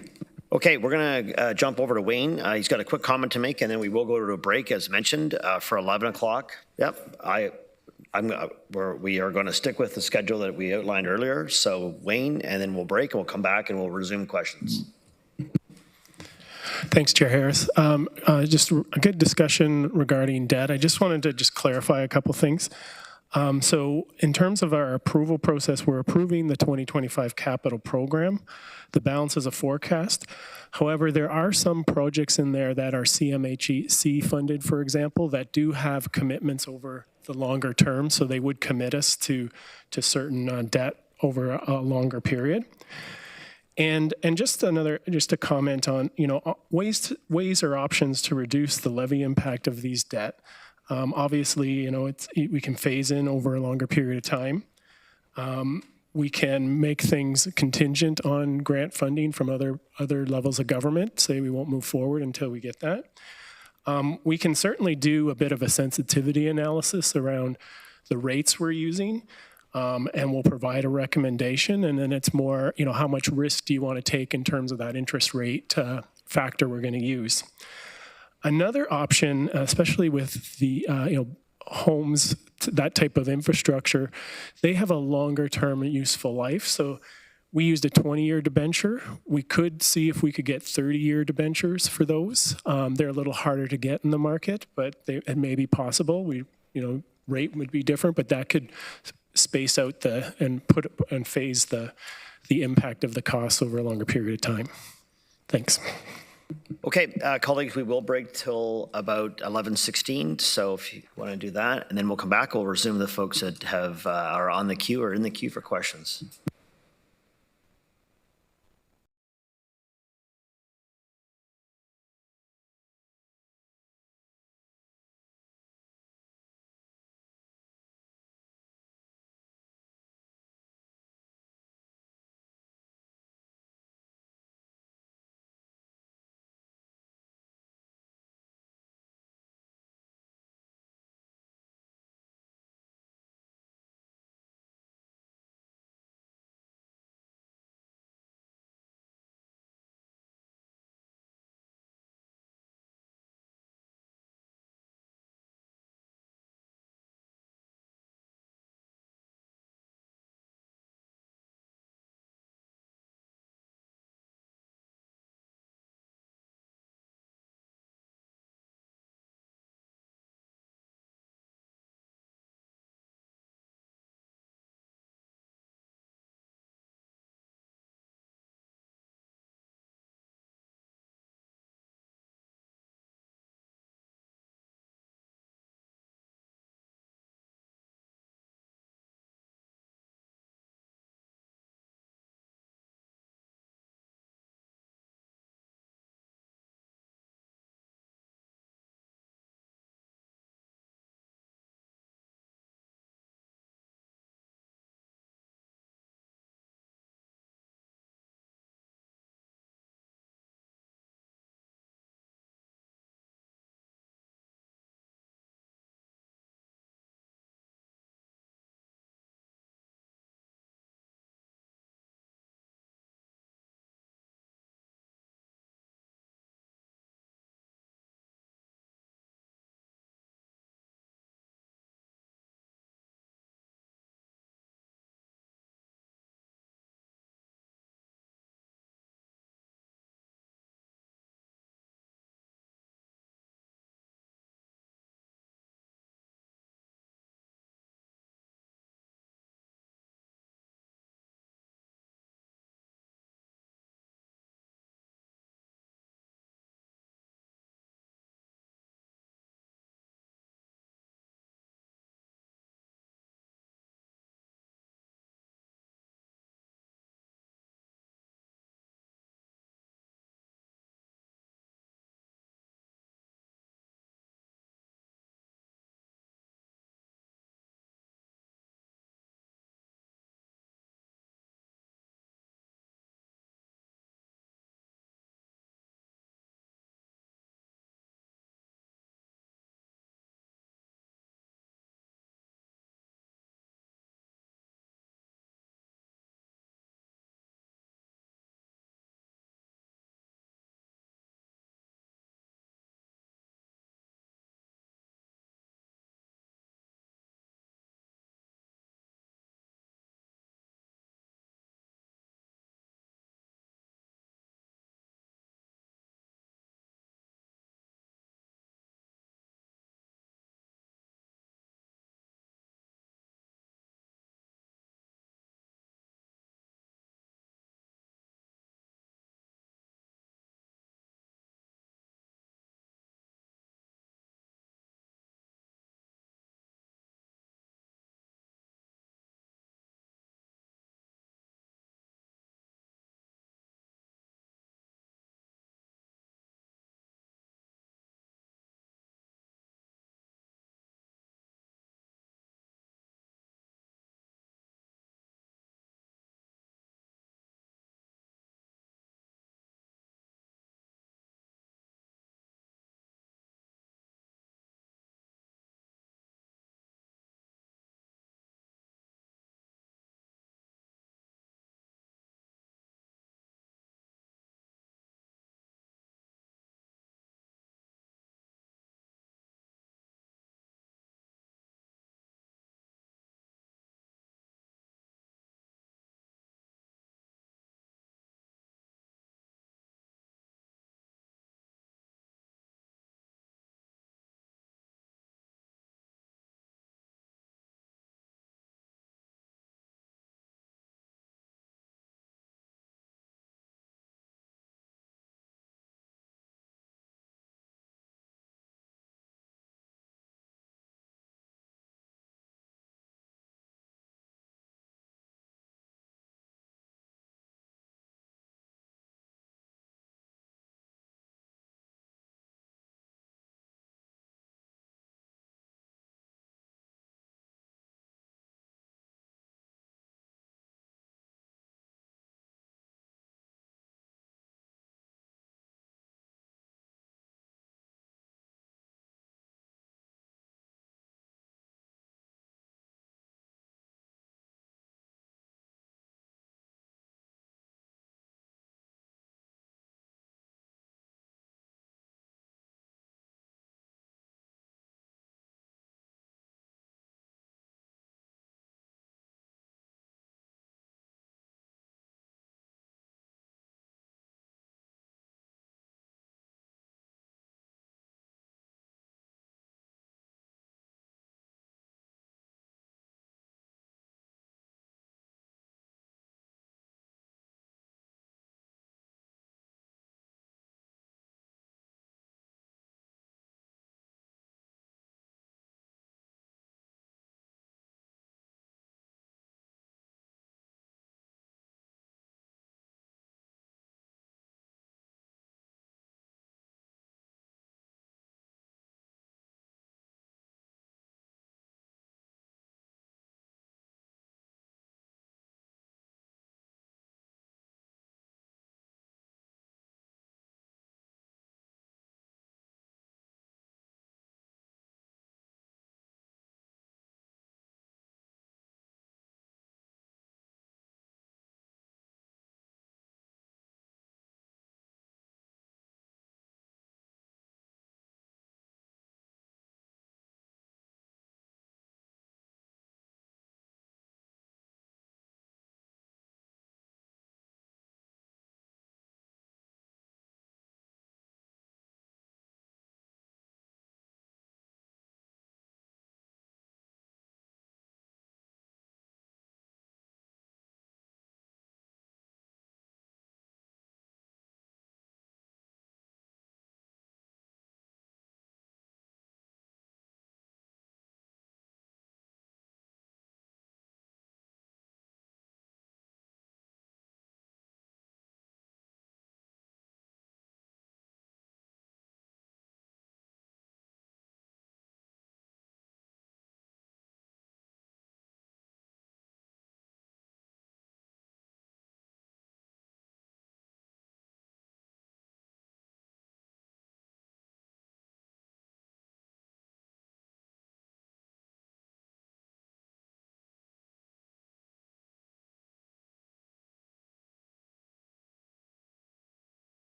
Speaker 2: Okay, we're going to jump over to Wayne. He's got a quick comment to make, and then we will go to a break, as mentioned, for 11 o'clock. Yep, we are going to stick with the schedule that we outlined earlier. So Wayne, and then we'll break, and we'll come back, and we'll resume questions.
Speaker 14: Thanks, Chair Harris. Just a good discussion regarding debt. I just wanted to just clarify a couple things. So in terms of our approval process, we're approving the 2025 capital program. The balance is a forecast. However, there are some projects in there that are CMHC funded, for example, that do have commitments over the longer term. So they would commit us to certain debt over a longer period. And just a comment on, ways or options to reduce the levy impact of these debt. Obviously, we can phase in over a longer period of time. We can make things contingent on grant funding from other levels of government, say we won't move forward until we get that. We can certainly do a bit of a sensitivity analysis around the rates we're using, and we'll provide a recommendation, and then it's more, how much risk do you want to take in terms of that interest rate factor we're going to use. Another option, especially with the homes, that type of infrastructure, they have a longer term useful life. So we used a 20-year debenture. We could see if we could get 30-year debentures for those. They're a little harder to get in the market, but it may be possible. Rate would be different, but that could space out and phase the impact of the costs over a longer period of time. Thanks.
Speaker 2: Okay, colleagues, we will break till about 11:16. So if you want to do that, and then we'll come back, we'll resume the folks that are on the queue or in the queue for questions.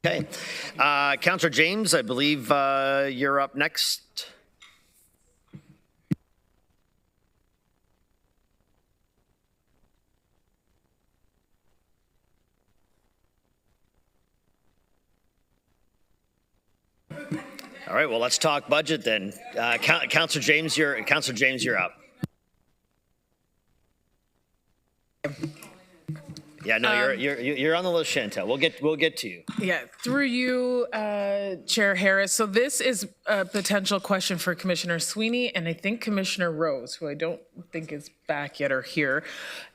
Speaker 2: Okay. Councillor James, I believe you're up next. All right, well, let's talk budget then. Councillor James, you're up. Yeah, no, you're on the list, Chantel. We'll get to you.
Speaker 10: Yeah, through you, Chair Harris. So this is a potential question for Commissioner Sweeney and I think Commissioner Rose, who I don't think is back yet or here.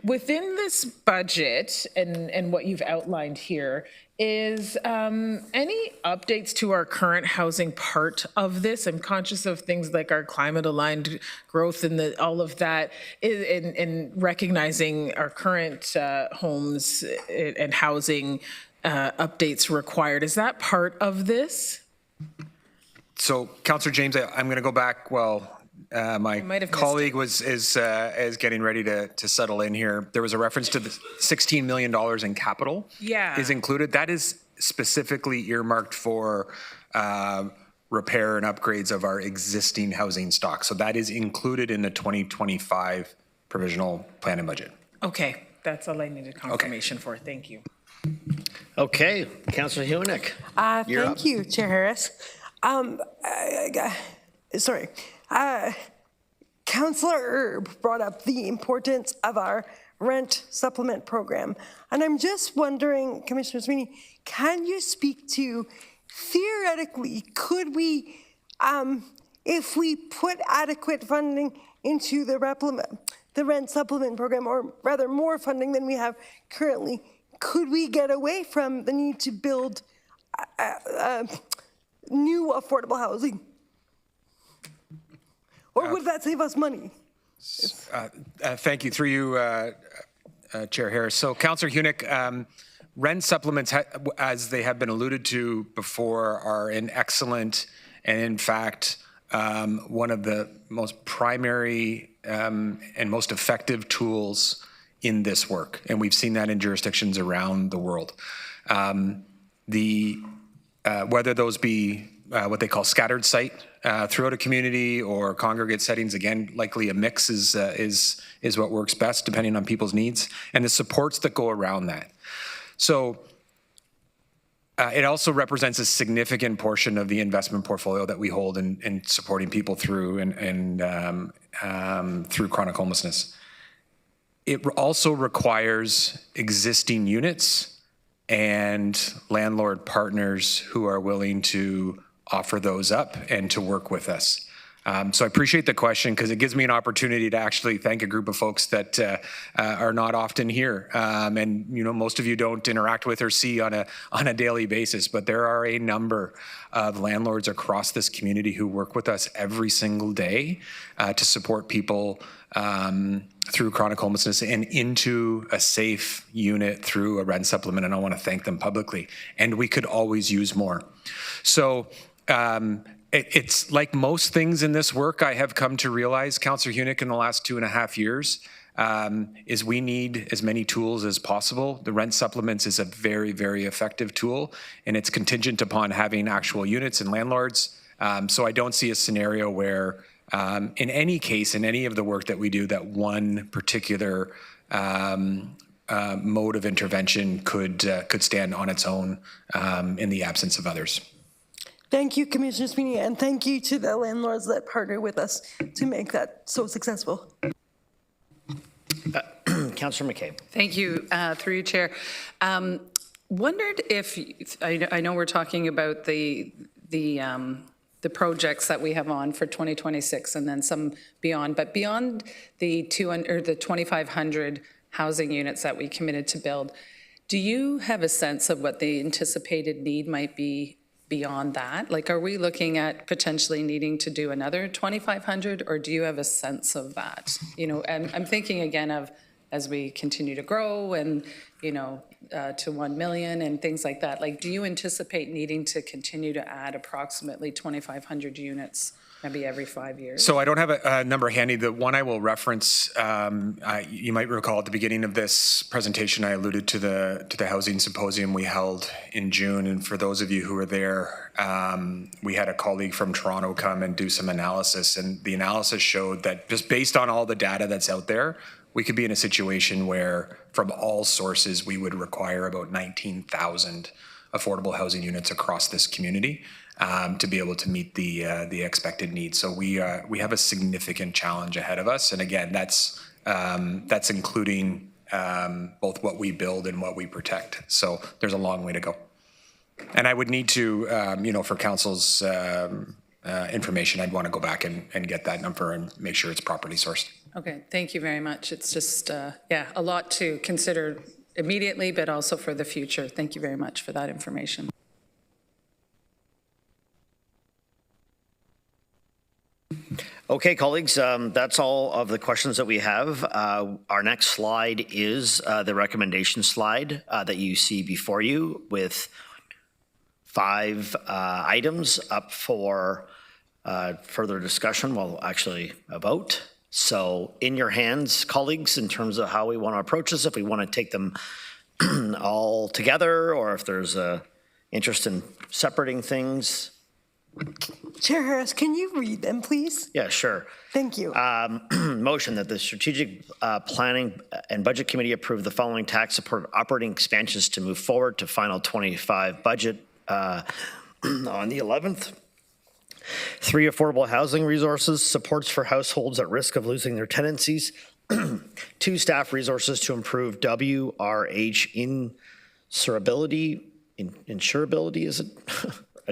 Speaker 10: Within this budget and what you've outlined here, is any updates to our current housing part of this? I'm conscious of things like our climate-aligned growth and all of that, and recognizing our current homes and housing updates required. Is that part of this?
Speaker 17: So, Councillor James, I'm going to go back. Well, my colleague is getting ready to settle in here. There was a reference to the $16 million in capital.
Speaker 10: Yeah.
Speaker 17: Is included. That is specifically earmarked for repair and upgrades of our existing housing stock. So that is included in the 2025 provisional plan and budget.
Speaker 10: Okay, that's all I needed confirmation for. Thank you.
Speaker 2: Okay, Councillor Hunick.
Speaker 18: Thank you, Chair Harris. Sorry. Councillor Erb brought up the importance of our rent supplement program. And I'm just wondering, Commissioner Sweeney, can you speak to, theoretically, could we, if we put adequate funding into the rent supplement program, or rather more funding than we have currently, could we get away from the need to build new affordable housing? Or would that save us money?
Speaker 17: Thank you. Through you, Chair Harris. So, Councillor Hunick, rent supplements, as they have been alluded to before, are an excellent and, in fact, one of the most primary and most effective tools in this work. And we've seen that in jurisdictions around the world. Whether those be what they call scattered site throughout a community or congregate settings, again, likely a mix is what works best depending on people's needs and the supports that go around that. So it also represents a significant portion of the investment portfolio that we hold in supporting people through and through chronic homelessness. It also requires existing units and landlord partners who are willing to offer those up and to work with us. So I appreciate the question because it gives me an opportunity to actually thank a group of folks that are not often here. And most of you don't interact with or see on a daily basis, but there are a number of landlords across this community who work with us every single day to support people through chronic homelessness and into a safe unit through a rent supplement. And I want to thank them publicly. And we could always use more. So it's like most things in this work I have come to realize, Councillor Hunick, in the last 2.5 years, is we need as many tools as possible. The rent supplements is a very, very effective tool, and it's contingent upon having actual units and landlords. So I don't see a scenario where, in any case, in any of the work that we do, that one particular mode of intervention could stand on its own in the absence of others.
Speaker 18: Thank you, Commissioner Sweeney, and thank you to the landlords that partner with us to make that so successful.
Speaker 2: Councillor McCabe.
Speaker 21: Thank you, through you, Chair. Wondered if, I know we're talking about the projects that we have on for 2026 and then some beyond, but beyond the 2,500 housing units that we committed to build, do you have a sense of what the anticipated need might be beyond that? Like, are we looking at potentially needing to do another 2,500, or do you have a sense of that? And I'm thinking again of as we continue to grow and, to 1 million and things like that. Like, do you anticipate needing to continue to add approximately 2,500 units
Speaker 10: maybe every 5 years?
Speaker 17: So I don't have a number handy. The one I will reference, you might recall at the beginning of this presentation, I alluded to the housing symposium we held in June. And for those of you who were there, we had a colleague from Toronto come and do some analysis. And the analysis showed that just based on all the data that's out there, we could be in a situation where from all sources, we would require about 19,000 affordable housing units across this community. To be able to meet the expected needs. So we have a significant challenge ahead of us. And again, that's including both what we build and what we protect. So there's a long way to go. And I would need to, for council's information, I'd want to go back and get that number and make sure it's properly sourced.
Speaker 10: Okay, thank you very much. It's just, a lot to consider immediately, but also for the future. Thank you very much for that information.
Speaker 2: Okay, colleagues, that's all of the questions that we have. Our next slide is the recommendation slide that you see before you with 5 items up for further discussion, well, actually a vote. So in your hands, colleagues, in terms of how we want to approach this, if we want to take them all together or if there's a interest in separating things.
Speaker 18: Chair Harris, can you read them, please?
Speaker 2: Yeah, sure.
Speaker 18: Thank you.
Speaker 2: Motion that the Strategic Planning and Budget Committee approve the following tax support operating expansions to move forward to final 25 budget on the 11th. 3 affordable housing resources, supports for households at risk of losing their tenancies. 2 staff resources to improve WRH insurability, is it?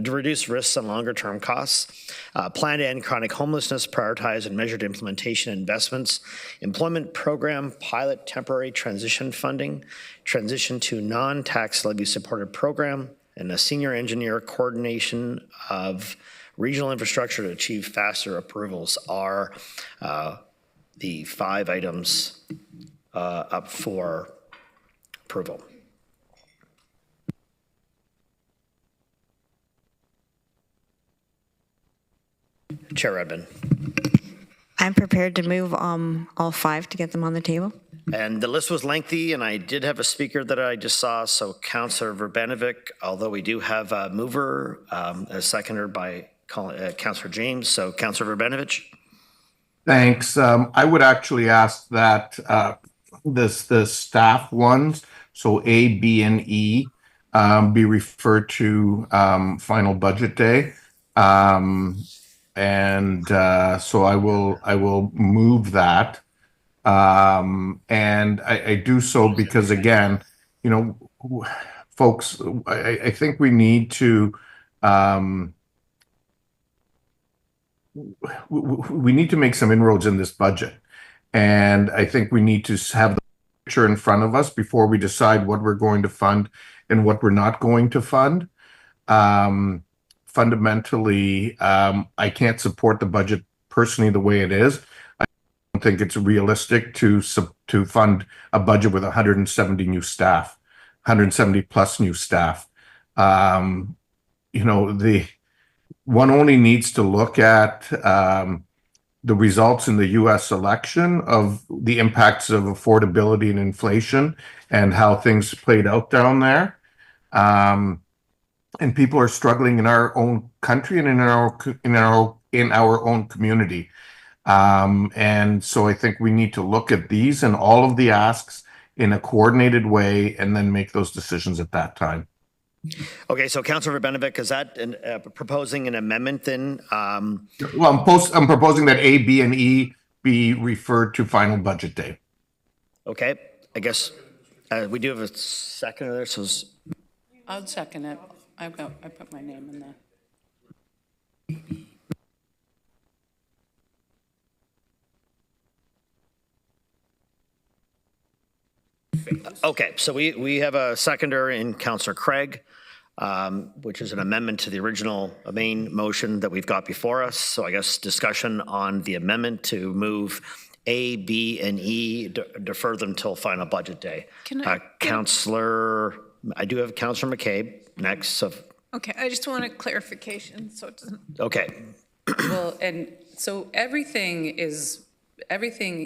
Speaker 2: To reduce risks and longer-term costs. Plan to end chronic homelessness, prioritize and measured implementation investments. Employment program, pilot temporary transition funding. Transition to non-tax levy supported program. And a senior engineer coordination of regional infrastructure to achieve faster approvals are the 5 items up for approval. Chair Redmond.
Speaker 7: I'm prepared to move all 5 to get them on the table.
Speaker 2: And the list was lengthy, and I did have a speaker that I just saw, so Councillor Verbanovic, although we do have a mover, a seconder by Councillor James, so Councillor Verbanovic.
Speaker 3: Thanks. I would actually ask that the staff ones, so A, B, and E, be referred to final budget day. So I will move that. And I do so because, again, folks, I think we need to make some inroads in this budget. And I think we need to have the picture in front of us before we decide what we're going to fund and what we're not going to fund. Fundamentally, I can't support the budget personally the way it is. I don't think it's realistic to fund a budget with 170 new staff, 170 plus new staff. One only needs to look at the results in the U.S. election of the impacts of affordability and inflation and how things played out down there. And people are struggling in our own country and in our own community. And so I think we need to look at these and all of the asks in a coordinated way and then make those decisions at that time.
Speaker 2: Okay, so Councillor Verbanovic, is that proposing an amendment then?
Speaker 3: Well, I'm proposing that A, B, and E be referred to final budget day.
Speaker 2: Okay, I guess we do have a seconder there, so.
Speaker 10: I'll second it. I put my name in there.
Speaker 2: Okay, so we have a seconder in Councillor Craig, which is an amendment to the original main motion that we've got before us. So I guess discussion on the amendment to move A, B, and E, defer them till final budget day. Councillor, I do have Councillor McCabe next. So.
Speaker 8: Okay, I just want a clarification so it doesn't.
Speaker 2: Okay.
Speaker 21: Well, and so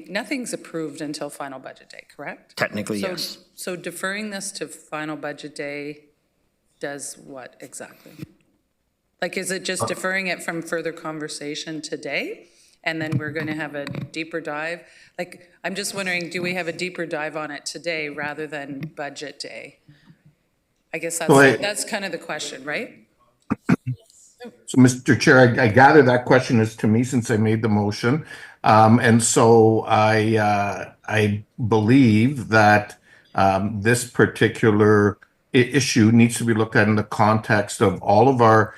Speaker 21: nothing's approved until final budget day, correct?
Speaker 2: Technically,
Speaker 21: So-
Speaker 2: yes.
Speaker 21: So deferring this to final budget day does what exactly? Like, is it just deferring it from further conversation today? And then we're going to have a deeper dive? Like, I'm just wondering, do we have a deeper dive on it today rather than budget day? I guess that's kind of the question, right?
Speaker 3: So, Mr. Chair, I gather that question is to me since I made the motion. And so I believe that this particular issue needs to be looked at in the context of all of our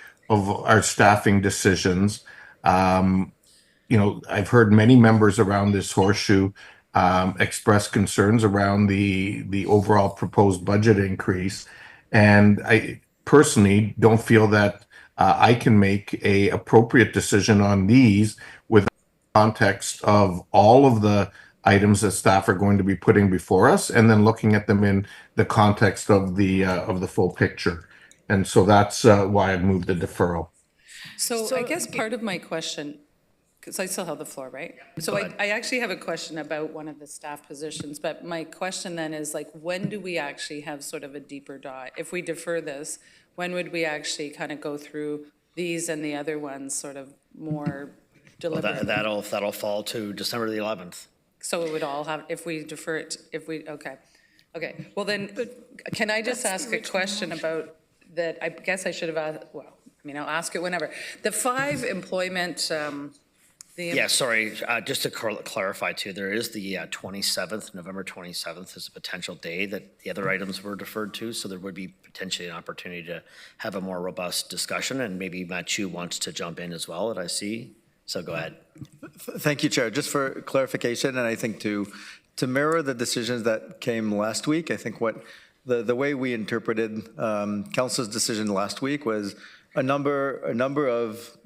Speaker 3: staffing decisions. I've heard many members around this horseshoe express concerns around the overall proposed budget increase. And I personally don't feel that I can make a appropriate decision on these within the context of all of the items that staff are going to be putting before us, and then looking at them in the context of the full picture. And so that's why I've moved the deferral.
Speaker 21: So I guess part of my question, because I still have the floor, right? So I actually have a question about one of the staff positions, but my question then is like, when do we actually have sort of a deeper dive? If we defer this, when would we actually kind of go through these and the other ones sort of more deliberately?
Speaker 2: That'll fall to December the 11th.
Speaker 21: So it would all have, if we defer it, okay. Okay, well then, can I just ask a question about that? I guess I should have asked, well, I mean, I'll ask it whenever. The 5 employment,
Speaker 2: Yeah, sorry, just to clarify too, there is the 27th, November 27th is a potential day that the other items were deferred to, so there would be potentially an opportunity to have a more robust discussion, and maybe Mathieu wants to jump in as well that I see, so go ahead.
Speaker 13: Thank you, Chair. Just for clarification, and I think to mirror the decisions that came last week, I think what the way we interpreted Council's decision last week was a number of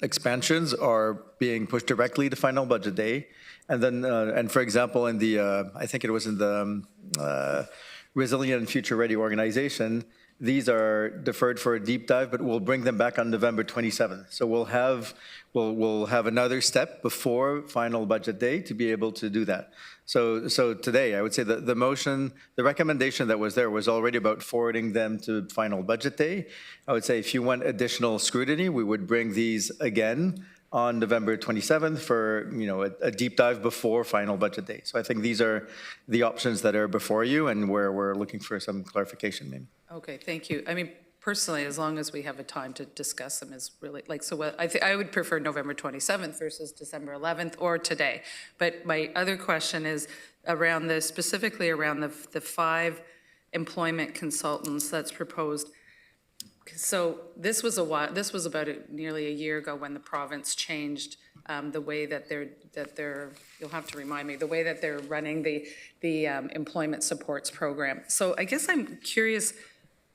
Speaker 13: expansions are being pushed directly to final budget day. And then, and for example, in the, I think it was in the Resilient and Future Ready organization, these are deferred for a deep dive, but we'll bring them back on November 27th. So we'll have another step before final budget day to be able to do that. So today, I would say that the recommendation that was there was already about forwarding them to final budget day. I would say if you want additional scrutiny, we would bring these again on November 27th for a deep dive before final budget day. So I think these are the options that are before you and where we're looking for some clarification maybe.
Speaker 21: okay, thank you. I mean, personally, as long as we have a time to discuss them is really, like, so what, I would prefer November 27th versus December 11th or today. But my other question is around this, specifically around the 5 employment consultants that's proposed. So this was about nearly a year ago when the province changed the way that they're, you'll have to remind me, the way that they're running the employment supports program. So I guess I'm curious,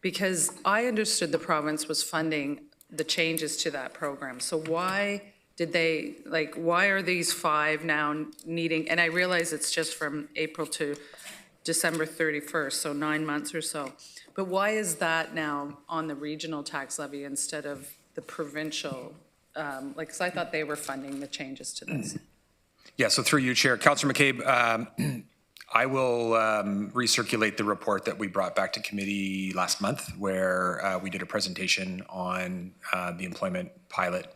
Speaker 21: because I understood the province was funding the changes to that program. So why did they, like, why are these 5 now needing, and I realize it's just from April to December 31st, so 9 months or so. But why is that now on the regional tax levy instead of the provincial? Because I thought they were funding the changes to this.
Speaker 17: Yeah, so through you, Chair. Councillor McCabe, I will recirculate the report that we brought back to committee last month, where we did a presentation on the employment pilot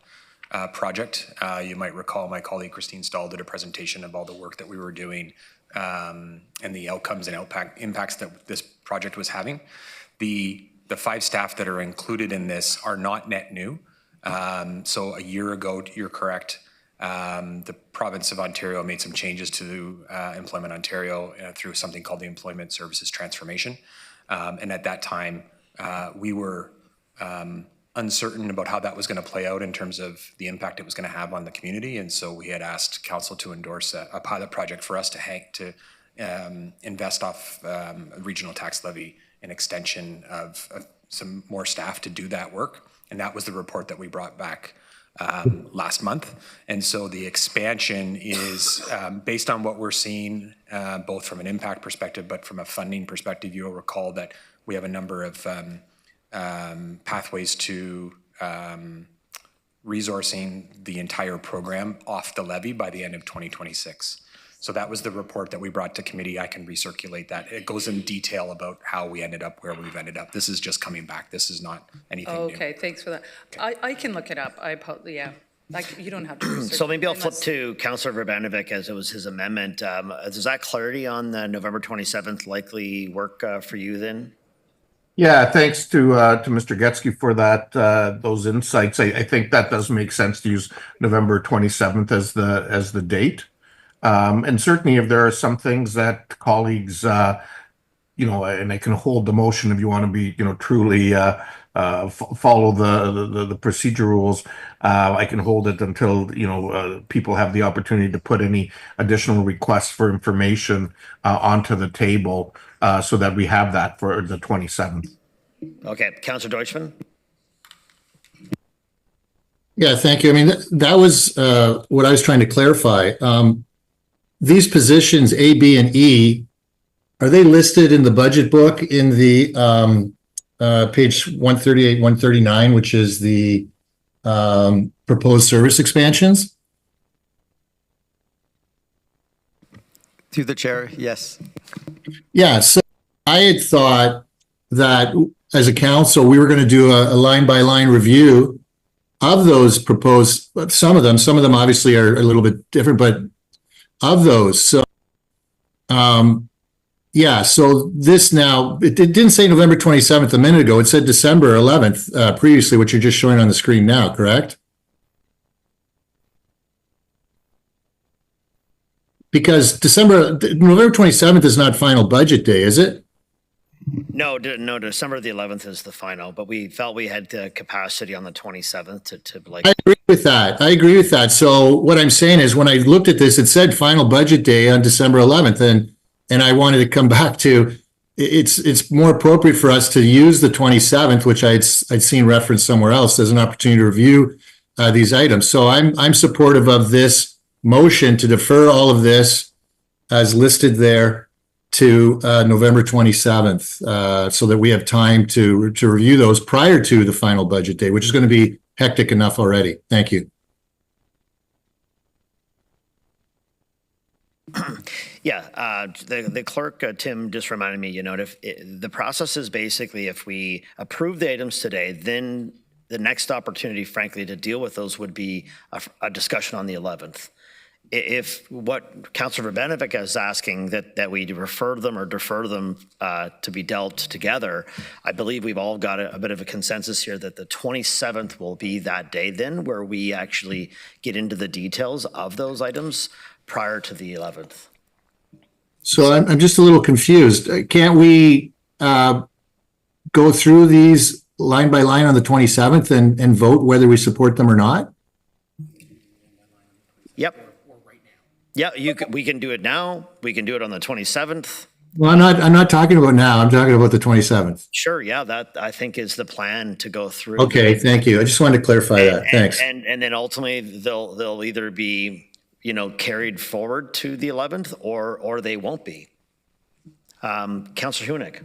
Speaker 17: project. You might recall my colleague Christine Stahl did a presentation of all the work that we were doing and the outcomes and impacts that this project was having. The 5 staff that are included in this are not net new. So a year ago, you're correct, the province of Ontario made some changes to Employment Ontario through something called the Employment Services Transformation. And at that time, we were uncertain about how that was going to play out in terms of the impact it was going to have on the community. And so we had asked council to endorse a pilot project for us to invest off regional tax levy an extension of some more staff to do that work. And that was the report that we brought back last month. And so the expansion is based on what we're seeing, both from an impact perspective, but from a funding perspective. You'll recall that we have a number of pathways to
Speaker 20: resourcing the entire program off the levy by the end of 2026. So that was the report that we brought to committee. I can recirculate that. It goes in detail about how we ended up where we've ended up. This is just coming back. This is not anything new.
Speaker 21: Okay, thanks for that. I can look it up. Yeah. You don't have to research.
Speaker 2: So maybe I'll flip to Councillor Verbanovic as it was his amendment. Is that clarity on the November 27th likely work for you then?
Speaker 3: Yeah, thanks to Mr. Getsky for that, those insights. I think that does make sense to use November 27th as the date. And certainly if there are some things that colleagues, and I can hold the motion if you want to be, truly follow the procedure rules. I can hold it until, people have the opportunity to put any additional requests for information onto the table so that we have that for the 27th.
Speaker 2: Okay, Councillor Deutschmann.
Speaker 4: Yeah, thank you. I mean, that was what I was trying to clarify. These positions A, B, and E, are they listed in the budget book in the page 138, 139, which is the proposed service expansions?
Speaker 13: Through the chair, yes.
Speaker 4: Yeah, so I had thought that as a council, we were going to do a line-by-line review of those proposed, some of them obviously are a little bit different, but of those. So, yeah, so this now, it didn't say November 27th a minute ago. It said December 11th previously, which you're just showing on the screen now, correct? Because November 27th is not final budget day, is it?
Speaker 2: No, December the 11th is the final, but we felt we had the capacity on the 27th to like.
Speaker 4: I agree with that. So what I'm saying is when I looked at this, it said final budget day on December 11th, and I wanted to come back to it's more appropriate for us to use the 27th, which I'd seen referenced somewhere else as an opportunity to review these items. So I'm supportive of this motion to defer all of this as listed there to November 27th, so that we have time to review those prior to the final budget day, which is going to be hectic enough already. Thank you.
Speaker 2: Yeah, the clerk, Tim, just reminded me, the process is basically if we approve the items today, then the next opportunity, frankly, to deal with those would be a discussion on the 11th. If what Councillor Verbanovic is asking that we refer them or defer them to be dealt together, I believe we've all got a bit of a consensus here that the 27th will be that day then where we actually get into the details of those items prior to the 11th.
Speaker 4: So I'm just a little confused. Can't we go through these line by line on the 27th and vote whether we support them or not?
Speaker 2: Yep. Yeah, we can do it now. We can do it on the 27th.
Speaker 4: Well, I'm not talking about now. I'm talking about the 27th.
Speaker 2: Sure. Yeah, that I think is the plan to go through.
Speaker 4: Okay, thank you. I just wanted to clarify that. Thanks.
Speaker 2: And then ultimately they'll either be carried forward to the 11th or they won't be. Councillor Hunick.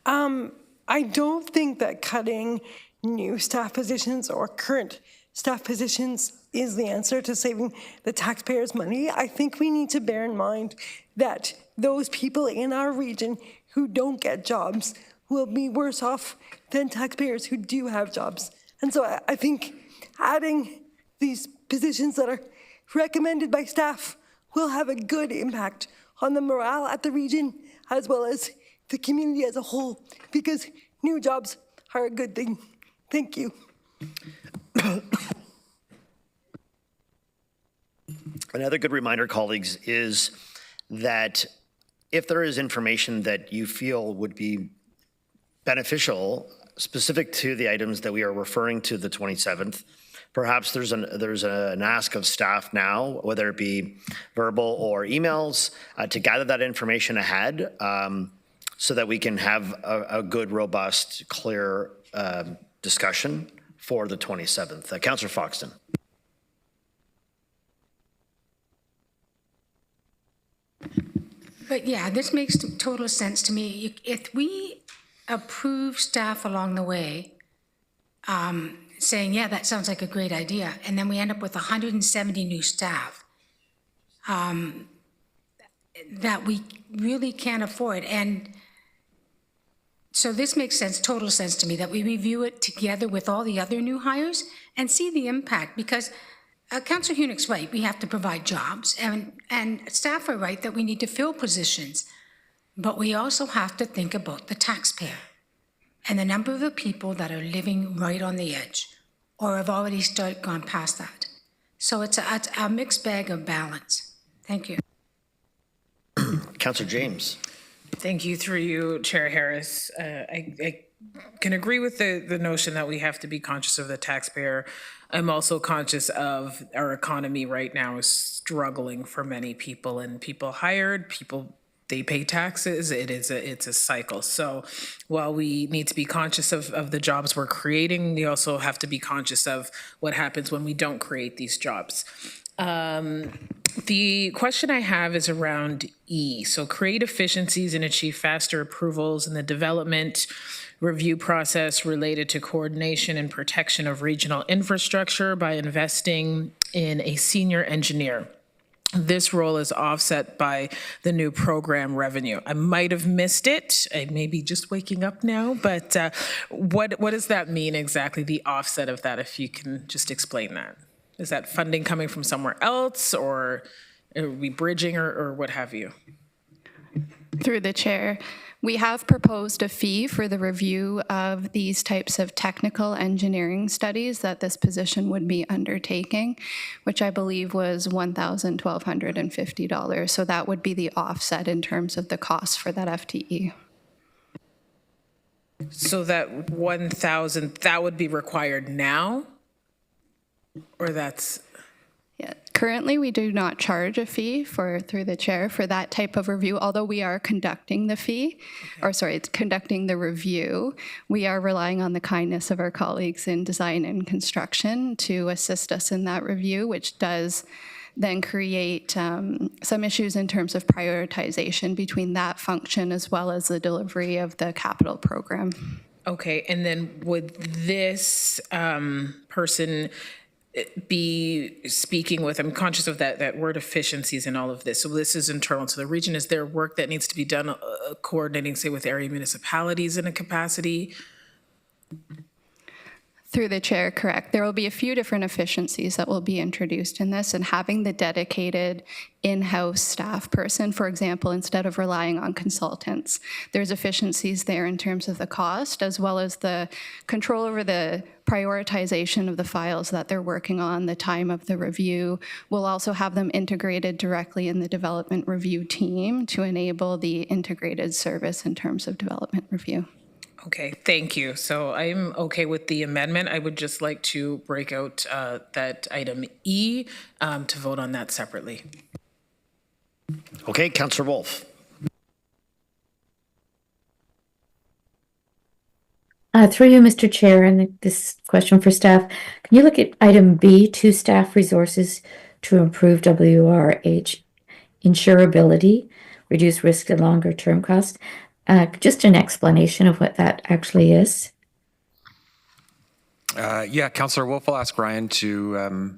Speaker 18: I don't think that cutting new staff positions or current staff positions is the answer to saving the taxpayers' money. I think we need to bear in mind that those people in our region who don't get jobs will be worse off than taxpayers who do have jobs. And so I think adding these positions that are recommended by staff will have a good impact on the morale at the region as well as the community as a whole, because new jobs are a good thing. Thank you.
Speaker 2: Another good reminder, colleagues, is that if there is information that you feel would be beneficial, specific to the items that we are referring to the 27th, perhaps there's an ask of staff now, whether it be verbal or emails, to gather that information ahead so that we can have a good, robust, clear discussion for the 27th. Councillor Foxton.
Speaker 12: But yeah, this makes total sense to me. If we approve staff along the way, saying, yeah, that sounds like a great idea, and then we end up with 170 new staff that we really can't afford. And so this makes sense, total sense to me, that we review it together with all the other new hires and see the impact, because Councillor Hunick's right, we have to provide jobs, and staff are right that we need to fill positions, but we also have to think about the taxpayer and the number of the people that are living right on the edge or have already gone past that. So it's a mixed bag of balance. Thank you.
Speaker 2: Councillor James.
Speaker 10: Thank you, through you, Chair Harris. I can agree with the notion that we have to be conscious of the taxpayer. I'm also conscious of our economy right now is struggling for many people, and people hired, they pay taxes. It's a cycle. So while we need to be conscious of the jobs we're creating, we also have to be conscious of what happens when we don't create these jobs. The question I have is around E. So create efficiencies and achieve faster approvals in the development review process related to coordination and protection of regional infrastructure by investing in a senior engineer. This role is offset by the new program revenue. I might have missed it. I may be just waking up now, but what does that mean exactly, the offset of that, if you can just explain that? Is that funding coming from somewhere else, or are we bridging, or what have you?
Speaker 22: Through the chair, we have proposed a fee for the review of these types of technical engineering studies that this position would be undertaking, which I believe was $1,250. So that would be the offset in terms of the cost for that FTE.
Speaker 10: So that 1,000, that would be required now? Or that's...
Speaker 22: Yeah. Currently, we do not charge a fee through the chair for that type of review, although we are conducting the conducting the review. We are relying on the kindness of our colleagues in design and construction to assist us in that review, which does then create some issues in terms of prioritization between that function as well as the delivery of the capital program.
Speaker 10: Okay, and then would this person be speaking with, I'm conscious of that word efficiencies and all of this. So this is internal to the region. Is there work that needs to be done coordinating, say, with area municipalities in a capacity?
Speaker 22: Through the chair, correct. There will be a few different efficiencies that will be introduced in this, and having the dedicated in-house staff person, for example, instead of relying on consultants. There's efficiencies there in terms of the cost, as well as the control over the prioritization of the files that they're working on, the time of the review. We'll also have them integrated directly in the development review team to enable the integrated service in terms of development review.
Speaker 10: Okay, thank you. So I'm okay with the amendment. I would just like to break out that item E to vote on that separately.
Speaker 2: Okay, Councillor Wolf.
Speaker 1: Through you, Mr. Chair, and this question for staff. Can you look at item B, to staff resources to improve WRH insurability, reduce risk and longer term costs? Just an explanation of what that actually is.
Speaker 17: Yeah, Councillor Wolf, I'll ask Ryan to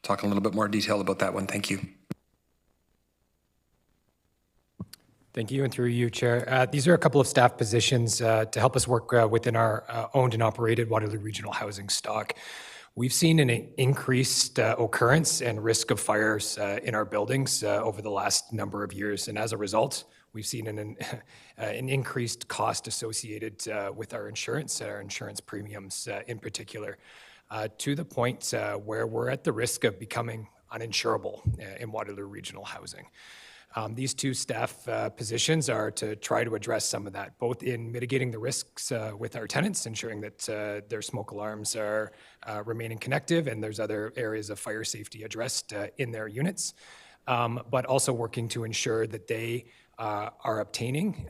Speaker 17: talk a little bit more detail about that one. Thank you.
Speaker 20: Thank you, and through you, Chair. These are a couple of staff positions to help us work within our owned and operated Waterloo Regional Housing stock. We've seen an increased occurrence and risk of fires in our buildings over the last number of years, and as a result, we've seen an increased cost associated with our insurance premiums in particular, to the point where we're at the risk of becoming uninsurable in Waterloo Regional Housing. These two staff positions are to try to address some of that, both in mitigating the risks with our tenants, ensuring that their smoke alarms are remaining connected and there's other areas of fire safety addressed in their units, but also working to ensure that they are obtaining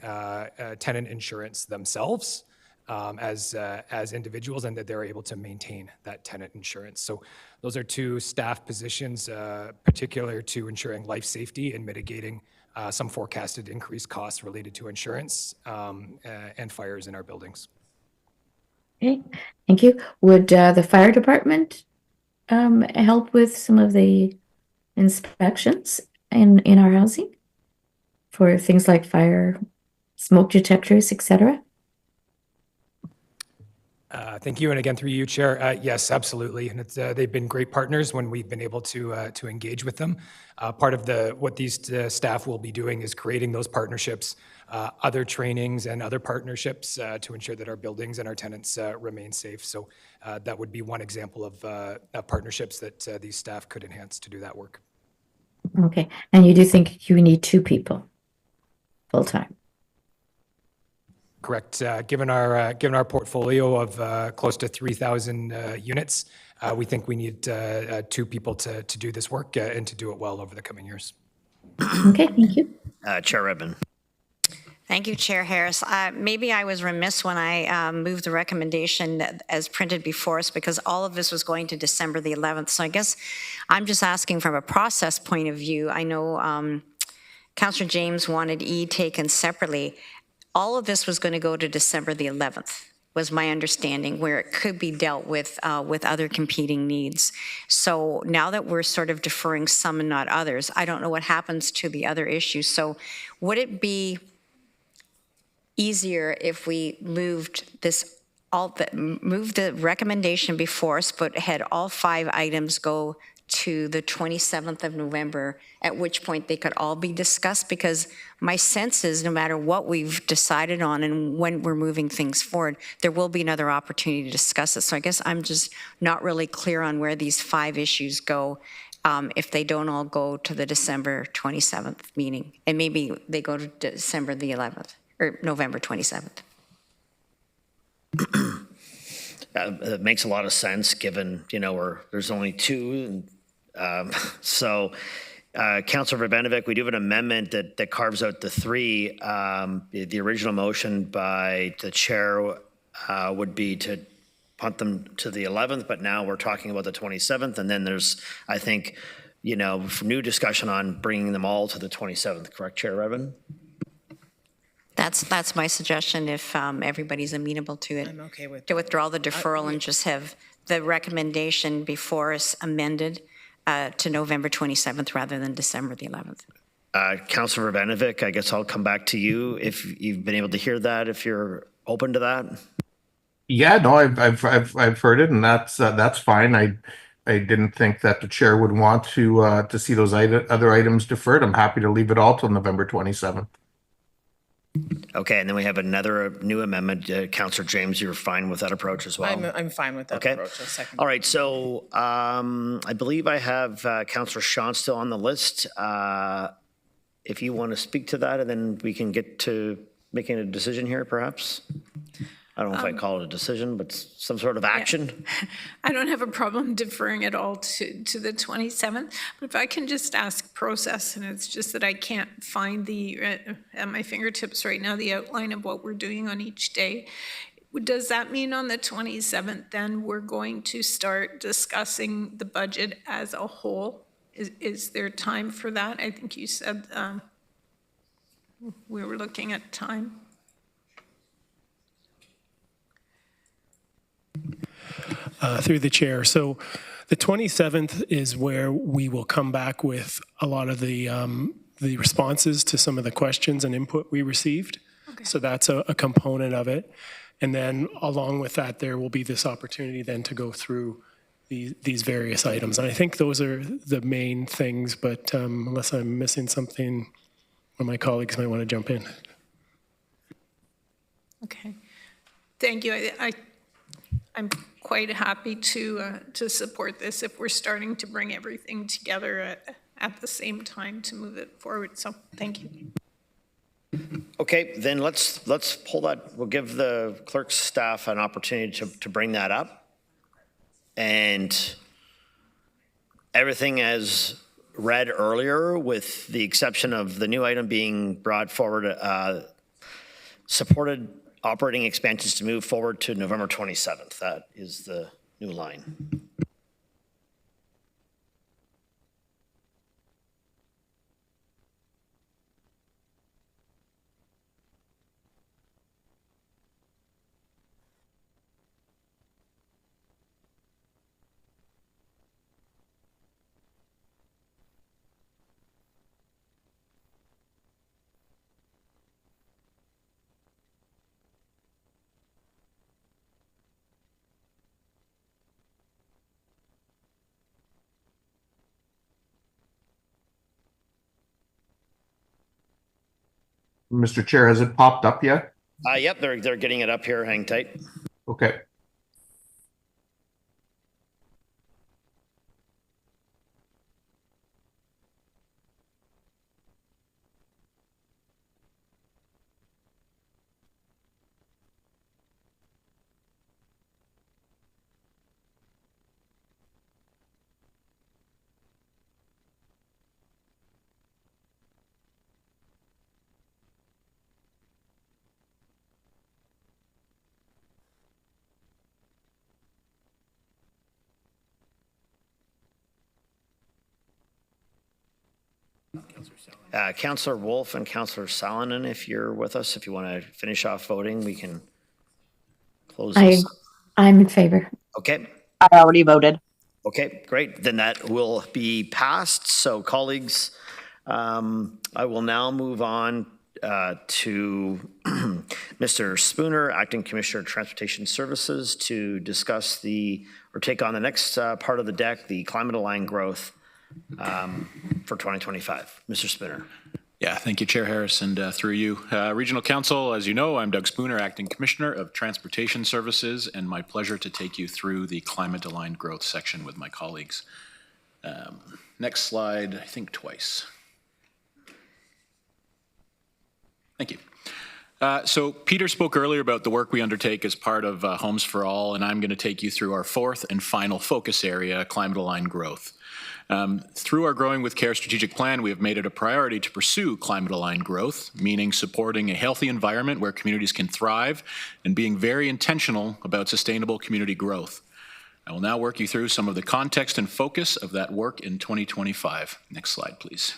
Speaker 20: tenant insurance themselves as individuals, and that they're able to maintain that tenant insurance. So those are two staff positions particular to ensuring life safety and mitigating some forecasted increased costs related to insurance and fires in our buildings.
Speaker 1: Okay, thank you. Would the fire department help with some of the inspections in our housing for things like fire, smoke detectors, etc.?
Speaker 20: Thank you, and again through you, Chair. Yes, absolutely, and they've been great partners when we've been able to engage with them. Part of what these staff will be doing is creating those partnerships, other trainings, and other partnerships to ensure that our buildings and our tenants remain safe. So that would be one example of partnerships that these staff could enhance to do that work.
Speaker 1: Okay, and you do think you need 2 people full-time?
Speaker 20: Correct. Given our portfolio of close to 3,000 units, we think we need 2 people to do this work and to do it well over the coming years.
Speaker 1: Okay, thank you.
Speaker 2: Chair Redmond.
Speaker 7: Thank you, Chair Harris. Maybe I was remiss when I moved the recommendation as printed before us because all of this was going to December the 11th. So I guess I'm just asking from a process point of view. I know Councillor James wanted E taken separately. All of this was going to go to December the 11th, was my understanding, where it could be dealt with other competing needs. So now that we're sort of deferring some and not others, I don't know what happens to the other issues. So would it be easier if we moved the recommendation before us, but had all 5 items go to the 27th of November, at which point they could all be discussed? Because my sense is no matter what we've decided on and when we're moving things forward, there will be another opportunity to discuss it. So I guess I'm just not really clear on where these 5 issues go if they don't all go to the December 27th meeting. And maybe they go to December the 11th or November 27th.
Speaker 2: It makes a lot of sense given, there's only 2. So, Councillor Verbanovic, we do have an amendment that carves out the 3. The original motion by the chair would be to punt them to the 11th, but now we're talking about the 27th. And then there's, I think, new discussion on bringing them all to the 27th. Correct, Chair Redmond?
Speaker 7: That's my suggestion if everybody's amenable to it.
Speaker 10: I'm okay with
Speaker 7: to withdraw the deferral and just have the recommendation before us amended to November 27th rather than December the 11th.
Speaker 2: Councillor Verbanovic, I guess I'll come back to you if you've been able to hear that, if you're open to that.
Speaker 3: Yeah, no, I've heard it, and that's fine. I didn't think that the chair would want to see those other items deferred. I'm happy to leave it all till November 27th.
Speaker 2: Okay, and then we have another new amendment. Councillor James, you're fine with that approach as well?
Speaker 10: I'm fine with that approach. I'll second.
Speaker 2: All right, so I believe I have Councillor Sean still on the list. If you want to speak to that, and then we can get to making a decision here, perhaps. I don't know if I call it a decision, but some sort of action.
Speaker 8: Yeah. I don't have a problem deferring it all to the 27th, but if I can just ask process, and it's just that I can't find at my fingertips right now, the outline of what we're doing on each day. Does that mean on the 27th, then we're going to start discussing the budget as a whole? Is there time for that? I think you said we were looking at time.
Speaker 14: Through the chair. So the 27th is where we will come back with a lot of the responses to some of the questions and input we received. Okay. So that's a component of it. And then along with that, there will be this opportunity then to go through these various items. And I think those are the main things, but unless I'm missing something, one of my colleagues might want to jump in.
Speaker 8: Okay. Thank you. I'm quite happy to support this if we're starting to bring everything together at the same time to move it forward. So thank you.
Speaker 2: Okay, then let's pull that. We'll give the clerk's staff an opportunity to bring that up. And everything as read earlier, with the exception of the new item being brought forward, supported operating expenses to move forward to November 27th. That is the new line.
Speaker 3: Mr. Chair, has it popped up yet?
Speaker 2: Yep, they're getting it up here. Hang tight.
Speaker 3: Okay.
Speaker 2: Councillor Wolf and Councillor Salonen, if you're with us, if you want to finish off voting, we can close this.
Speaker 1: I'm in favor.
Speaker 2: Okay.
Speaker 5: I already voted.
Speaker 2: Okay, great. Then that will be passed. So colleagues, I will now move on to Mr. Spooner, Acting Commissioner of Transportation Services, to discuss or take on the next part of the deck, the climate-aligned growth for 2025. Mr. Spooner.
Speaker 19: Yeah, thank you, Chair Harris, and through you. Regional Council, as you know, I'm Doug Spooner, Acting Commissioner of Transportation Services, and my pleasure to take you through the climate-aligned growth section with my colleagues. Next slide, I think twice. Thank you. So Peter spoke earlier about the work we undertake as part of Homes for All, and I'm going to take you through our fourth and final focus area, climate-aligned growth. Through our Growing with Care strategic plan, we have made it a priority to pursue climate-aligned growth, meaning supporting a healthy environment where communities can thrive and being very intentional about sustainable community growth. I will now work you through some of the context and focus of that work in 2025. Next slide, please.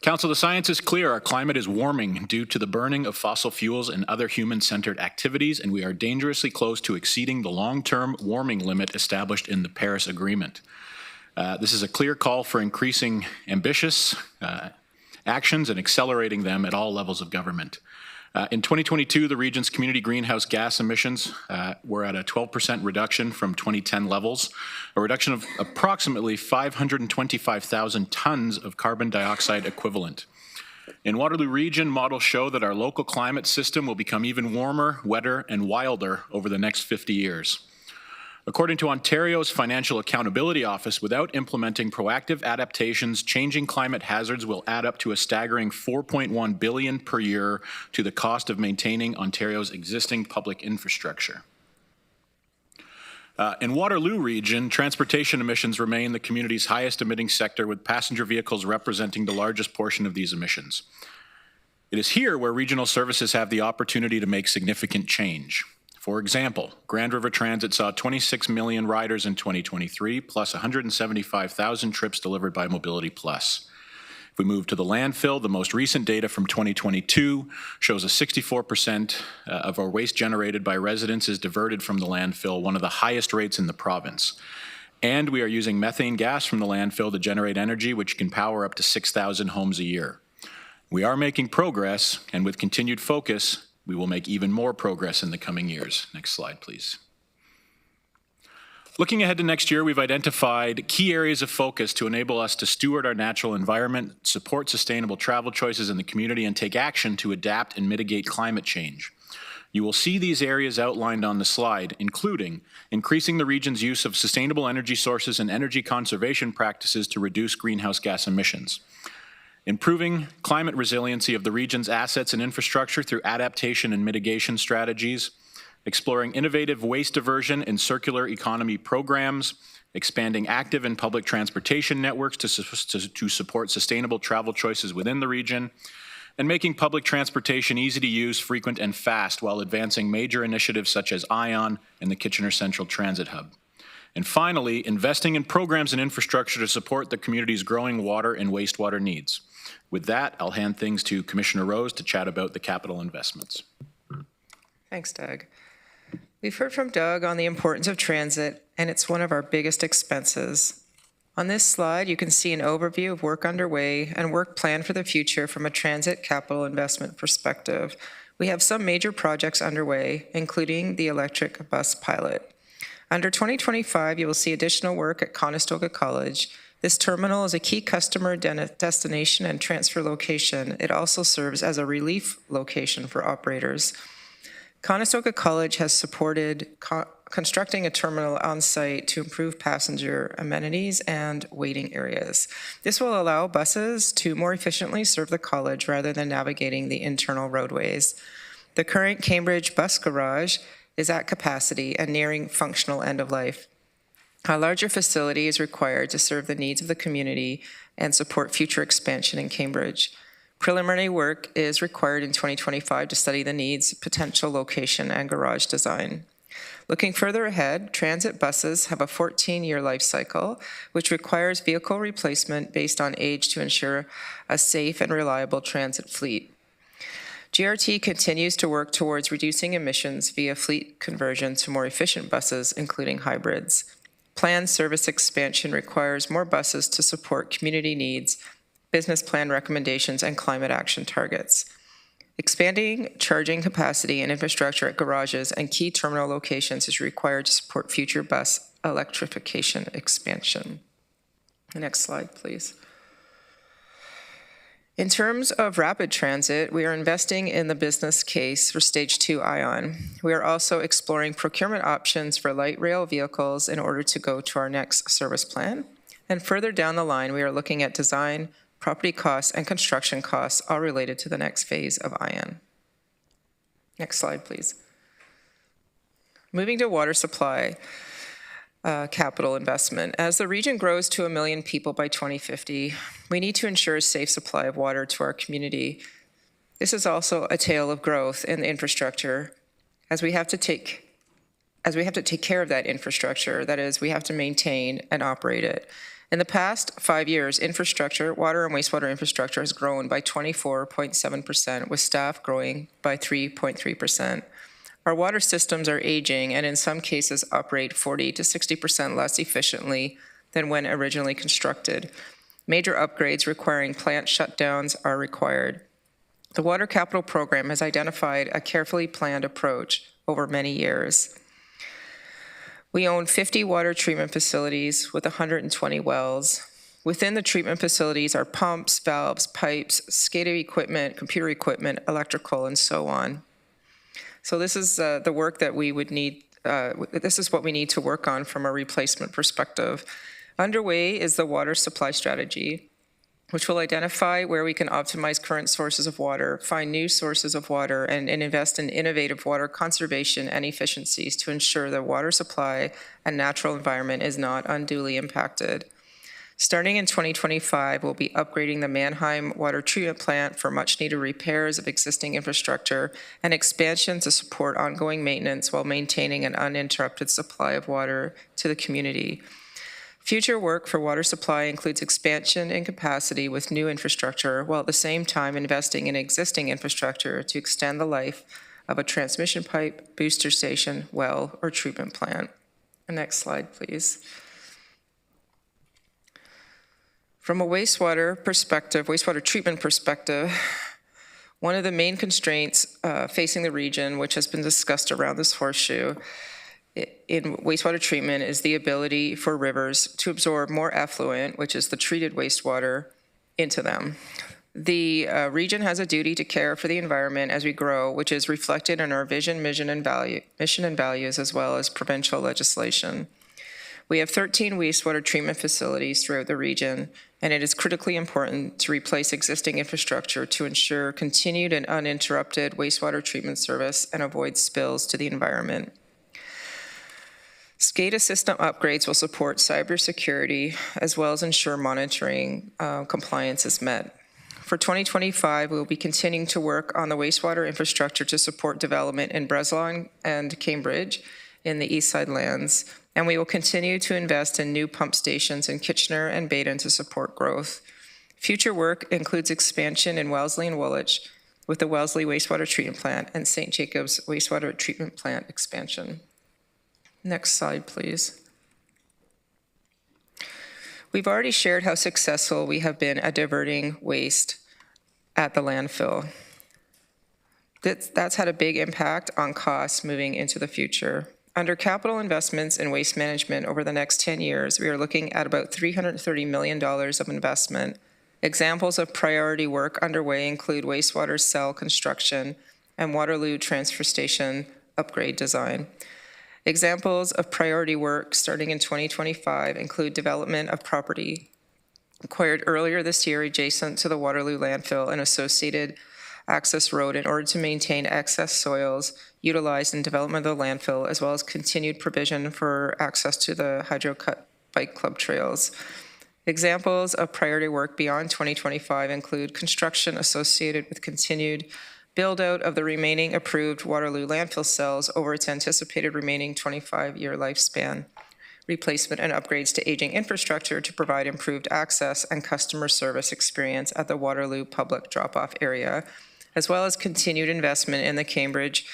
Speaker 19: Council, the science is clear. Our climate is warming due to the burning of fossil fuels and other human-centered activities, and we are dangerously close to exceeding the long-term warming limit established in the Paris Agreement. This is a clear call for increasing ambitious actions and accelerating them at all levels of government. In 2022, the region's community greenhouse gas emissions were at a 12% reduction from 2010 levels, a reduction of approximately 525,000 tons of carbon dioxide equivalent. In Waterloo region, models show that our local climate system will become even warmer, wetter, and wilder over the next 50 years. According to Ontario's Financial Accountability Office, without implementing proactive adaptations, changing climate hazards will add up to a staggering $4.1 billion per year to the cost of maintaining Ontario's existing public infrastructure. In Waterloo region, transportation emissions remain the community's highest emitting sector, with passenger vehicles representing the largest portion of these emissions. It is here where regional services have the opportunity to make significant change. For example, Grand River Transit saw 26 million riders in 2023, plus 175,000 trips delivered by Mobility Plus. If we move to the landfill, the most recent data from 2022 shows a 64% of our waste generated by residents is diverted from the landfill, one of the highest rates in the province. And we are using methane gas from the landfill to generate energy, which can power up to 6,000 homes a year. We are making progress, and with continued focus, we will make even more progress in the coming years. Next slide, please. Looking ahead to next year, we've identified key areas of focus to enable us to steward our natural environment, support sustainable travel choices in the community, and take action to adapt and mitigate climate change. You will see these areas outlined on the slide, including increasing the region's use of sustainable energy sources and energy conservation practices to reduce greenhouse gas emissions, improving climate resiliency of the region's assets and infrastructure through adaptation and mitigation strategies, exploring innovative waste diversion and circular economy programs, expanding active and public transportation networks to support sustainable travel choices within the region, and making public transportation easy to use, frequent, and fast while advancing major initiatives such as ION and the Kitchener Central Transit Hub. And finally, investing in programs and infrastructure to support the community's growing water and wastewater needs. With that, I'll hand things to Commissioner Rose to chat about the capital investments.
Speaker 11: Thanks, Doug. We've heard from Doug on the importance of transit, and it's one of our biggest expenses. On this slide, you can see an overview of work underway and work planned for the future from a transit capital investment perspective. We have some major projects underway, including the electric bus pilot. Under 2025, you will see additional work at Conestoga College, This terminal is a key customer destination and transfer location. It also serves as a relief location for operators. Conestoga College has supported constructing a terminal on site to improve passenger amenities and waiting areas. This will allow buses to more efficiently serve the college rather than navigating the internal roadways. The current Cambridge bus garage is at capacity and nearing functional end of life. A larger facility is required to serve the needs of the community and support future expansion in Cambridge. Preliminary work is required in 2025 to study the needs, potential location, and garage design. Looking further ahead, transit buses have a 14-year life cycle, which requires vehicle replacement based on age to ensure a safe and reliable transit fleet. GRT continues to work towards reducing emissions via fleet conversion to more efficient buses, including hybrids. Planned service expansion requires more buses to support community needs, business plan recommendations, and climate action targets. Expanding charging capacity and infrastructure at garages and key terminal locations is required to support future bus electrification expansion. Next slide, please. In terms of rapid transit, we are investing in the business case for Stage 2 ION. We are also exploring procurement options for light rail vehicles in order to go to our next service plan. And further down the line, we are looking at design, property costs, and construction costs, all related to the next phase of ION. Next slide, please. Moving to water supply. Capital investment. As the region grows to 1 million people by 2050, we need to ensure a safe supply of water to our community. This is also a tale of growth in the infrastructure, as we have to take care of that infrastructure. That is, we have to maintain and operate it. In the past 5 years, infrastructure, water and wastewater infrastructure has grown by 24.7%, with staff growing by 3.3%. Our water systems are aging and in some cases operate 40 to 60% less efficiently than when originally constructed. Major upgrades requiring plant shutdowns are required. The Water Capital Program has identified a carefully planned approach over many years. We own 50 water treatment facilities with 120 wells. Within the treatment facilities are pumps, valves, pipes, SCADA equipment, computer equipment, electrical, and so on. So this is the work that we would need, this is what we need to work on from a replacement perspective. Underway is the water supply strategy, which will identify where we can optimize current sources of water, find new sources of water, and invest in innovative water conservation and efficiencies to ensure the water supply and natural environment is not unduly impacted. Starting in 2025, we'll be upgrading the Mannheim water treatment plant for much-needed repairs of existing infrastructure and expansion to support ongoing maintenance while maintaining an uninterrupted supply of water to the community. Future work for water supply includes expansion in capacity with new infrastructure, while at the same time investing in existing infrastructure to extend the life of a transmission pipe, booster station, well, or treatment plant. Next slide, please. From a wastewater perspective, wastewater treatment perspective, one of the main constraints facing the region, which has been discussed around this horseshoe in wastewater treatment, is the ability for rivers to absorb more effluent, which is the treated wastewater, into them. The region has a duty to care for the environment as we grow, which is reflected in our vision, mission, and values, as well as provincial legislation. We have 13 wastewater treatment facilities throughout the region, and it is critically important to replace existing infrastructure to ensure continued and uninterrupted wastewater treatment service and avoid spills to the environment. SCADA system upgrades will support cybersecurity as well as ensure monitoring compliance is met. For 2025, we will be continuing to work on the wastewater infrastructure to support development in Breslin and Cambridge in the East Side lands, and we will continue to invest in new pump stations in Kitchener and Baden to support growth. Future work includes expansion in Wellesley and Woolwich with the Wellesley Wastewater Treatment Plant and St. Jacobs Wastewater Treatment Plant expansion. Next slide, please. We've already shared how successful we have been at diverting waste at the landfill. That's had a big impact on costs moving into the future. Under capital investments in waste management over the next 10 years, we are looking at about $330 million of investment. Examples of priority work underway include wastewater cell construction and Waterloo transfer station upgrade design. Examples of priority work starting in 2025 include development of property acquired earlier this year adjacent to the Waterloo landfill and associated access road in order to maintain excess soils utilized in development of the landfill, as well as continued provision for access to the Hydro-Cut Bike Club trails. Examples of priority work beyond 2025 include construction associated with continued build-out of the remaining approved Waterloo landfill cells over its anticipated remaining 25-year lifespan, replacement and upgrades to aging infrastructure to provide improved access and customer service experience at the Waterloo public drop-off area, as well as continued investment in the Cambridge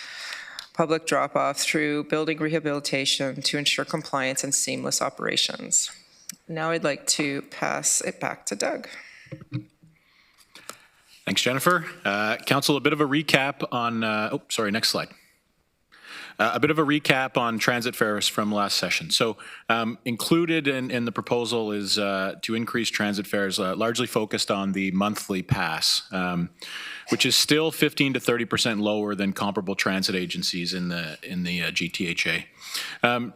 Speaker 11: public drop-off through building rehabilitation to ensure compliance and seamless operations. Now I'd like to pass it back to Doug.
Speaker 19: Thanks, Jennifer. Council, a bit of a recap on, next slide. A bit of a recap on transit fares from last session. So included in the proposal is to increase transit fares, largely focused on the monthly pass, which is still 15 to 30% lower than comparable transit agencies in the GTHA.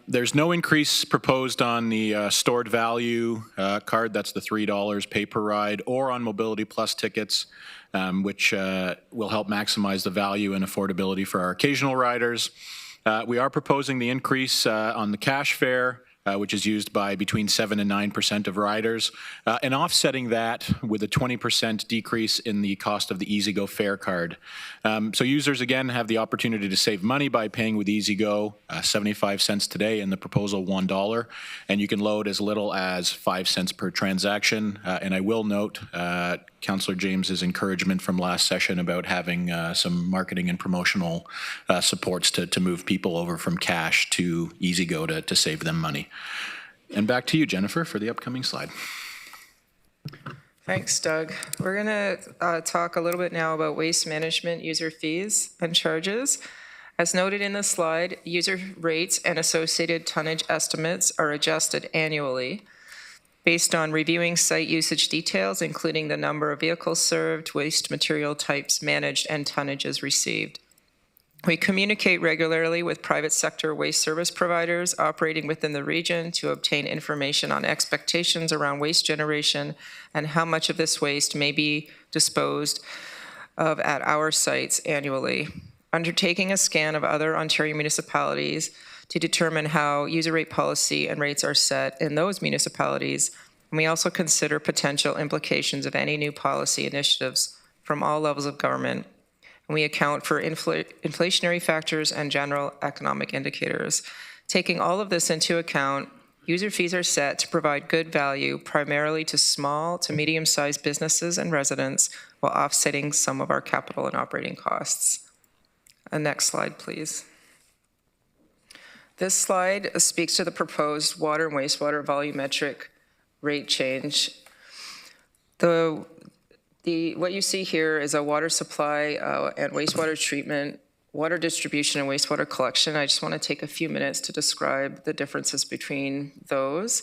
Speaker 19: There's no increase proposed on the stored value card, that's the $3 pay per ride, or on Mobility Plus tickets, which will help maximize the value and affordability for our occasional riders. We are proposing the increase on the cash fare, which is used by between 7 and 9% of riders, and offsetting that with a 20% decrease in the cost of the EasyGo fare card. So users, again, have the opportunity to save money by paying with EasyGo, 75 cents today, and the proposal $1, and you can load as little as 5 cents per transaction. And I will note Councillor James's encouragement from last session about having some marketing and promotional supports to move people over from cash to EasyGo to save them money. And back to you, Jennifer, for the upcoming slide.
Speaker 11: Thanks, Doug. We're going to talk a little bit now about waste management user fees and charges. As noted in the slide, user rates and associated tonnage estimates are adjusted annually based on reviewing site usage details, including the number of vehicles served, waste material types managed, and tonnages received. We communicate regularly with private sector waste service providers operating within the region to obtain information on expectations around waste generation and how much of this waste may be disposed of at our sites annually. Undertaking a scan of other Ontario municipalities to determine how user rate policy and rates are set in those municipalities. And we also consider potential implications of any new policy initiatives from all levels of government. And we account for inflationary factors and general economic indicators. Taking all of this into account, user fees are set to provide good value primarily to small to medium-sized businesses and residents while offsetting some of our capital and operating costs. Next slide, please. This slide speaks to the proposed water and wastewater volumetric rate change. What you see here is a water supply and wastewater treatment, water distribution and wastewater collection. I just want to take a few minutes to describe the differences between those.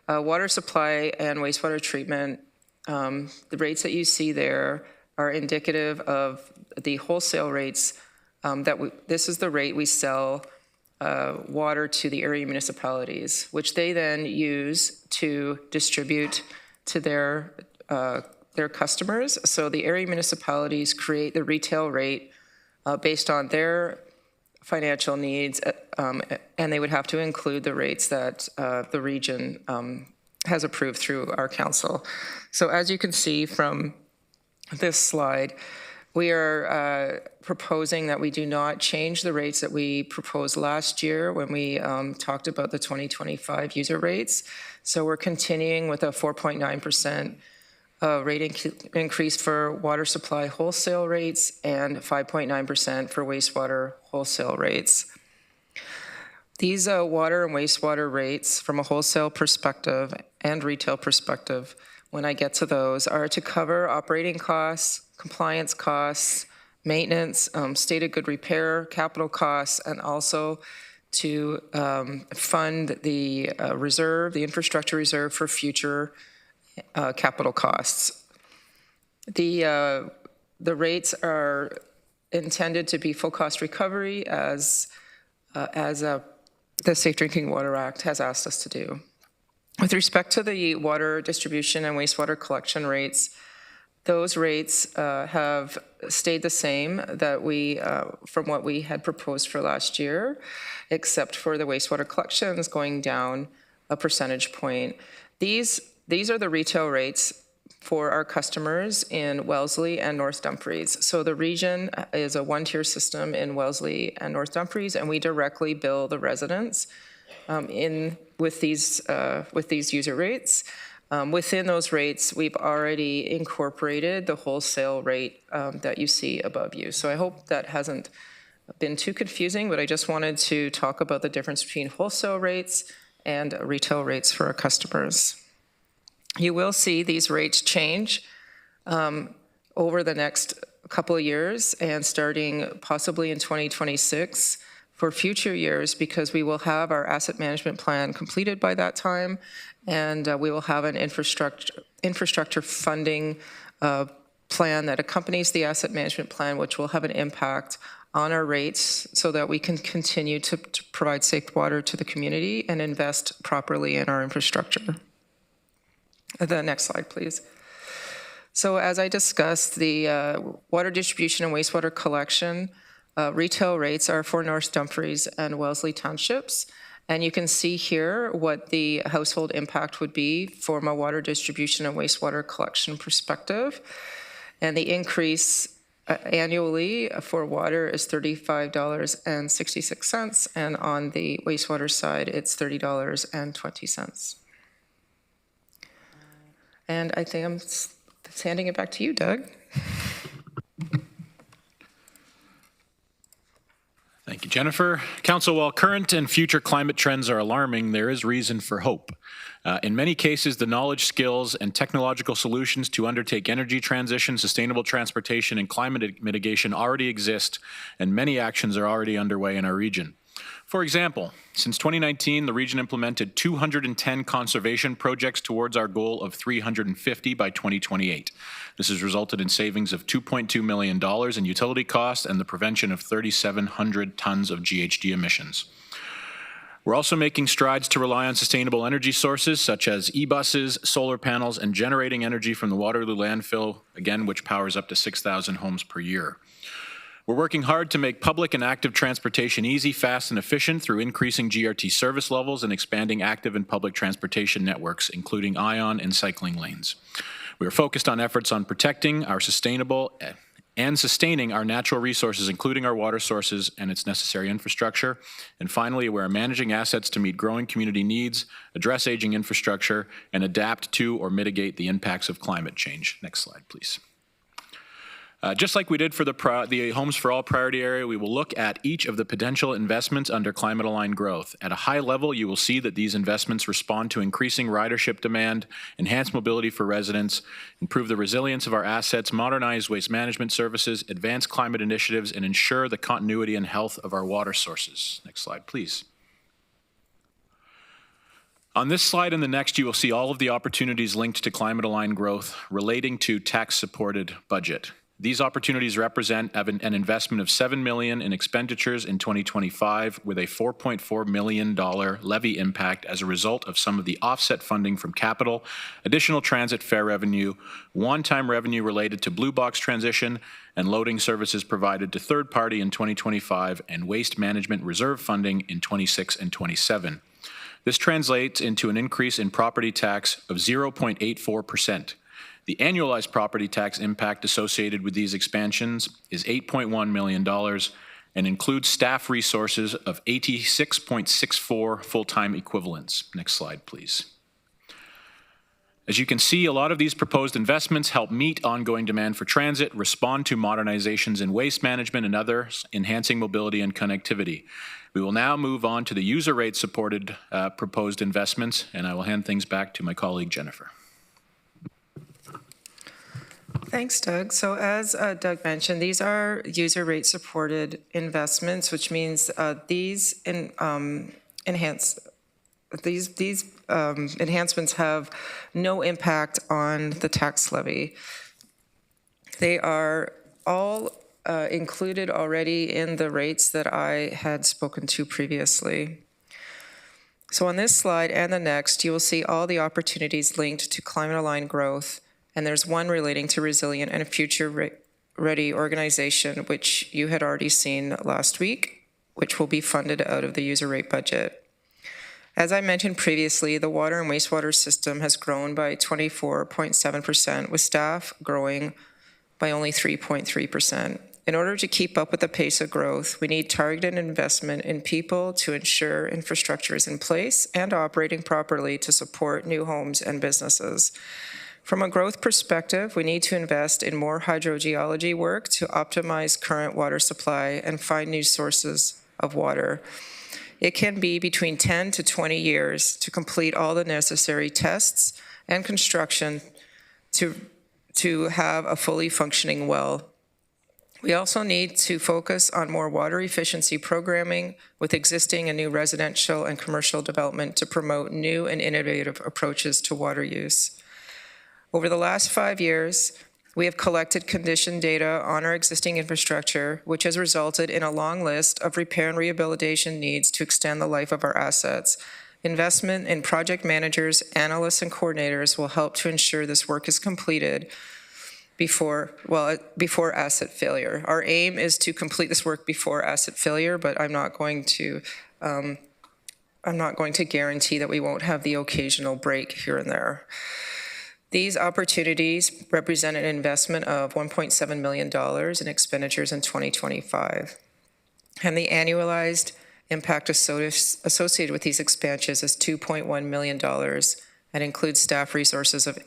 Speaker 11: Water supply and wastewater treatment, the rates that you see there are indicative of the wholesale rates. This is the rate we sell water to the area municipalities, which they then use to distribute to their customers. So the area municipalities create the retail rate based on their financial needs, and they would have to include the rates that the region has approved through our council. So as you can see from this slide, we are proposing that we do not change the rates that we proposed last year when we talked about the 2025 user rates. So we're continuing with a 4.9% rate increase for water supply wholesale rates and 5.9% for wastewater wholesale rates. These water and wastewater rates from a wholesale perspective and retail perspective, when I get to those, are to cover operating costs, compliance costs, maintenance, stated good repair, capital costs, and also to fund the reserve, the infrastructure reserve for future capital costs. The rates are intended to be full cost recovery as the Safe Drinking Water Act has asked us to do. With respect to the water distribution and wastewater collection rates, those rates have stayed the same that from what we had proposed for last year, except for the wastewater collections going down a percentage point. These are the retail rates for our customers in Wellesley and North Dumfries. So the region is a one-tier system in Wellesley and North Dumfries, and we directly bill the residents with these user rates. Within those rates, we've already incorporated the wholesale rate that you see above you. So I hope that hasn't been too confusing, but I just wanted to talk about the difference between wholesale rates and retail rates for our customers. You will see these rates change over the next couple of years and starting possibly in 2026 for future years, because we will have our asset management plan completed by that time, and we will have an infrastructure funding plan that accompanies the asset management plan, which will have an impact on our rates so that we can continue to provide safe water to the community and invest properly in our infrastructure. The next slide, please. So as I discussed, the water distribution and wastewater collection retail rates are for North Dumfries and Wellesley townships. And you can see here what the household impact would be from a water distribution and wastewater collection perspective. And the increase annually for water is $35.66, and on the wastewater side, it's $30.20. And I think I'm handing it back to you, Doug.
Speaker 19: Thank you, Jennifer. Council, while current and future climate trends are alarming, there is reason for hope. In many cases, the knowledge, skills, and technological solutions to undertake energy transition, sustainable transportation, and climate mitigation already exist, and many actions are already underway in our region. For example, since 2019, the region implemented 210 conservation projects towards our goal of 350 by 2028. This has resulted in savings of $2.2 million in utility costs and the prevention of 3,700 tons of GHG emissions. We're also making strides to rely on sustainable energy sources such as e-buses, solar panels, and generating energy from the Waterloo landfill, again, which powers up to 6,000 homes per year. We're working hard to make public and active transportation easy, fast, and efficient through increasing GRT service levels and expanding active and public transportation networks, including ion and cycling lanes. We are focused on efforts on protecting our sustainable and sustaining our natural resources, including our water sources and its necessary infrastructure. And finally, we are managing assets to meet growing community needs, address aging infrastructure, and adapt to or mitigate the impacts of climate change. Next slide, please. Just like we did for the Homes for All priority area, we will look at each of the potential investments under climate-aligned growth. At a high level, you will see that these investments respond to increasing ridership demand, enhance mobility for residents, improve the resilience of our assets, modernize waste management services, advance climate initiatives, and ensure the continuity and health of our water sources. Next slide, please. On this slide and the next, you will see all of the opportunities linked to climate-aligned growth relating to tax-supported budget. These opportunities represent an investment of $7 million in expenditures in 2025 with a $4.4 million levy impact as a result of some of the offset funding from capital, additional transit fare revenue, one-time revenue related to Blue Box transition, and loading services provided to third party in 2025 and waste management reserve funding in 26 and 27. This translates into an increase in property tax of 0.84%. The annualized property tax impact associated with these expansions is $8.1 million and includes staff resources of 86.64 full-time equivalents. Next slide, please. As you can see, a lot of these proposed investments help meet ongoing demand for transit, respond to modernizations in waste management and others, enhancing mobility and connectivity. We will now move on to the user rate supported proposed investments, and I will hand things back to my colleague, Jennifer.
Speaker 11: Thanks, Doug. So as Doug mentioned, these are user rate supported investments, which means these enhancements have no impact on the tax levy. They are all included already in the rates that I had spoken to previously. So on this slide and the next, you will see all the opportunities linked to climate-aligned growth, and there's one relating to resilient and future-ready organization, which you had already seen last week, which will be funded out of the user rate budget. As I mentioned previously, the water and wastewater system has grown by 24.7%, with staff growing by only 3.3%. In order to keep up with the pace of growth, we need targeted investment in people to ensure infrastructure is in place and operating properly to support new homes and businesses. From a growth perspective, we need to invest in more hydrogeology work to optimize current water supply and find new sources of water. It can be between 10 to 20 years to complete all the necessary tests and construction to have a fully functioning well. We also need to focus on more water efficiency programming with existing and new residential and commercial development to promote new and innovative approaches to water use. Over the last 5 years, we have collected condition data on our existing infrastructure, which has resulted in a long list of repair and rehabilitation needs to extend the life of our assets. Investment in project managers, analysts, and coordinators will help to ensure this work is completed before asset failure. Our aim is to complete this work before asset failure, but I'm not going to guarantee that we won't have the occasional break here and there. These opportunities represent an investment of $1.7 million in expenditures in 2025. And the annualized impact associated with these expansions is $2.1 million and includes staff resources of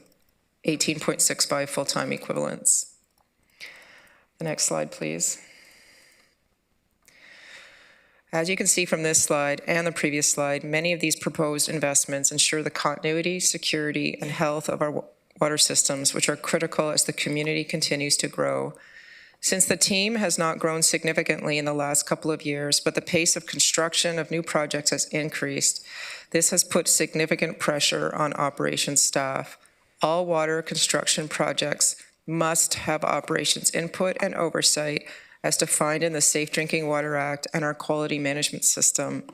Speaker 11: 18.65 full-time equivalents. The next slide, please. As you can see from this slide and the previous slide, many of these proposed investments ensure the continuity, security, and health of our water systems, which are critical as the community continues to grow. Since the team has not grown significantly in the last couple of years, but the pace of construction of new projects has increased, this has put significant pressure on operations staff. All water construction projects must have operations input and oversight as defined in the Safe Drinking Water Act and our quality management system.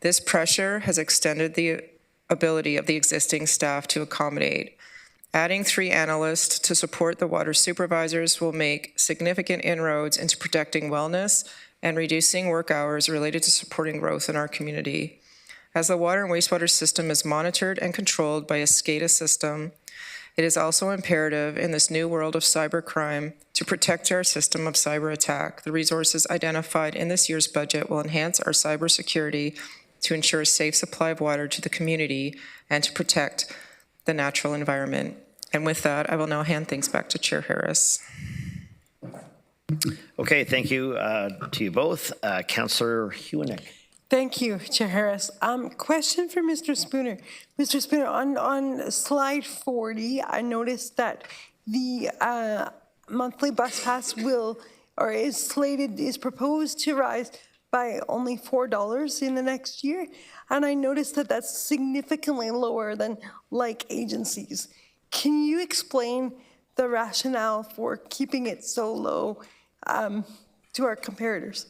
Speaker 11: This pressure has extended the ability of the existing staff to accommodate. Adding 3 analysts to support the water supervisors will make significant inroads into protecting wellness and reducing work hours related to supporting growth in our community. As the water and wastewater system is monitored and controlled by a SCADA system, it is also imperative in this new world of cybercrime to protect our system of cyber attack. The resources identified in this year's budget will enhance our cybersecurity to ensure a safe supply of water to the community and to protect the natural environment. And with that, I will now hand things back to Chair Harris.
Speaker 2: Okay, thank you to you both. Councillor Hewenick.
Speaker 18: Thank you, Chair Harris. Question for Mr. Spooner. Mr. Spooner, on slide 40, I noticed that the monthly bus pass is proposed to rise by only $4 in the next year. And I noticed that that's significantly lower than like agencies. Can you explain the rationale for keeping it so low to our comparators?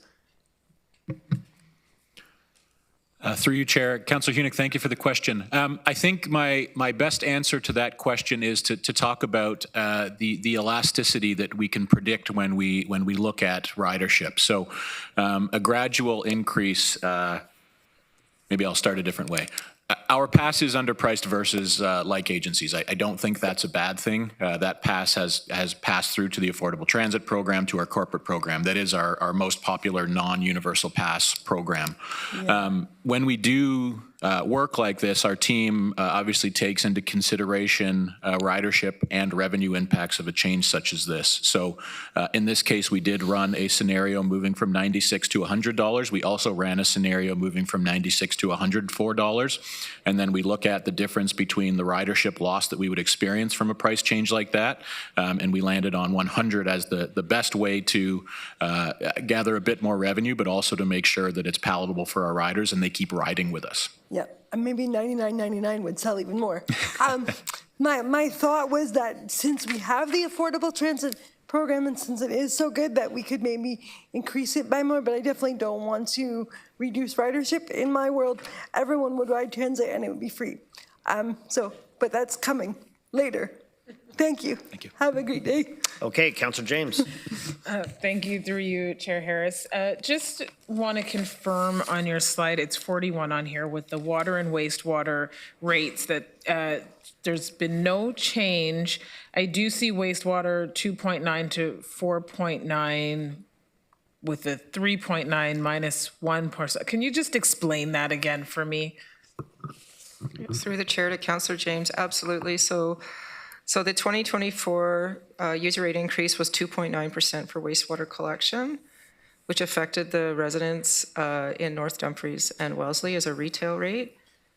Speaker 19: Through you, Chair. Councillor Hewenick, thank you for the question. I think my best answer to that question is to talk about the elasticity that we can predict when we look at ridership. So a gradual increase, maybe I'll start a different way. Our pass is underpriced versus like agencies. I don't think that's a bad thing. That pass has passed through to the Affordable Transit Program, to our corporate program. That is our most popular non-universal pass program. Yeah. When we do work like this, our team obviously takes into consideration ridership and revenue impacts of a change such as this. So in this case, we did run a scenario moving from $96 to $100. We also ran a scenario moving from $96 to $104. And then we look at the difference between the ridership loss that we would experience from a price change like that. And we landed on 100 as the best way to gather a bit more revenue, but also to make sure that it's palatable for our riders and they keep riding with us.
Speaker 18: Yeah, and maybe $99.99 would sell even more. My thought was that since we have the affordable transit program and since it is so good that we could maybe increase it by more, but I definitely don't want to reduce ridership. In my world, everyone would ride transit and it would be free. But that's coming later. Thank you. Thank you. Have a great day.
Speaker 2: Okay, Councillor James.
Speaker 10: Thank you, through you, Chair Harris. Just want to confirm on your slide, it's 41 on here with the water and wastewater rates that there's been no change. I do see wastewater 2.9 to 4.9 with the 3.9 minus 1%. Can you just explain that again for me?
Speaker 11: Through the chair to Councillor James, absolutely. So the 2024 user rate increase was 2.9% for wastewater collection, which affected the residents in North Dumfries and Wellesley as a retail rate.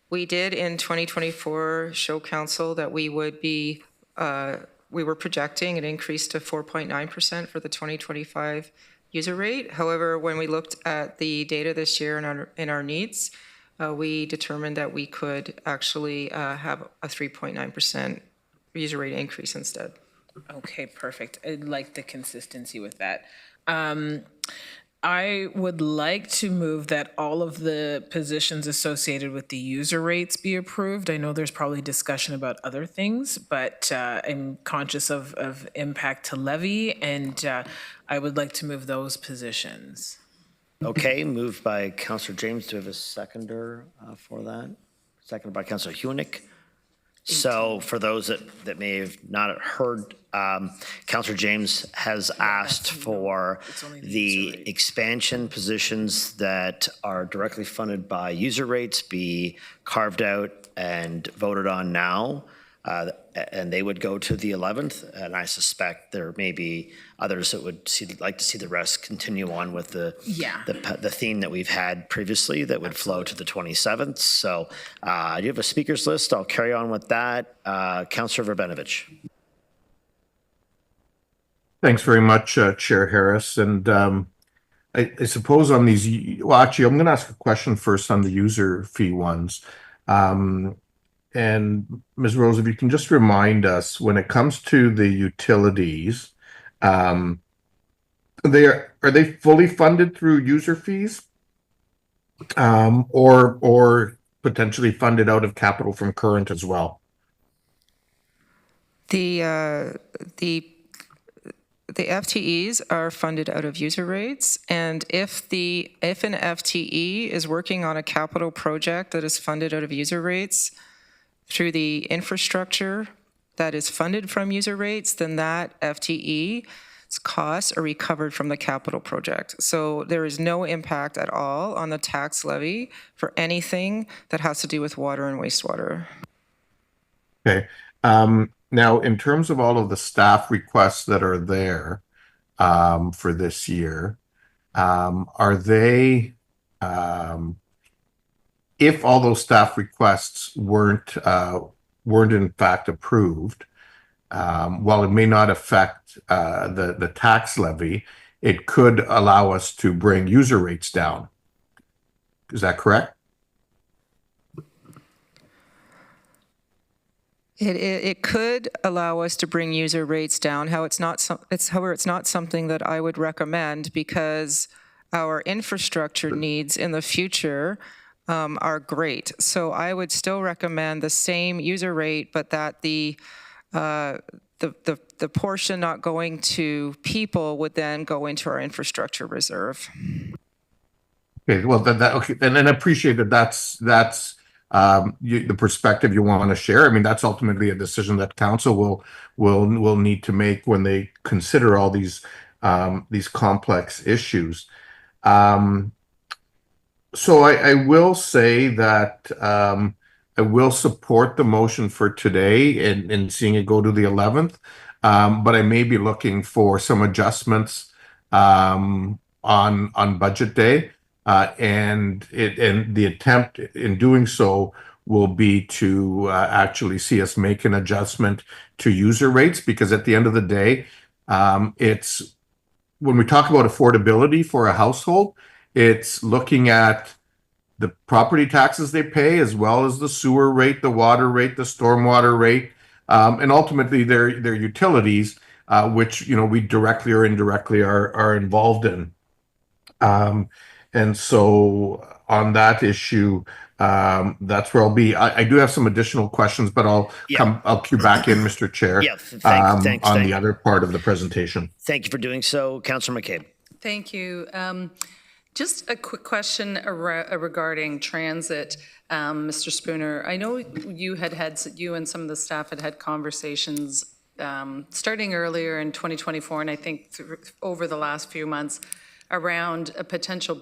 Speaker 11: We did in 2024 show council that we were projecting an increase to 4.9% for the 2025 user rate. However, when we looked at the data this year and our needs, we determined that we could actually have a 3.9% user rate increase instead.
Speaker 10: Okay, perfect. I'd like the consistency with that. I would like to move that all of the positions associated with the user rates be approved. I know there's probably discussion about other things, but I'm conscious of impact to levy, and I would like to move those positions.
Speaker 2: Okay, moved by Councillor James. Do we have a seconder for that? Seconded by Councillor Hunick. So for those that may have not heard, Councillor James has asked for the expansion positions that are directly funded by user rates be carved out and voted on now, and they would go to the 11th. And I suspect there may be others that would like to see the rest continue on with the theme that we've had previously that would flow to the 27th. So I do have a speakers list. I'll carry on with that. Councillor Verbenovich.
Speaker 3: Thanks very much, Chair Harris. And I suppose on these, well, actually, I'm going to ask a question first on the user fee ones. And Ms. Rose, if you can just remind us, when it comes to the utilities, are they fully funded through user fees, or potentially funded out of capital from current as well?
Speaker 11: The FTEs are funded out of user rates, and if an FTE is working on a capital project that is funded out of user rates through the infrastructure that is funded from user rates, then that FTE's costs are recovered from the capital project. So there is no impact at all on the tax levy for anything that has to do with water and wastewater.
Speaker 3: Okay. Now, in terms of all of the staff requests that are there for this year, are they, if all those staff requests weren't in fact approved, while it may not affect the tax levy, it could allow us to bring user rates down. Is that correct?
Speaker 11: It could allow us to bring user rates down. However, it's not something that I would recommend because our infrastructure needs in the future are great. So I would still recommend the same user rate, but that the portion not going to people would then go into our infrastructure reserve.
Speaker 3: Okay, well, okay, and I appreciate that. That's the perspective you want to share. I mean, that's ultimately a decision that council will need to make when they consider all these complex issues. So I will say that I will support the motion for today and seeing it go to the 11th. But I may be looking for some adjustments on budget day. And the attempt in doing so will be to actually see us make an adjustment to user rates, because at the end of the day, it's when we talk about affordability for a household, it's looking at the property taxes they pay, as well as the sewer rate, the water rate, the stormwater rate, and ultimately their utilities, which we directly or indirectly are involved in. And so on that issue, that's where I'll be. I do have some additional questions, but I'll cue back in, Mr. Chair,
Speaker 2: Yeah, thanks.
Speaker 3: on the other part of the presentation.
Speaker 2: Thank you for doing so. Councillor McCabe.
Speaker 21: Thank you. Just a quick question regarding transit, Mr. Spooner. I know you and some of the staff had conversations starting earlier in 2024, and I think over the last few months, around a potential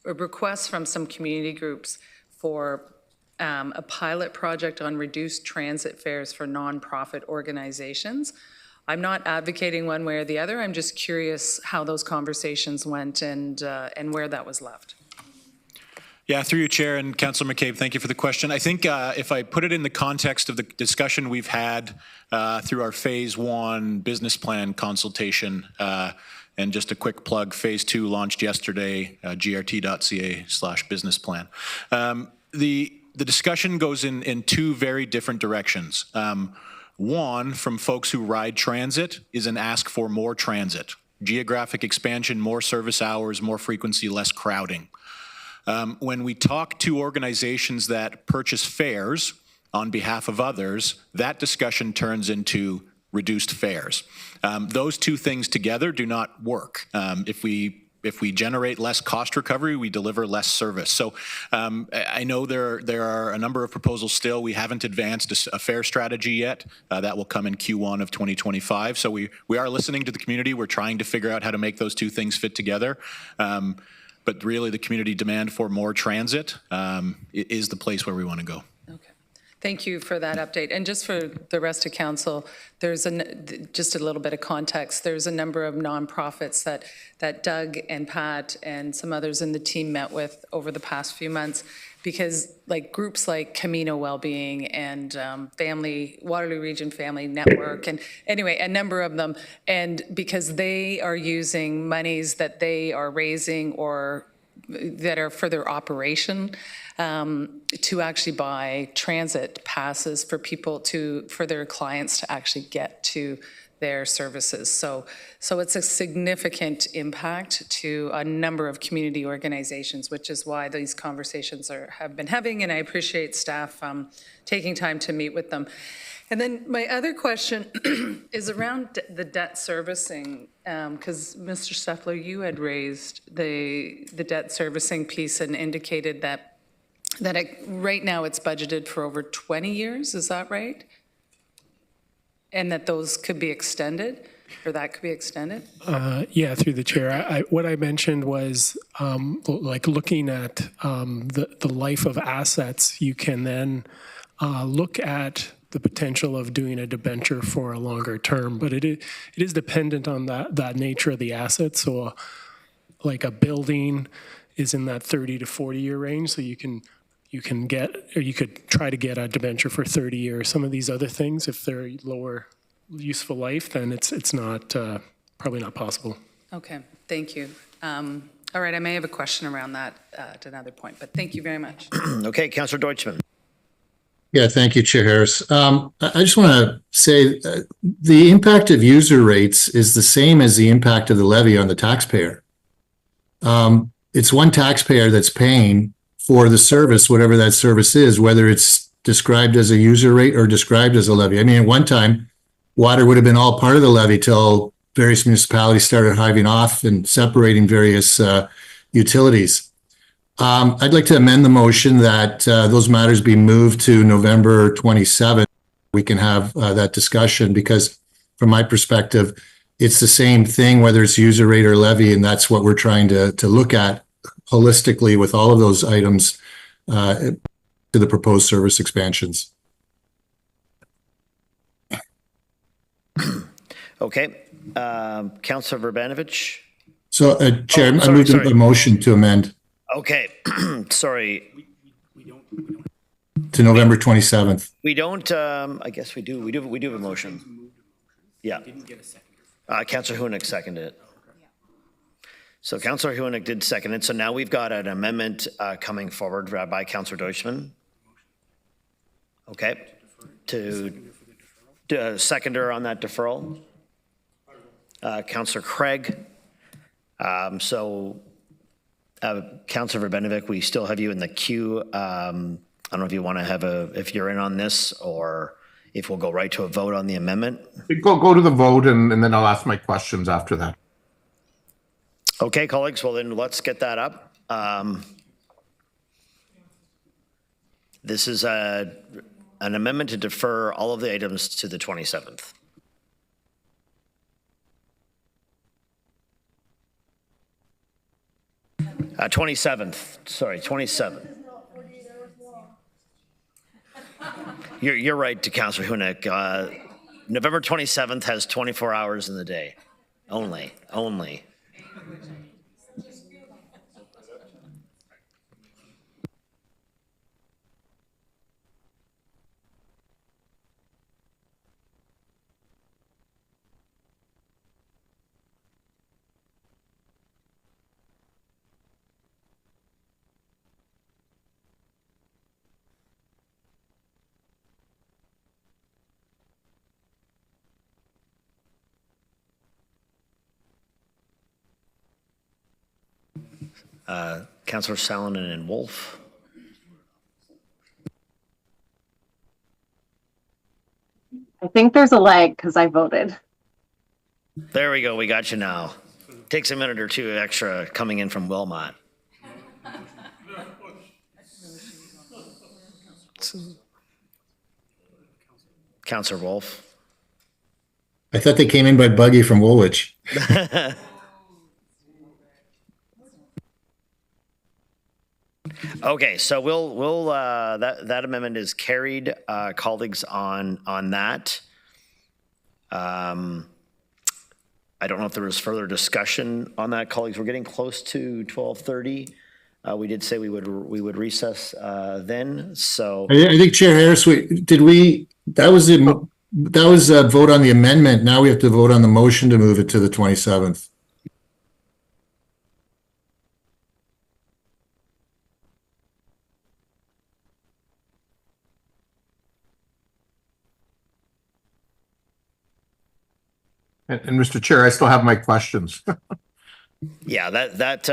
Speaker 21: request from some community groups for a pilot project on reduced transit fares for nonprofit organizations. I'm not advocating one way or the other. I'm just curious how those conversations went and where that was left.
Speaker 19: Yeah, through you, Chair, and Councillor McCabe, thank you for the question. I think if I put it in the context of the discussion we've had through our Phase 1 business plan consultation, and just a quick plug, Phase 2 launched yesterday, grt.ca/business plan. The discussion goes in two very different directions. One, from folks who ride transit, is an ask for more transit. Geographic expansion, more service hours, more frequency, less crowding. When we talk to organizations that purchase fares on behalf of others, that discussion turns into reduced fares. Those two things together do not work. If we generate less cost recovery, we deliver less service. So I know there are a number of proposals still. We haven't advanced a fare strategy yet. That will come in Q1 of 2025. So we are listening to the community. We're trying to figure out how to make those two things fit together. But really, the community demand for more transit is the place where we want to go.
Speaker 21: Thank you for that update. And just for the rest of council, there's just a little bit of context. There's a number of nonprofits that Doug and Pat and some others in the team met with over the past few months, because groups like Camino Wellbeing and Waterloo Region Family Network, and anyway, a number of them, and because they are using monies that they are raising or that are for their operation, to actually buy transit passes for for their clients to actually get to their services. So it's a significant impact to a number of community organizations, which is why these conversations have been having, and I appreciate staff taking time to meet with them. And then my other question is around the debt servicing, because Mr. Steffler, you had raised the debt servicing piece and indicated that right now it's budgeted for over 20 years, is that right? And that those could be extended, or that could be extended?
Speaker 14: Yeah, through the chair. What I mentioned was looking at the life of assets, you can then look at the potential of doing a debenture for a longer term, but it is dependent on that nature of the asset. So like a building is in that 30 to 40 year range, so you could try to get a debenture for 30 years. Some of these other things, if they're lower useful life, then it's not probably not possible.
Speaker 21: Okay, thank you. All right, I may have a question around that at another point, but thank you very much.
Speaker 2: Okay, Councillor Deutschman.
Speaker 4: Yeah, thank you, Chair Harris. I just want to say the impact of user rates is the same as the impact of the levy on the taxpayer. It's one taxpayer that's paying for the service, whatever that service is, whether it's described as a user rate or described as a levy. I mean, at one time, water would have been all part of the levy till various municipalities started hiving off and separating various utilities. I'd like to amend the motion that those matters be moved to November 27th. We can have that discussion, because from my perspective, it's the same thing, whether it's user rate or levy, and that's what we're trying to look at holistically with all of those items to the proposed service expansions.
Speaker 2: Okay, Councillor Verbanovich?
Speaker 4: So, Chair, I
Speaker 2: sorry,
Speaker 4: moved
Speaker 2: sorry.
Speaker 4: a motion to amend
Speaker 2: Okay, sorry.
Speaker 4: to November 27th.
Speaker 2: We don't, I guess we do. We do have a motion. Yeah. Councillor Hunick seconded it. So Councillor Hunick did second it. So now we've got an amendment coming forward by Councillor Deutschmann. Okay. To seconder on that deferral. Councillor Craig. Councillor Verbanovich, we still have you in the queue. I don't know if you want to have if you're in on this, or if we'll go right to a vote on the amendment.
Speaker 3: Go to the vote, and then I'll ask my questions after that.
Speaker 2: Okay, colleagues, well then let's get that up. This is an amendment to defer all of the items to the 27th. Uh, 27th, sorry, 27th. You're right, to Councillor Hunick. November 27th has 24 hours in the day, only. Councillor Salonen and Wolf.
Speaker 5: I think there's a lag because I voted.
Speaker 2: There we go, we got you now. Takes a minute or two extra coming in from Wilmot. Councillor Wolf.
Speaker 4: I thought they came in by buggy from Woolwich.
Speaker 2: Okay, so we'll that amendment is carried, colleagues, on that. I don't know if there was further discussion on that, colleagues. We're getting close to 12:30. We did say we would recess then. So
Speaker 4: I think Chair Harris, that was a vote on the amendment. Now we have to vote on the motion to move it to the 27th.
Speaker 3: And Mr. Chair, I still have my questions.
Speaker 2: yeah, that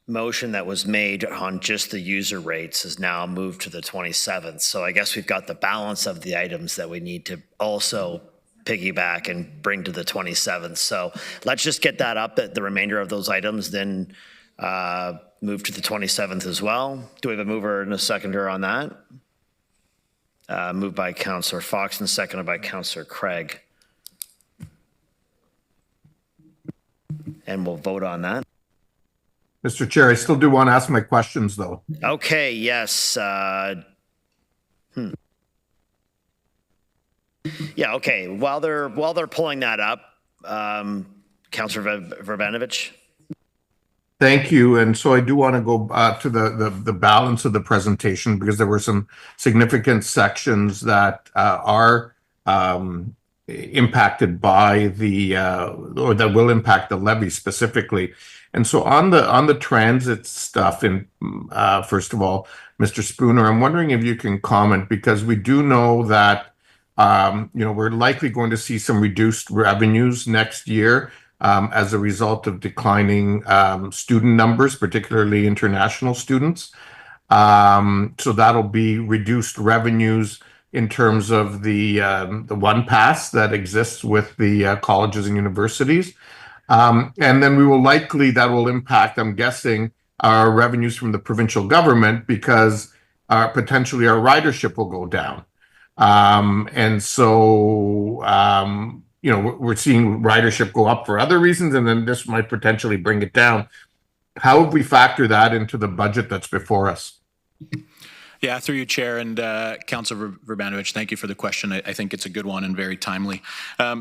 Speaker 2: motion that was made on just the user rates is now moved to the 27th. So I guess we've got the balance of the items that we need to also piggyback and bring to the 27th. So let's just get that up, the remainder of those items, then move to the 27th as well. Do we have a mover and a seconder on that? Moved by Councillor Fox and seconded by Councillor Craig. And we'll vote on that.
Speaker 3: Mr. Chair, I still do want to ask my questions, though.
Speaker 2: Okay, yes. Yeah, okay. While they're pulling that up, Councillor Verbanovich.
Speaker 3: Thank you. And so I do want to go to the balance of the presentation, because there were some significant sections that are impacted by or that will impact the levy specifically. And so on the transit stuff, and first of all, Mr. Spooner, I'm wondering if you can comment, because we do know that we're likely going to see some reduced revenues next year as a result of declining student numbers, particularly international students. So that'll be reduced revenues in terms of the one pass that exists with the colleges and universities. And then that will impact, I'm guessing, our revenues from the provincial government, because potentially our ridership will go down. And so we're seeing ridership go up for other reasons, and then this might potentially bring it down. How would we factor that into the budget that's before us?
Speaker 19: Yeah, through you, Chair, and Councillor Verbanovich, thank you for the question. I think it's a good one and very timely.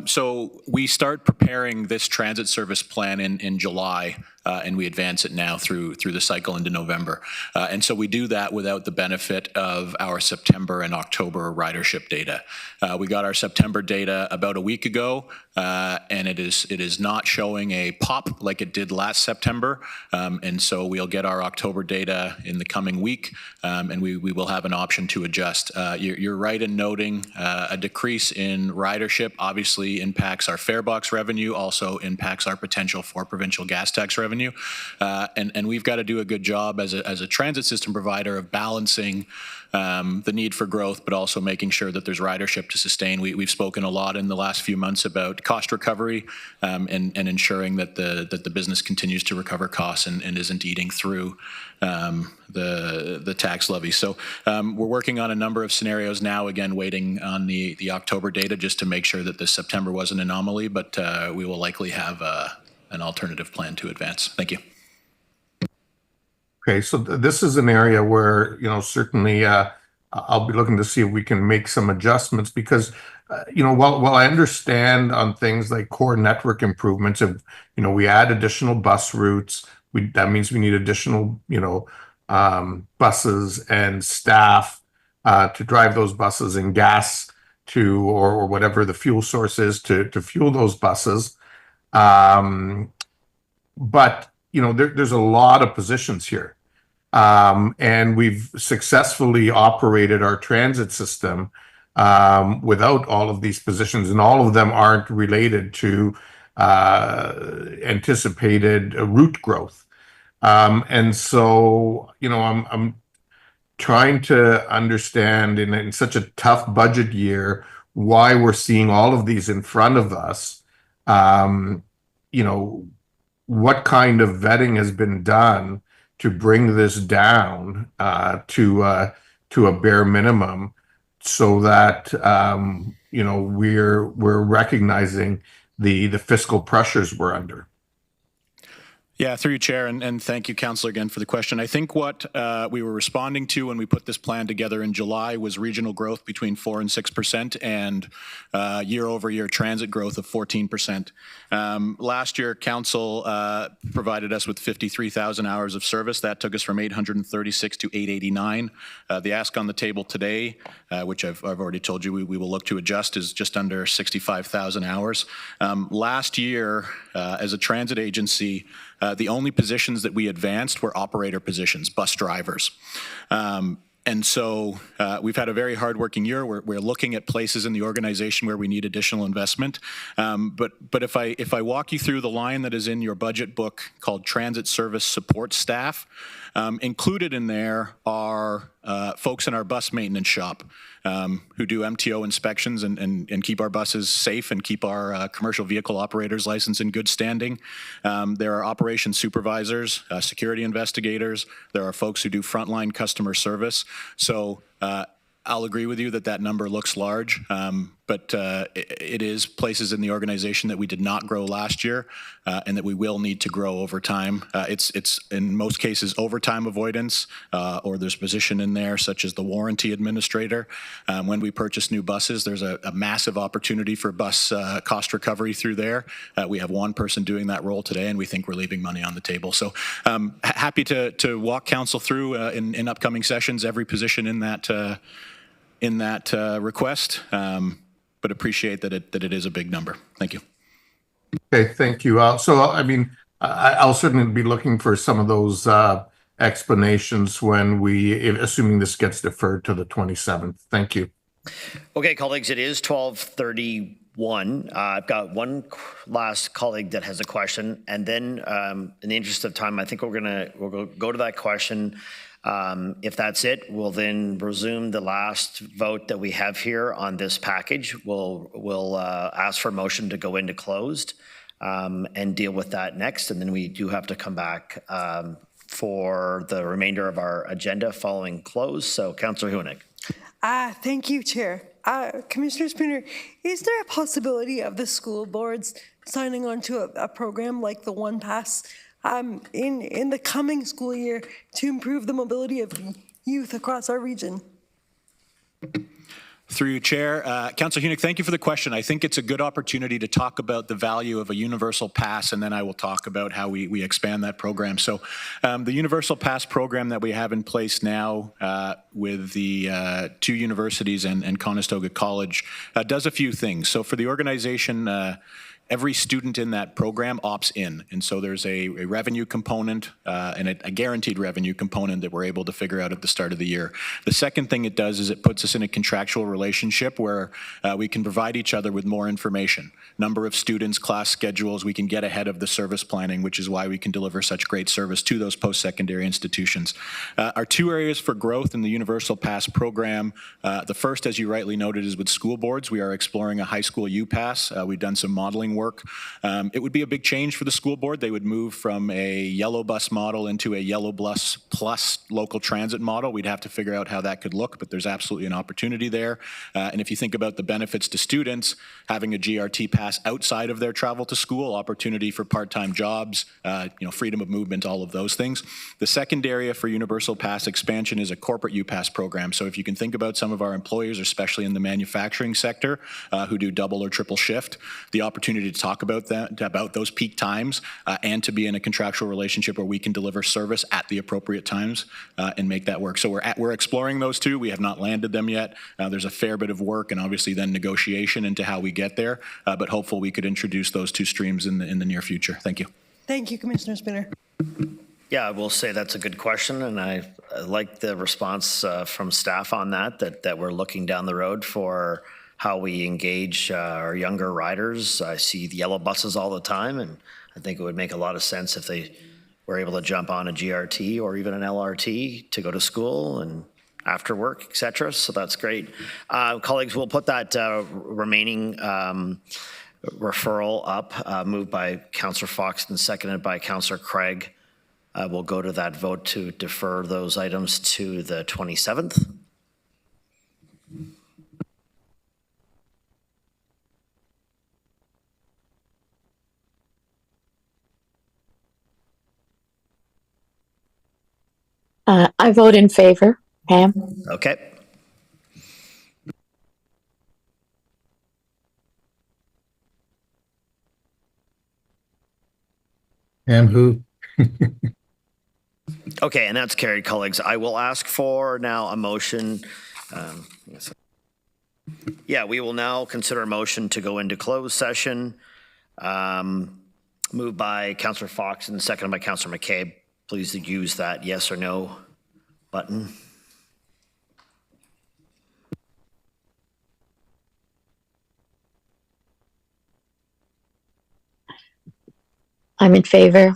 Speaker 19: So we start preparing this transit service plan in July, and we advance it now through the cycle into November. And so we do that without the benefit of our September and October ridership data. We got our September data about a week ago, and it is not showing a pop like it did last September. And so we'll get our October data in the coming week, and we will have an option to adjust. You're right in noting a decrease in ridership obviously impacts our fare box revenue, also impacts our potential for provincial gas tax revenue. And we've got to do a good job as a transit system provider of balancing the need for growth, but also making sure that there's ridership to sustain. We've spoken a lot in the last few months about cost recovery and ensuring that the business continues to recover costs and isn't eating through the tax levy. So we're working on a number of scenarios now, again, waiting on the October data just to make sure that this September was an anomaly, but we will likely have an alternative plan to advance. Thank you.
Speaker 3: Okay, so this is an area where, certainly I'll be looking to see if we can make some adjustments because, while I understand on things like core network improvements, if, we add additional bus routes, that means we need additional, buses and staff to drive those buses and gas to, or whatever the fuel source is to fuel those buses. But, there's a lot of positions here. And we've successfully operated our transit system without all of these positions, and all of them aren't related to anticipated route growth. And so, I'm trying to understand in such a tough budget year why we're seeing all of these in front of us. What kind of vetting has been done to bring this down to a bare minimum, so that we're recognizing the fiscal pressures we're under.
Speaker 19: Yeah, through you, Chair, and thank you, Councillor, again for the question. I think what we were responding to when we put this plan together in July was regional growth between 4% and 6% and year-over-year transit growth of 14%. Last year, Council provided us with 53,000 hours of service. That took us from 836 to 889. The ask on the table today, which I've already told you we will look to adjust, is just under 65,000 hours. Last year, as a transit agency, the only positions that we advanced were operator positions, bus drivers. And so we've had a very hardworking year. We're looking at places in the organization where we need additional investment. But if I walk you through the line that is in your budget book called Transit Service Support Staff, included in there are folks in our bus maintenance shop who do MTO inspections and keep our buses safe and keep our commercial vehicle operators license in good standing. There are operations supervisors, security investigators. There are folks who do frontline customer service. So I'll agree with you that number looks large, but it is places in the organization that we did not grow last year and that we will need to grow over time. It's in most cases overtime avoidance, or there's a position in there such as the warranty administrator. When we purchase new buses, there's a massive opportunity for bus cost recovery through there. We have one person doing that role today, and we think we're leaving money on the table. So happy to walk council through in upcoming sessions every position in that request, but appreciate that it is a big number. Thank you.
Speaker 3: Okay, thank you. So, I'll certainly be looking for some of those explanations assuming this gets deferred to the 27th. Thank you.
Speaker 2: Okay, colleagues, it is 12:31. I've got one last colleague that has a question, and then in the interest of time, I think we'll go to that question. If that's it, we'll then resume the last vote that we have here on this package. We'll ask for a motion to go into closed and deal with that next. And then we do have to come back for the remainder of our agenda following close. So Councillor Hoenig.
Speaker 18: Thank you, Chair. Commissioner Spooner, is there a possibility of the school boards signing on to a program like the One Pass in the coming school year to improve the mobility of youth across our region?
Speaker 19: Through you, Chair. Councillor Hunick, thank you for the question. I think it's a good opportunity to talk about the value of a universal pass, and then I will talk about how we expand that program. So the universal pass program that we have in place now with the two universities and Conestoga College does a few things. So for the organization, every student in that program opts in. And so there's a revenue component and a guaranteed revenue component that we're able to figure out at the start of the year. The second thing it does is it puts us in a contractual relationship where we can provide each other with more information. Number of students, class schedules, we can get ahead of the service planning, which is why we can deliver such great service to those post-secondary institutions. Our two areas for growth in the Universal Pass program, the first, as you rightly noted, is with school boards. We are exploring a high school U-Pass. We've done some modeling work. It would be a big change for the school board. They would move from a yellow bus model into a yellow bus plus local transit model. We'd have to figure out how that could look, but there's absolutely an opportunity there. And if you think about the benefits to students, having a GRT pass outside of their travel to school, opportunity for part-time jobs, freedom of movement, all of those things. The second area for Universal Pass expansion is a corporate U-Pass program. So if you can think about some of our employers, especially in the manufacturing sector, who do double or triple shift, the opportunity to talk about that, about those peak times, and to be in a contractual relationship where we can deliver service at the appropriate times and make that work. So we're exploring those two. We have not landed them yet. There's a fair bit of work and obviously then negotiation into how we get there, but hopeful we could introduce those two streams in the near future. Thank you.
Speaker 18: Thank you, Commissioner Spooner.
Speaker 2: Yeah, I will say that's a good question, and I like the response from staff on that we're looking down the road for how we engage our younger riders. I see the yellow buses all the time, and I think it would make a lot of sense if they were able to jump on a GRT or even an LRT to go to school and after work, et cetera. So that's great. Colleagues, we'll put that remaining referral up, moved by Councillor Fox and seconded by Councillor Craig. We'll go to that vote to defer those items to the 27th.
Speaker 1: I vote in favor. Pam?
Speaker 2: Okay.
Speaker 4: Pam who?
Speaker 2: Okay, and that's carried, colleagues. I will ask for now a motion. Yeah, we will now consider a motion to go into closed session. Moved by Councillor Fox and seconded by Councillor McCabe. Please use that yes or no button.
Speaker 1: I'm in favor.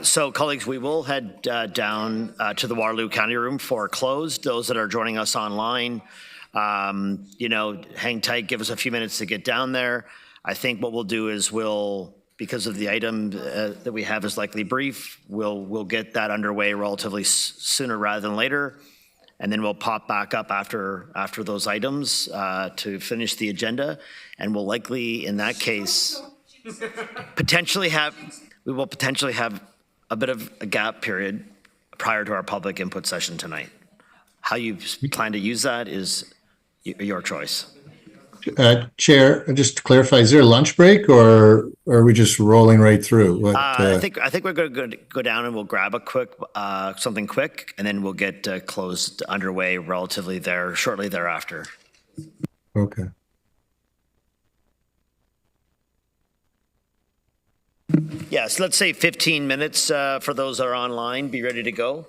Speaker 2: So, colleagues, we will head down to the Waterloo County Room for closed. Those that are joining us online, hang tight, give us a few minutes to get down there. I think what we'll do is because of the item that we have is likely brief, we'll get that underway relatively sooner rather than later. And then we'll pop back up after those items to finish the agenda. And we'll likely, in that case, potentially have a bit of a gap period prior to our public input session tonight. How you plan to use that is your choice.
Speaker 4: Chair, just to clarify, is there a lunch break or are we just rolling right through?
Speaker 2: I think we're going to go down and we'll grab a quick something quick, and then we'll get closed underway relatively shortly thereafter.
Speaker 4: Okay.
Speaker 2: Yes, let's say 15 minutes for those that are online. Be ready to go.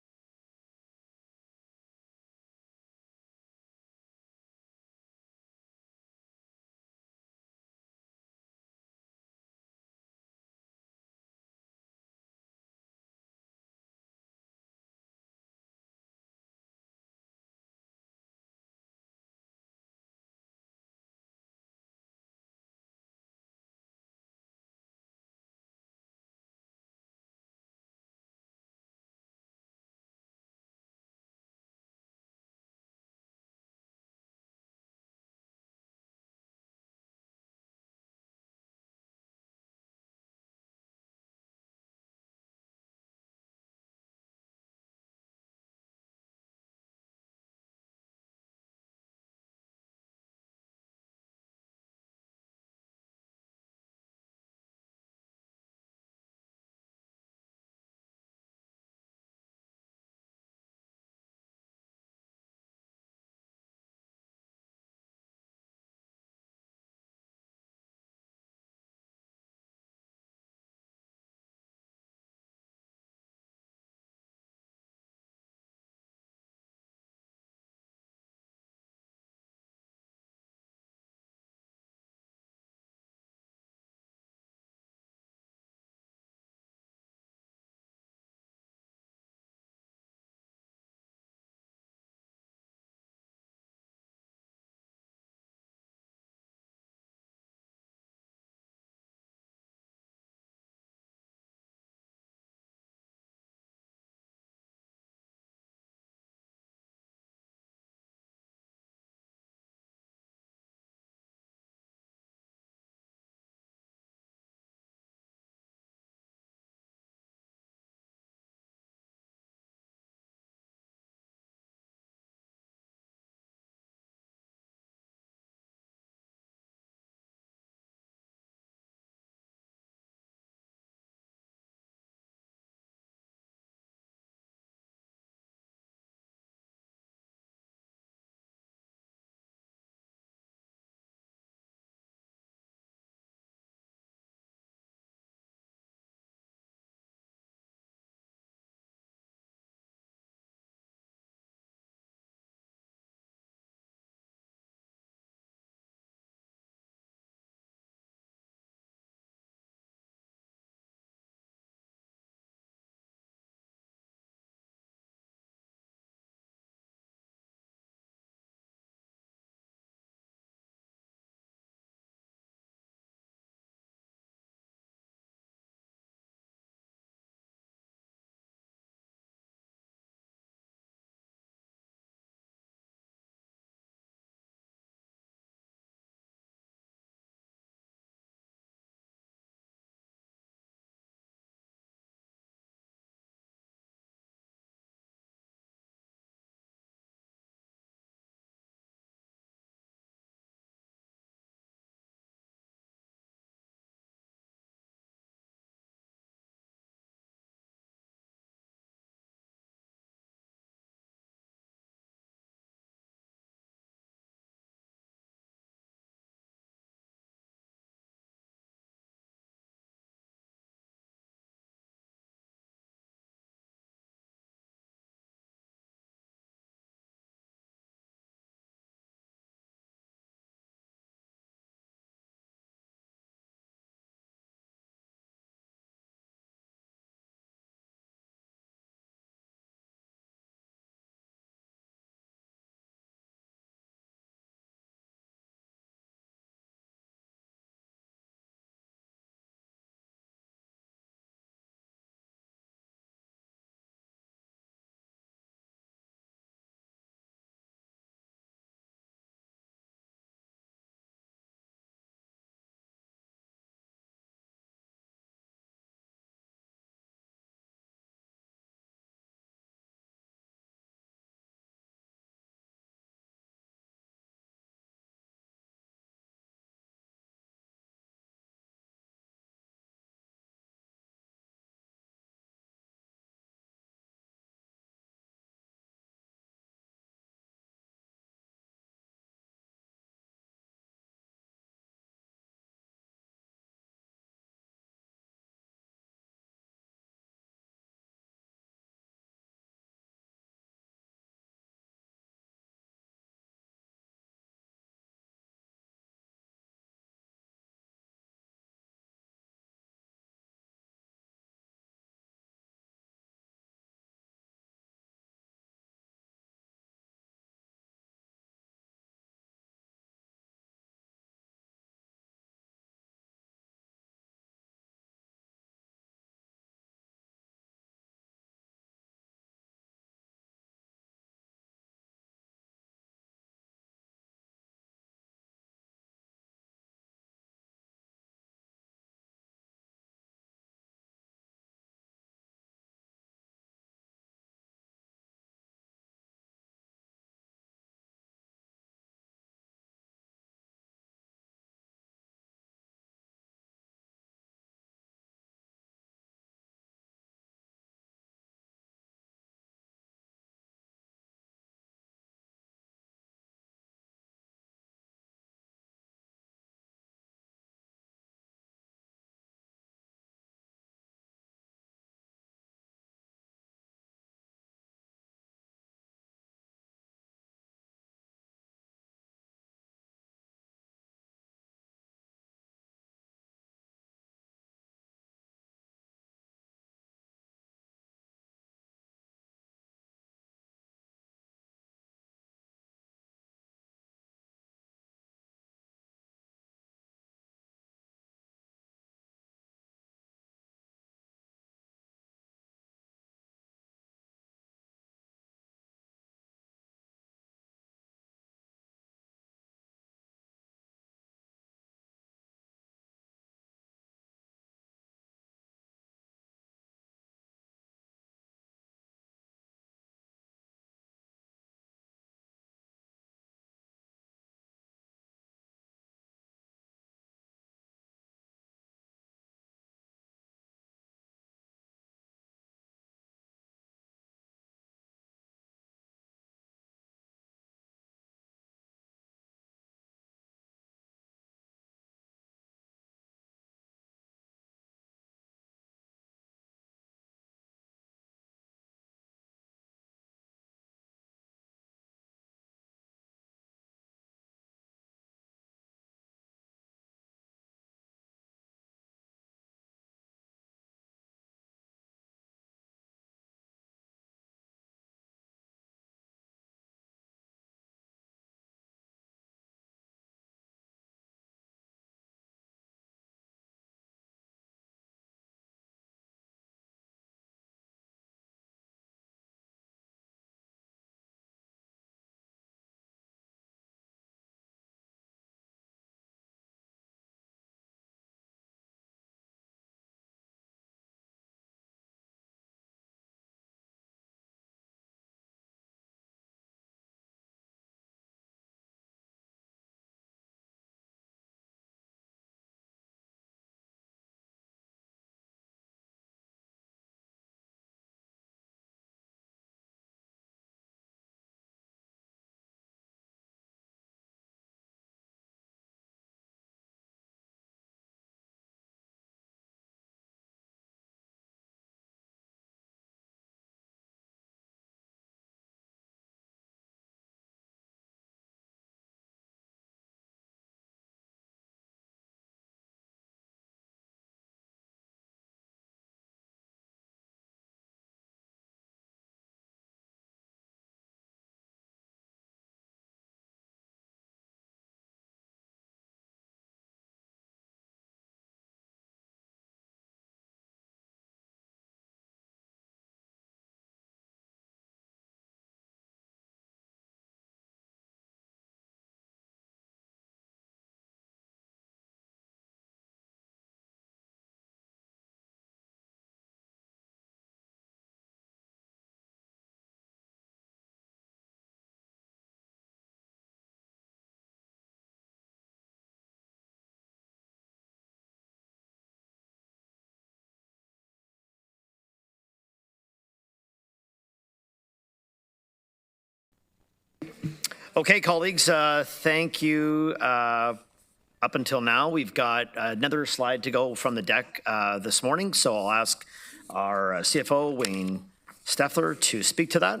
Speaker 2: Okay, colleagues, thank you. Up until now, we've got another slide to go from the deck this morning, so I'll ask our CFO, Wayne Steffler, to speak to that.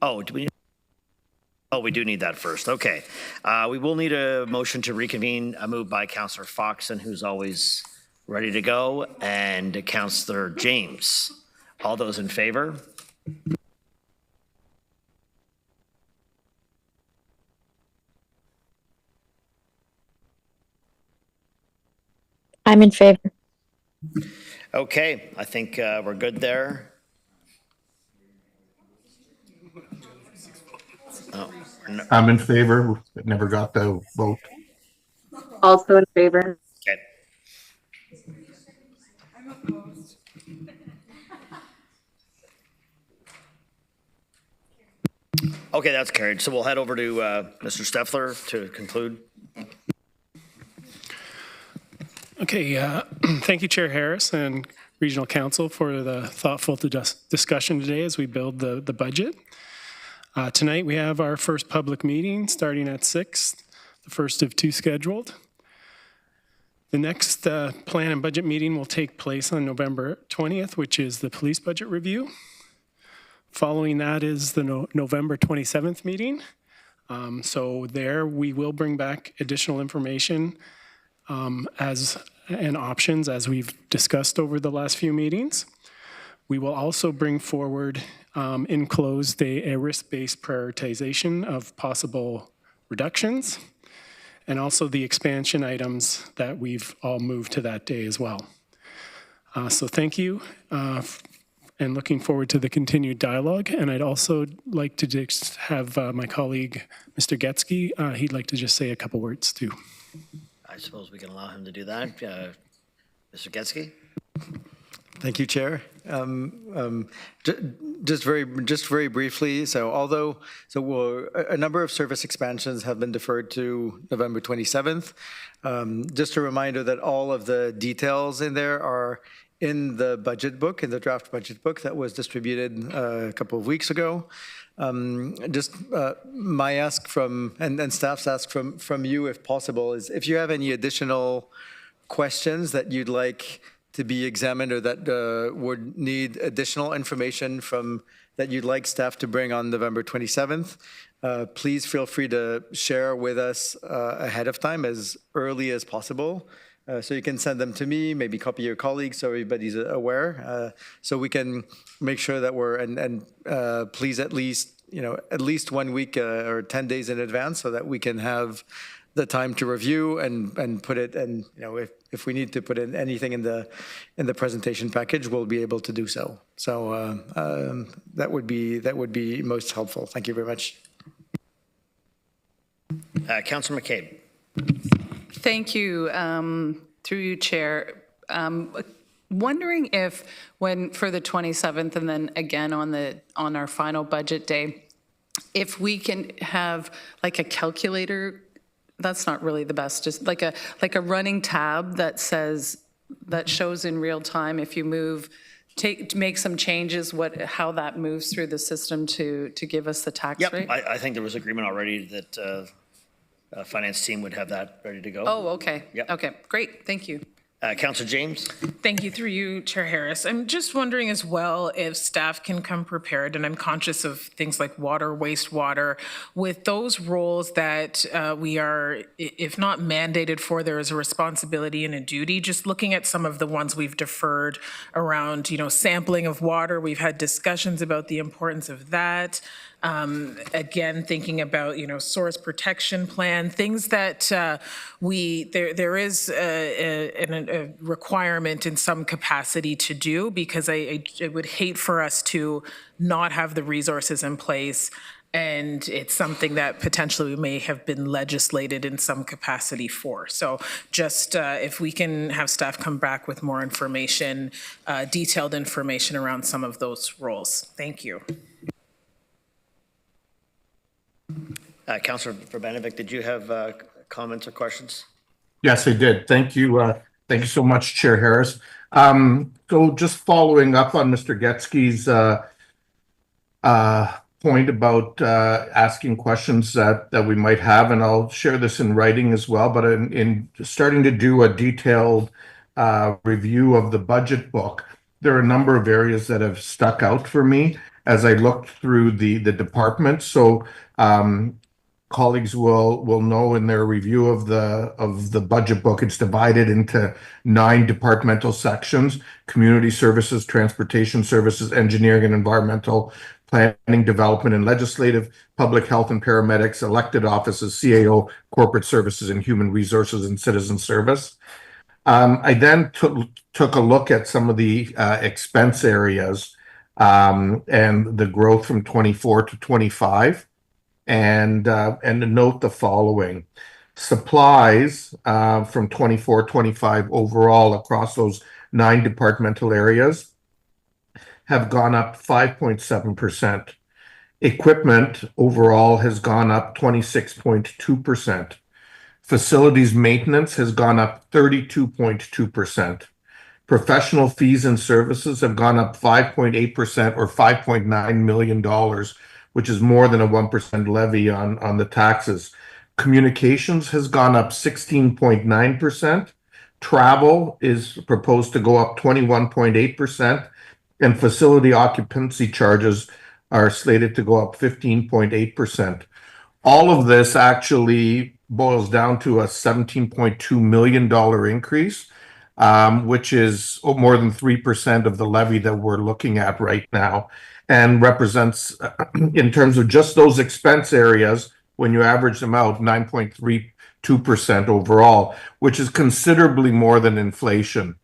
Speaker 2: Oh, do we? Oh, we do need that first. Okay. We will need a motion to reconvene, a move by Councillor Foxton, who's always ready to go, and Councillor James. All those in favor?
Speaker 1: I'm in favor.
Speaker 2: Okay, I think we're good there. Oh, no.
Speaker 3: I'm in favor, but never got the vote.
Speaker 5: Also in favor.
Speaker 2: Okay. Okay, that's carried. So we'll head over to Mr. Steffler to conclude.
Speaker 14: Okay, thank you, Chair Harris and Regional Council, for the thoughtful discussion today as we build the budget. Tonight we have our first public meeting starting at 6, the first of 2 scheduled. The next plan and budget meeting will take place on November 20th, which is the police budget review. Following that is the November 27th meeting. So there we will bring back additional information and options as we've discussed over the last few meetings. We will also bring forward in closed a risk-based prioritization of possible reductions, and also the expansion items that we've all moved to that day as well. So thank you, and looking forward to the continued dialogue. And I'd also like to just have my colleague, Mr. Getsky, he'd like to just say a couple words too.
Speaker 2: I suppose we can allow him to do that. Mr. Getsky?
Speaker 13: Thank you, Chair. Just very briefly. So a number of service expansions have been deferred to November 27th. Just a reminder that all of the details in there are in the budget book, in the draft budget book that was distributed a couple of weeks ago. My ask and staff's ask from you, if possible, is if you have any additional questions that you'd like to be examined or that would need additional information that you'd like staff to bring on November 27th, please feel free to share with us ahead of time as early as possible. So you can send them to me, maybe copy your colleagues so everybody's aware, so we can make sure that please at least 1 week or 10 days in advance so that we can have the time to review and put it, and if we need to put in anything in the presentation package, we'll be able to do so. So that would be most helpful. Thank you very much.
Speaker 2: Councillor McCabe.
Speaker 21: Thank you, through you, Chair. Wondering if for the 27th and then again on our final budget day, if we can have like a calculator. That's not really the best, just like a running tab that shows in real time if you make some changes, how that moves through the system to give us the tax rate?
Speaker 2: I think there was agreement already that finance team would have that ready to go.
Speaker 21: Oh, okay.
Speaker 2: Yep.
Speaker 21: Okay, great, thank you.
Speaker 2: Councillor James.
Speaker 10: Thank you, through you, Chair Harris. I'm just wondering as well if staff can come prepared, and I'm conscious of things like water, wastewater, with those roles that we are, if not mandated for, there is a responsibility and a duty. Just looking at some of the ones we've deferred around, sampling of water, we've had discussions about the importance of that. Again, thinking about, source protection plan, things that there is a requirement in some capacity to do, because I would hate for us to not have the resources in place, and it's something that potentially we may have been legislated in some capacity for. So just if we can have staff come back with more information, detailed information around some of those roles. Thank you.
Speaker 2: Councillor Urbanovic, did you have comments or questions?
Speaker 3: Yes, I did. Thank you. Thank you so much, Chair Harris. So just following up on Mr. Getsky's point about asking questions that we might have, and I'll share this in writing as well, but in starting to do a detailed review of the budget book, there are a number of areas that have stuck out for me as I looked through the department. So colleagues will know in their review of the budget book, it's divided into 9 departmental sections: community services, transportation services, engineering and environmental, planning, development and legislative, public health and paramedics, elected offices, CAO, corporate services, and human resources and citizen service. I then took a look at some of the expense areas and the growth from 24 to 25, and note the following. Supplies from 24-25 overall across those 9 departmental areas have gone up 5.7%. Equipment overall has gone up 26.2%. Facilities maintenance has gone up 32.2%. Professional fees and services have gone up 5.8%, or $5.9 million, which is more than a 1% levy on the taxes. Communications has gone up 16.9%. Travel is proposed to go up 21.8%, and facility occupancy charges are slated to go up 15.8%. All of this actually boils down to a $17.2 million increase, which is more than 3% of the levy that we're looking at right now, and represents, in terms of just those expense areas, when you average them out, 9.32% overall, which is considerably more than inflation.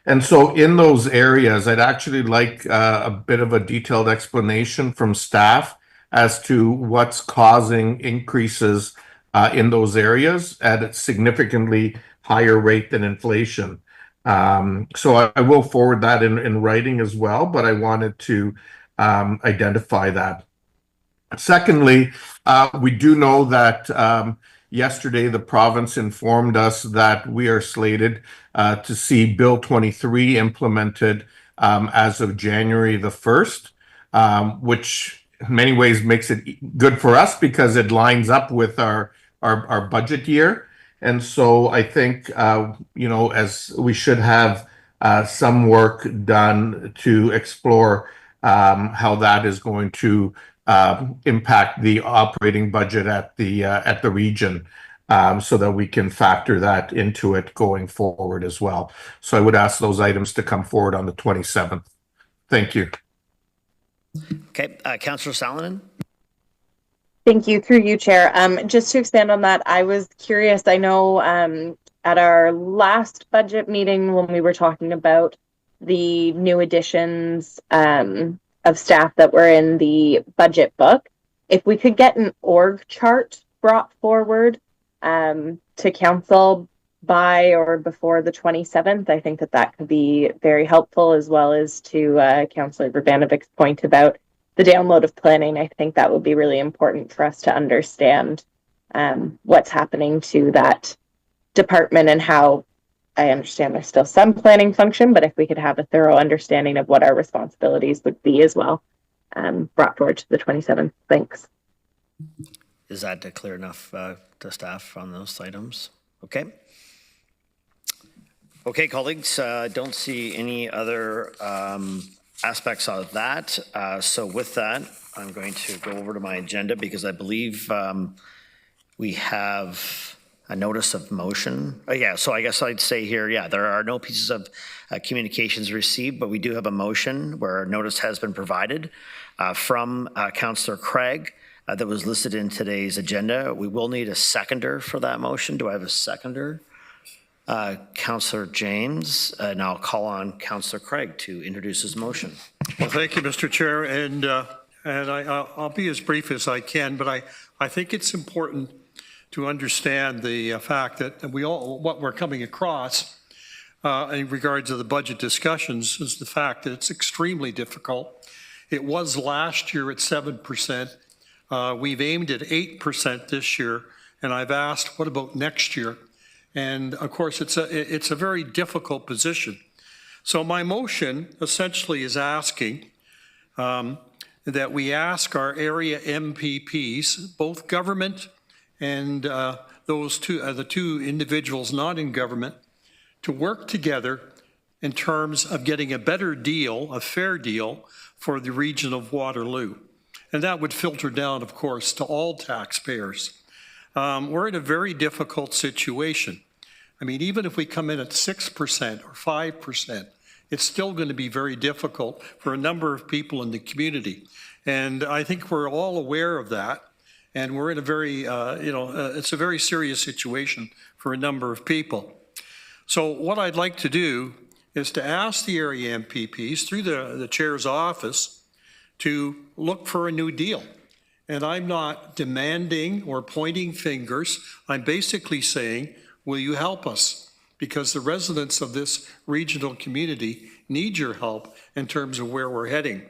Speaker 3: And so in those areas, I'd actually like a bit of a detailed explanation from staff as to what's causing increases in those areas at a significantly higher rate than inflation. So I will forward that in writing as well, but I wanted to identify that. Secondly, we do know that yesterday the province informed us that we are slated to see Bill 23 implemented as of January the 1st, which in many ways makes it good for us because it lines up with our budget year. And so I think, as we should have some work done to explore how that is going to impact the operating budget at the region, so that we can factor that into it going forward as well. So I would ask those items to come forward on the 27th. Thank you.
Speaker 2: Okay, Councillor Salonen.
Speaker 5: Thank you, through you, Chair. Just to expand on that, I was curious. I know at our last budget meeting when we were talking about the new additions of staff that were in the budget book, if we could get an org chart brought forward to council by or before the 27th, I think that could be very helpful, as well as to Councillor Verbanovic's point about the download of planning. I think that would be really important for us to understand what's happening to that department and how. I understand there's still some planning function, but if we could have a thorough understanding of what our responsibilities would be as well, brought forward to the 27th. Thanks.
Speaker 2: Is that clear enough to staff on those items? Okay. Okay, colleagues, don't see any other aspects of that. So with that, I'm going to go over to my agenda because I believe we have a notice of motion. So I guess I'd say here, there are no pieces of communications received, but we do have a motion where notice has been provided from Councillor Craig that was listed in today's agenda. We will need a seconder for that motion. Do I have a seconder? Councillor James, and I'll call on Councillor Craig to introduce his motion.
Speaker 6: Well, thank you, Mr. Chair, and I'll be as brief as I can, but I think it's important to understand the fact that what we're coming across in regards to the budget discussions is the fact that it's extremely difficult. It was last year at 7%. We've aimed at 8% this year, and I've asked, what about next year? And of course, it's a very difficult position. So my motion essentially is asking that we ask our area MPPs, both government and the two individuals not in government, to work together in terms of getting a better deal, a fair deal, for the region of Waterloo. And that would filter down, of course, to all taxpayers. We're in a very difficult situation. I mean, even if we come in at 6% or 5%, it's still going to be very difficult for a number of people in the community. And I think we're all aware of that. And we're in a very, it's a very serious situation for a number of people. So what I'd like to do is to ask the area MPPs through the chair's office to look for a new deal. And I'm not demanding or pointing fingers. I'm basically saying, will you help us? Because the residents of this regional community need your help in terms of where we're heading.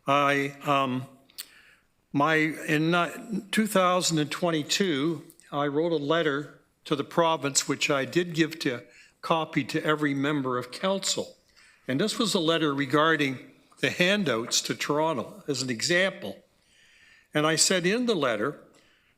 Speaker 6: In 2022, I wrote a letter to the province, which I did give copy to every member of council. And this was a letter regarding the handouts to Toronto as an example. And I said in the letter,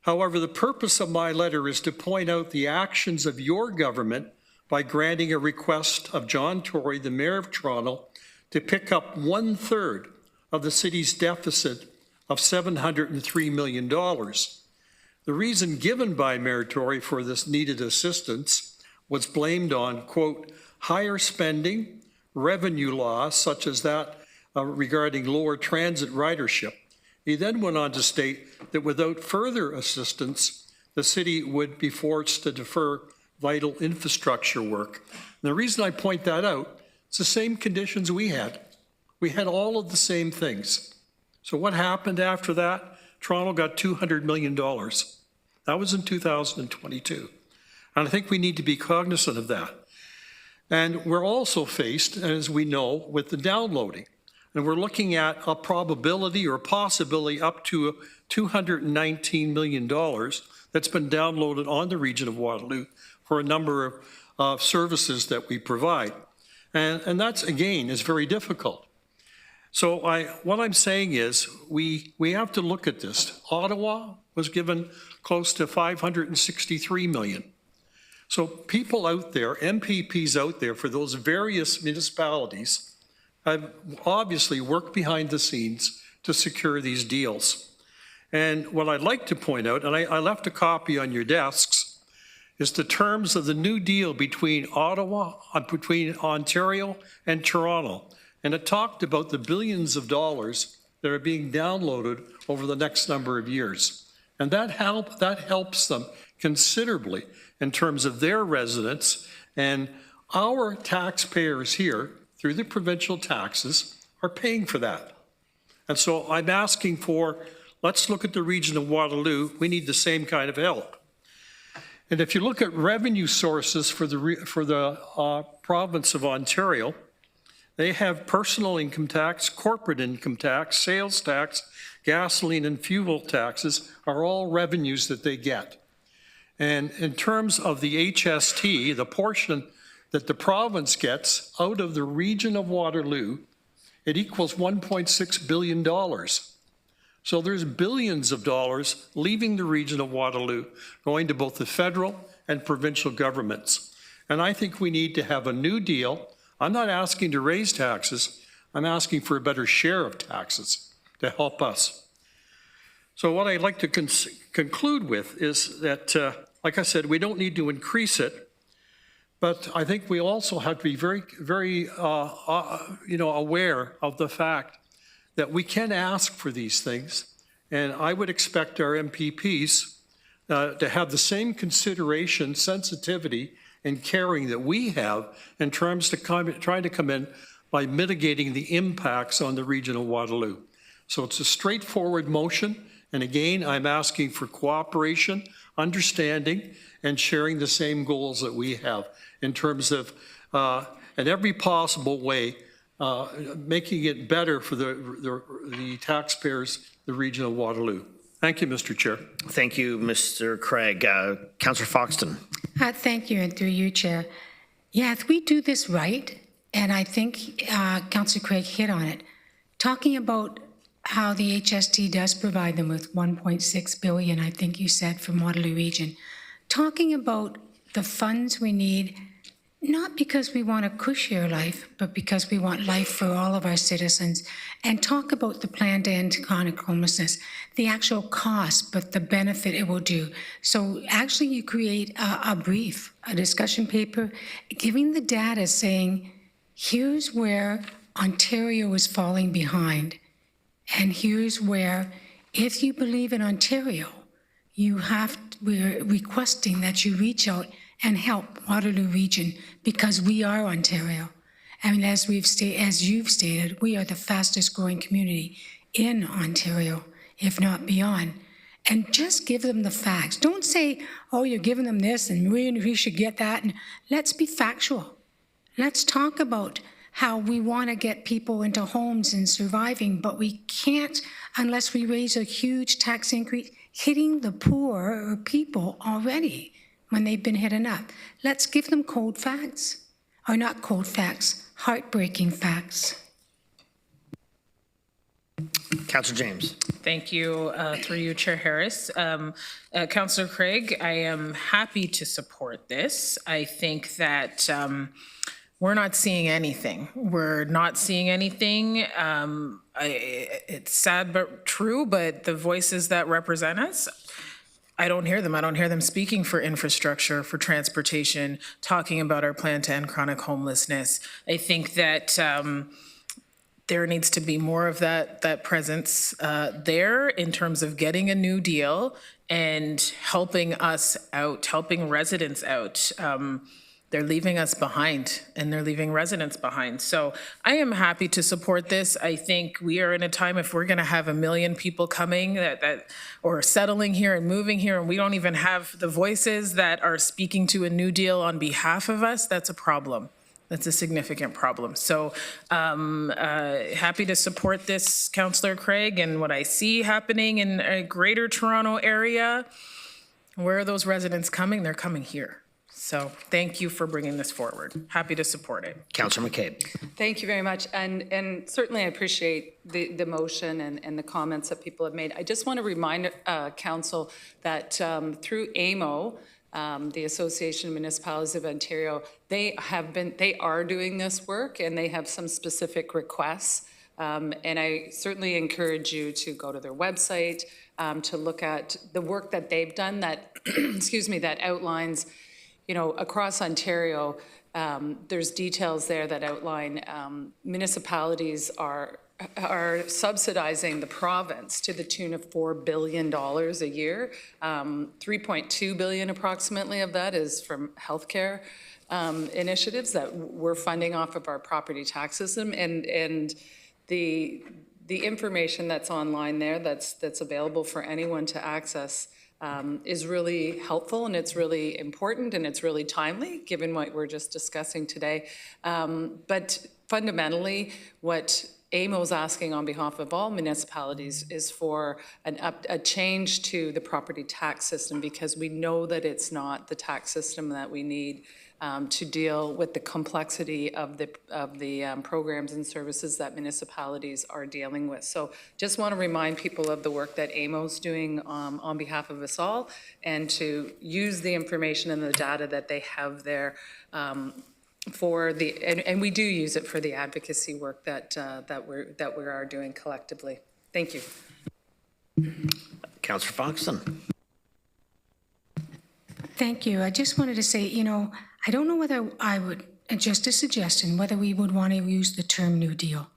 Speaker 6: however, the purpose of my letter is to point out the actions of your government by granting a request of John Tory, the Mayor of Toronto, to pick up 1/3 of the city's deficit of $703 million. The reason given by Mayor Tory for this needed assistance was blamed on, quote, higher spending, revenue loss, such as that regarding lower transit ridership. He then went on to state that without further assistance, the city would be forced to defer vital infrastructure work. And the reason I point that out, it's the same conditions we had. We had all of the same things. So what happened after that? Toronto got $200 million. That was in 2022. And I think we need to be cognizant of that. And we're also faced, as we know, with the downloading. And we're looking at a probability or possibility up to $219 million that's been downloaded on the region of Waterloo for a number of services that we provide. And that's, again, is very difficult. So what I'm saying is we have to look at this. Ottawa was given close to $563 million. So people out there, MPPs out there for those various municipalities have obviously worked behind the scenes to secure these deals. And what I'd like to point out, and I left a copy on your desks, is the terms of the new deal between between Ontario and Toronto. And it talked about the billions of dollars that are being downloaded over the next number of years. And that helps them considerably in terms of their residents, and our taxpayers here, through the provincial taxes, are paying for that. And so I'm asking for, let's look at the region of Waterloo. We need the same kind of help. And if you look at revenue sources for the province of Ontario, they have personal income tax, corporate income tax, sales tax, gasoline and fuel taxes are all revenues that they get. And in terms of the HST, the portion that the province gets out of the region of Waterloo, it equals $1.6 billion. So there's billions of dollars leaving the region of Waterloo, going to both the federal and provincial governments. And I think we need to have a new deal. I'm not asking to raise taxes. I'm asking for a better share of taxes to help us. So what I'd like to conclude with is that, like I said, we don't need to increase it, but I think we also have to be very, very, aware of the fact that we can ask for these things, and I would expect our MPPs to have the same consideration, sensitivity, and caring that we have in terms of trying to come in by mitigating the impacts on the region of Waterloo. So it's a straightforward motion. And again, I'm asking for cooperation, understanding, and sharing the same goals that we have in terms of, in every possible way, making it better for the taxpayers, the region of Waterloo. Thank you, Mr. Chair.
Speaker 2: Thank you, Mr. Craig. Councillor Foxton.
Speaker 12: Thank you, and through you, Chair. Yeah, if we do this right, and I think Councillor Craig hit on it, talking about how the HST does provide them with 1.6 billion, I think you said, from Waterloo Region. Talking about the funds we need, not because we want a cushier life, but because we want life for all of our citizens, and talk about the plan to end chronic homelessness, the actual cost, but the benefit it will do. So actually you create a brief, a discussion paper, giving the data saying, here's where Ontario is falling behind. And here's where, if you believe in Ontario, we're requesting that you reach out and help Waterloo Region because we are Ontario. And as you've stated, we are the fastest growing community in Ontario, if not beyond. And just give them the facts. Don't say, oh, you're giving them this and we should get that. And let's be factual. Let's talk about how we want to get people into homes and surviving, but we can't unless we raise a huge tax increase, hitting the poor or people already when they've been hit enough. Let's give them cold facts, or not cold facts, heartbreaking facts.
Speaker 2: Councillor James.
Speaker 10: Thank you, through you, Chair Harris. Councillor Craig, I am happy to support this. I think that we're not seeing anything. We're not seeing anything. It's sad but true, but the voices that represent us, I don't hear them. I don't hear them speaking for infrastructure, for transportation, talking about our plan to end chronic homelessness. I think that there needs to be more of that presence there in terms of getting a new deal and helping us out, helping residents out. They're leaving us behind and they're leaving residents behind. So I am happy to support this. I think we are in a time, if we're gonna have 1 million people coming or settling here and moving here, and we don't even have the voices that are speaking to a new deal on behalf of us, that's a problem. That's a significant problem. So happy to support this, Councillor Craig, and what I see happening in a greater Toronto area. Where are those residents coming? They're coming here. So thank you for bringing this forward. Happy to support it.
Speaker 2: Councillor McCabe.
Speaker 21: Thank you very much. And certainly I appreciate the motion and the comments that people have made. I just want to remind Council that through AMO, the Association of Municipalities of Ontario, they are doing this work and they have some specific requests. And I certainly encourage you to go to their website to look at the work that they've done that, excuse me, that outlines, you know, across Ontario, there's details there that outline municipalities are subsidizing the province to the tune of $4 billion a year. 3.2 billion approximately of that is from healthcare initiatives that we're funding off of our property tax system, and the information that's online there that's available for anyone to access is really helpful, and it's really important, and it's really timely given what we're just discussing today. But fundamentally, what AMO's asking on behalf of all municipalities is for a change to the property tax system, because we know that it's not the tax system that we need to deal with the complexity of the programs and services that municipalities are dealing with. So just want to remind people of the work that AMO's doing on behalf of us all, and to use the information and the data that they have there and we do use it for the advocacy work that we are doing collectively. Thank you.
Speaker 2: Councillor Foxton.
Speaker 12: Thank you. I just wanted to say, you know, I don't know whether I would, just a suggestion, whether we would want to use the term New Deal.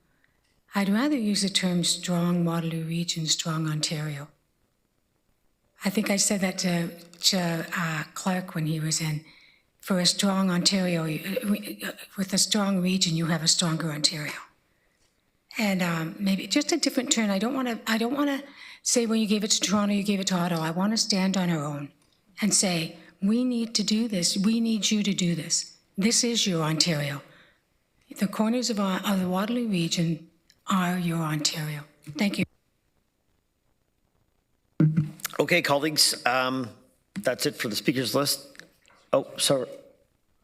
Speaker 12: I'd rather use the term strong Waterloo Region, strong Ontario. I think I said that to Clark when he was in. For a strong Ontario, with a strong region, you have a stronger Ontario. And maybe just a different turn. I don't want to say when you gave it to Toronto, you gave it to Ottawa. I want to stand on our own and say, we need to do this. We need you to do this. This is your Ontario. The corners of the Waterloo region are your Ontario. Thank you.
Speaker 2: Okay, colleagues, that's it for the speakers list. Oh, sorry.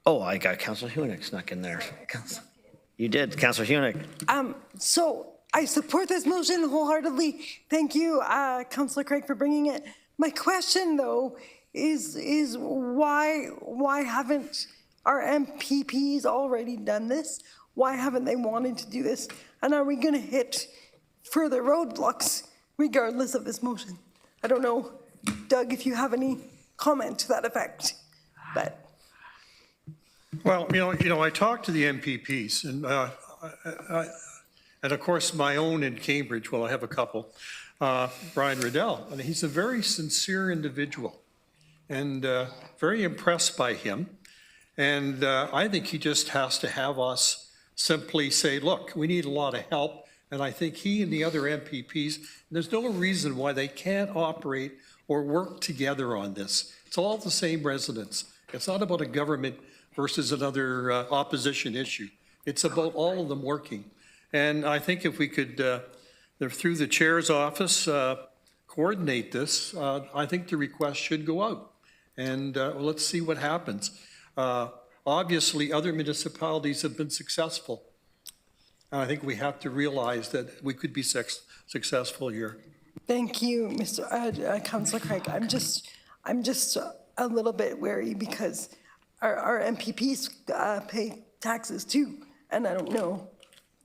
Speaker 2: Oh, I got Councillor Hunick snuck in there. You did, Councillor Hunick.
Speaker 18: So I support this motion wholeheartedly. Thank you, Councillor Craig, for bringing it. My question, though, is why haven't our MPPs already done this? Why haven't they wanted to do this? And are we going to hit further roadblocks regardless of this motion? I don't know, Doug, if you have any comment to that effect, but.
Speaker 6: Well, I talked to the MPPs, and of course my own in Cambridge. Well, I have a couple. Brian Riddell, and he's a very sincere individual, and very impressed by him. And I think he just has to have us simply say, look, we need a lot of help. And I think he and the other MPPs, there's no reason why they can't operate or work together on this. It's all the same residents. It's not about a government versus another opposition issue. It's about all of them working. And I think if we could, through the chair's office, coordinate this, I think the request should go out. And let's see what happens. Obviously, other municipalities have been successful. And I think we have to realize that we could be successful here.
Speaker 18: Thank you, Councillor Craig. I'm just a little bit wary because our MPPs pay taxes too, and I don't know.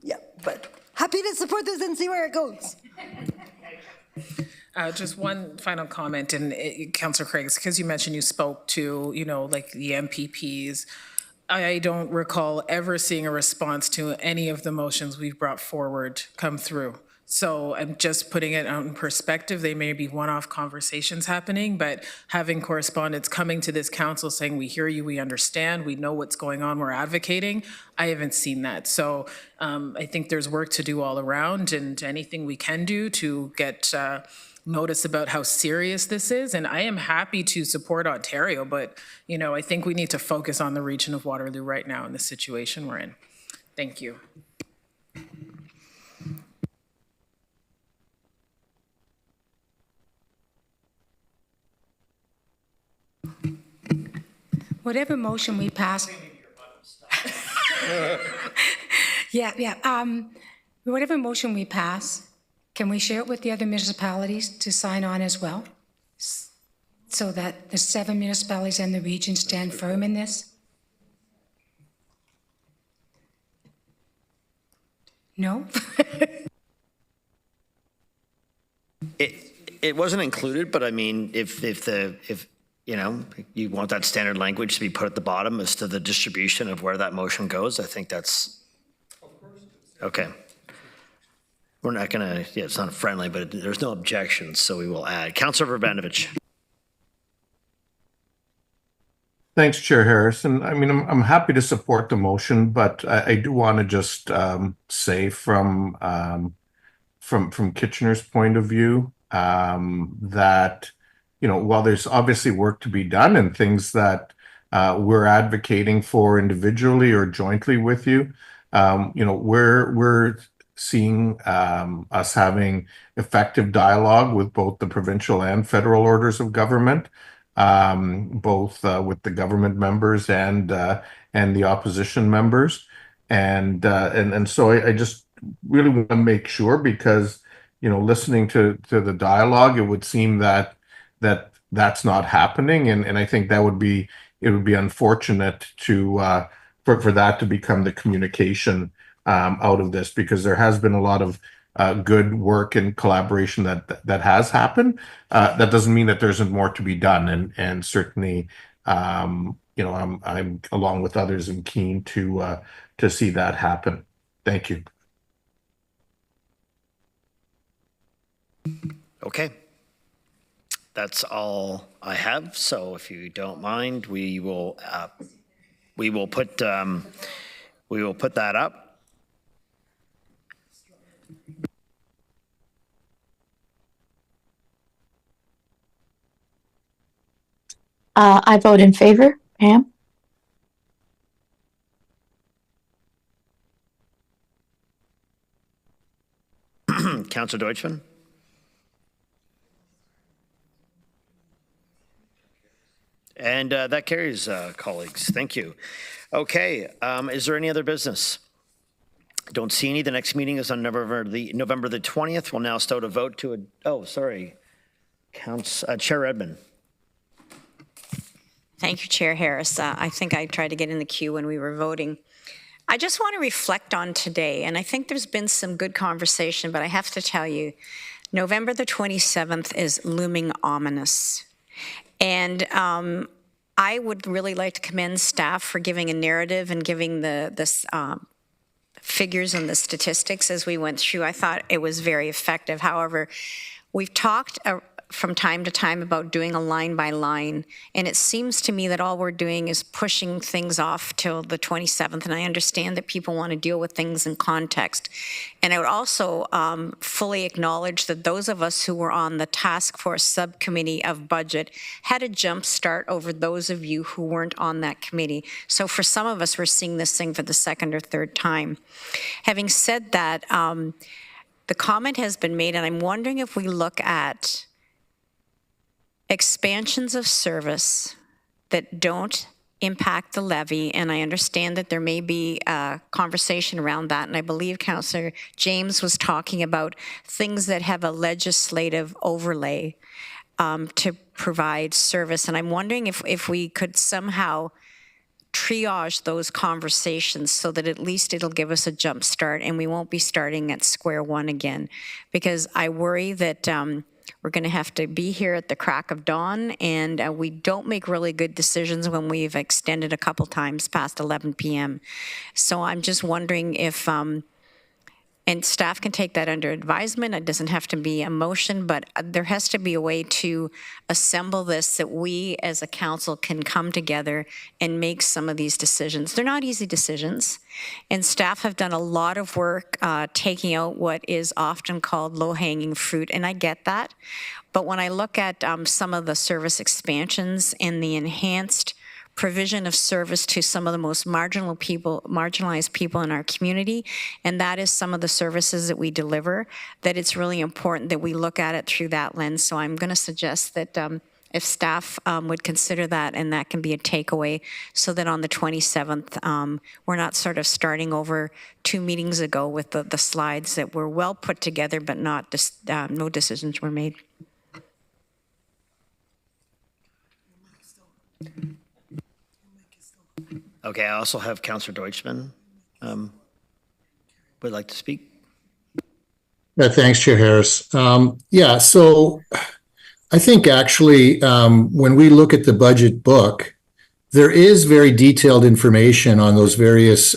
Speaker 18: Yeah, but happy to support this and see where it goes.
Speaker 10: Just one final comment, and Councillor Craig, because you mentioned you spoke to, like the MPPs. I don't recall ever seeing a response to any of the motions we've brought forward come through. So I'm just putting it out in perspective. They may be one-off conversations happening, but having correspondence coming to this council saying, we hear you, we understand, we know what's going on, we're advocating, I haven't seen that. So I think there's work to do all around, and anything we can do to get notice about how serious this is. And I am happy to support Ontario, but I think we need to focus on the region of Waterloo right now in the situation we're in. Thank you.
Speaker 12: Whatever motion we pass. Whatever motion we pass, can we share it with the other municipalities to sign on as well? So that the 7 municipalities and the region stand firm in this? No?
Speaker 2: It wasn't included, but I mean, if you want that standard language to be put at the bottom as to the distribution of where that motion goes, I think that's okay. We're not gonna, it's not friendly, but there's no objections, so we will add. Councillor Verbanovich.
Speaker 3: Thanks, Chair Harrison. I mean, I'm happy to support the motion, but I do want to just say from Kitchener's point of view that, while there's obviously work to be done and things that we're advocating for individually or jointly with you, we're seeing us having effective dialogue with both the provincial and federal orders of government, both with the government members and the opposition members, and so I just really want to make sure, because listening to the dialogue, it would seem that that's not happening, and I think it would be unfortunate to for that to become the communication out of this, because there has been a lot of good work and collaboration that has happened. That doesn't mean that there isn't more to be done, and certainly, I'm along with others and keen to see that happen. Thank you.
Speaker 2: Okay. That's all I have. So if you don't mind, we will put that up.
Speaker 1: I vote in favor. Pam?
Speaker 2: Councillor Deutschman? And that carries, colleagues. Thank you. Okay, is there any other business? Don't see any. The next meeting is on November the 20th. We'll now start a vote to, Chair Edmund.
Speaker 7: Thank you, Chair Harris. I think I tried to get in the queue when we were voting. I just want to reflect on today, and I think there's been some good conversation, but I have to tell you, November the 27th is looming ominous. And I would really like to commend staff for giving a narrative and giving the figures and the statistics as we went through. I thought it was very effective. However, we've talked from time to time about doing a line by line, and it seems to me that all we're doing is pushing things off till the 27th, and I understand that people want to deal with things in context. And I would also fully acknowledge that those of us who were on the task force subcommittee of budget had a jump start over those of you who weren't on that committee. So for some of us, we're seeing this thing for the second or third time. Having said that, the comment has been made, and I'm wondering if we look at expansions of service that don't impact the levy, and I understand that there may be a conversation around that, and I believe Councillor James was talking about things that have a legislative overlay to provide service, and I'm wondering if we could somehow triage those conversations so that at least it'll give us a jump start and we won't be starting at square one again, because I worry that we're going to have to be here at the crack of dawn, and we don't make really good decisions when we've extended a couple times past 11 p.m. So I'm just wondering if, and staff can take that under advisement, it doesn't have to be a motion, but there has to be a way to assemble this that we as a council can come together and make some of these decisions. They're not easy decisions, and staff have done a lot of work taking out what is often called low-hanging fruit, and I get that. But when I look at some of the service expansions and the enhanced provision of service to some of the most marginalized people in our community, and that is some of the services that we deliver, that it's really important that we look at it through that lens. So I'm going to suggest that if staff would consider that, and that can be a takeaway, so that on the 27th, we're not sort of starting over 2 meetings ago with the slides that were well put together, but not no decisions were made.
Speaker 2: Okay, I also have Councillor Deutschman would like to speak.
Speaker 4: Thanks, Chair Harris. So I think actually when we look at the budget book, there is very detailed information on those various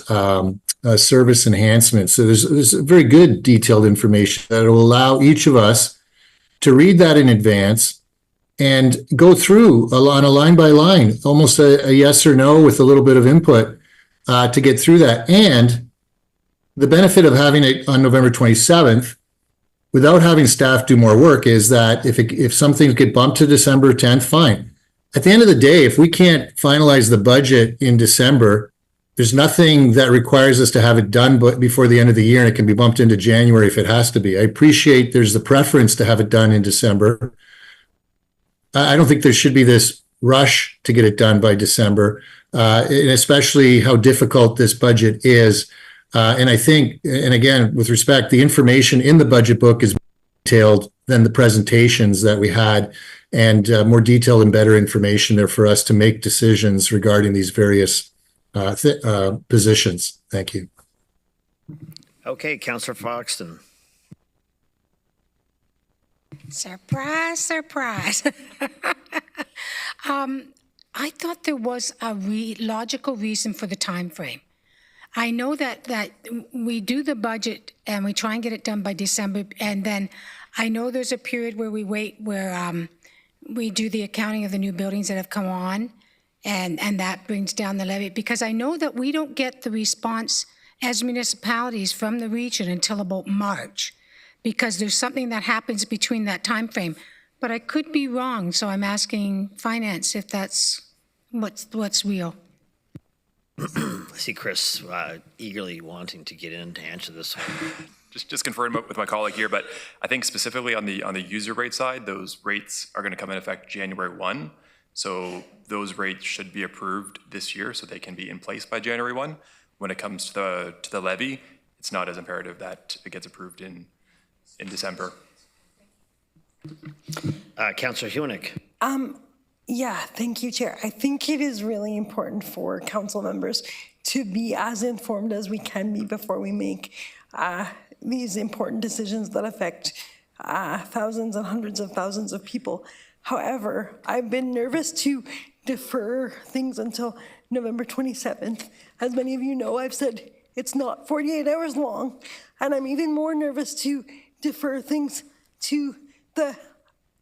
Speaker 4: service enhancements. So there's very good detailed information that will allow each of us to read that in advance and go through on a line by line, almost a yes or no with a little bit of input to get through that. And the benefit of having it on November 27th, without having staff do more work, is that if some things get bumped to December 10th, fine. At the end of the day, if we can't finalize the budget in December, there's nothing that requires us to have it done before the end of the year, and it can be bumped into January if it has to be. I appreciate there's the preference to have it done in December. I don't think there should be this rush to get it done by December, and especially how difficult this budget is. And I think, and again, with respect, the information in the budget book is more detailed than the presentations that we had, and more detailed and better information there for us to make decisions regarding these various positions. Thank you.
Speaker 2: Okay, Councillor Foxton.
Speaker 12: Surprise, surprise. I thought there was a logical reason for the time frame. I know that we do the budget and we try and get it done by December, and then I know there's a period where we wait, where we do the accounting of the new buildings that have come on, and that brings down the levy, because I know that we don't get the response as municipalities from the region until about March, because there's something that happens between that time frame. But I could be wrong, so I'm asking finance if that's what's real.
Speaker 2: I see Chris eagerly wanting to get in to answer this one.
Speaker 15: Just confirm with my colleague here, but I think specifically on the user rate side, those rates are going to come in effect January 1. So those rates should be approved this year, so they can be in place by January 1. When it comes to the levy, it's not as imperative that it gets approved in December.
Speaker 2: Councillor Hunick.
Speaker 18: Yeah, thank you, Chair. I think it is really important for council members to be as informed as we can be before we make these important decisions that affect thousands and hundreds of thousands of people. However, I've been nervous to defer things until November 27th. As many of you know, I've said it's not 48 hours long, and I'm even more nervous to defer things to the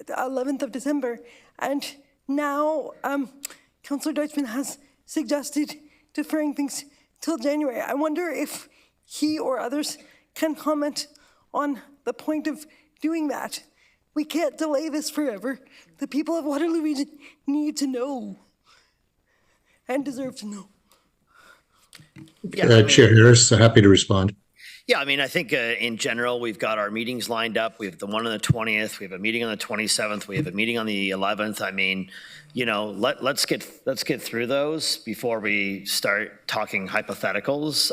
Speaker 18: 11th of December. And now, Councillor Deutschmann has suggested deferring things till January. I wonder if he or others can comment on the point of doing that. We can't delay this forever. The people of Waterloo region need to know and deserve to know.
Speaker 4: Chair Harris, happy to respond.
Speaker 2: Yeah, I mean, I think in general, we've got our meetings lined up. We have the one on the 20th. We have a meeting on the 27th. We have a meeting on the 11th. I mean, you know, let's get through those before we start talking hypotheticals.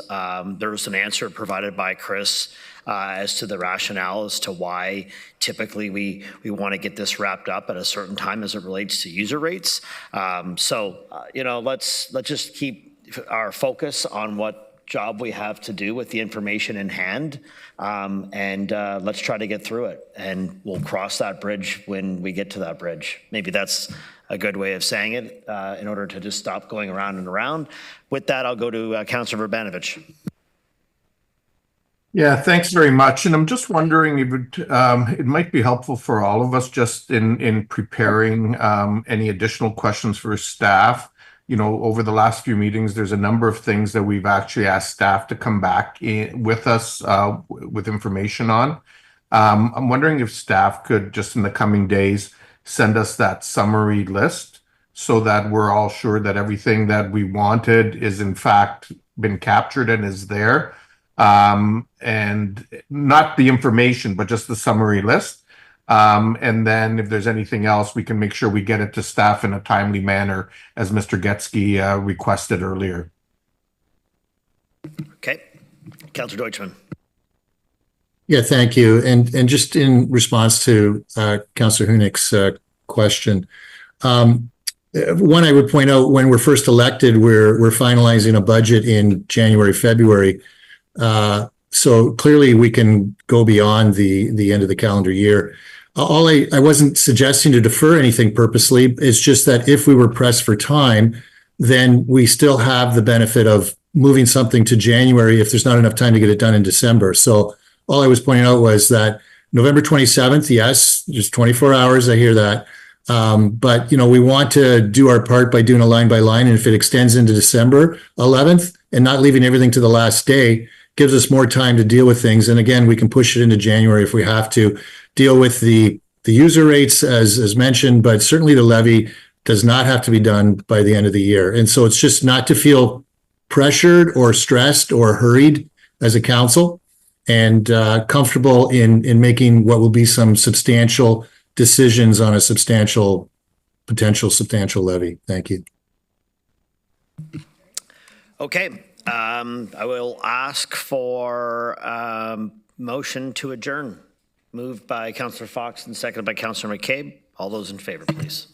Speaker 2: There was an answer provided by Chris as to the rationale as to why typically we want to get this wrapped up at a certain time as it relates to user rates. You know, let's just keep our focus on what job we have to do with the information in hand, and let's try to get through it, and we'll cross that bridge when we get to that bridge. Maybe that's a good way of saying it in order to just stop going around and around. With that, I'll go to Councillor Verbanovich.
Speaker 3: Yeah, thanks very much. And I'm just wondering if it might be helpful for all of us just in preparing any additional questions for staff. You know, over the last few meetings, there's a number of things that we've actually asked staff to come back with us with information on. I'm wondering if staff could just in the coming days send us that summary list so that we're all sure that everything that we wanted is in fact been captured and is there. And not the information, but just the summary list. And then if there's anything else, we can make sure we get it to staff in a timely manner, as Mr. Getsky requested earlier.
Speaker 2: Okay. Councillor Deutschmann.
Speaker 4: Yeah, thank you. And just in response to Councillor Hunick's question, one I would point out, when we're first elected, we're finalizing a budget in January, February. So clearly we can go beyond the end of the calendar year. I wasn't suggesting to defer anything purposely. It's just that if we were pressed for time, then we still have the benefit of moving something to January if there's not enough time to get it done in December. So all I was pointing out was that November 27th, yes, just 24 hours, I hear that. But, you know, we want to do our part by doing a line by line. And if it extends into December 11th and not leaving everything to the last day, gives us more time to deal with things. And again, we can push it into January if we have to deal with the user rates as mentioned, but certainly the levy does not have to be done by the end of the year. And so it's just not to feel pressured or stressed or hurried as a council, and comfortable in making what will be some substantial decisions on a potential substantial levy. Thank you.
Speaker 2: Okay. I will ask for motion to adjourn. Moved by Councillor Fox and seconded by Councillor McCabe. All those in favor, please.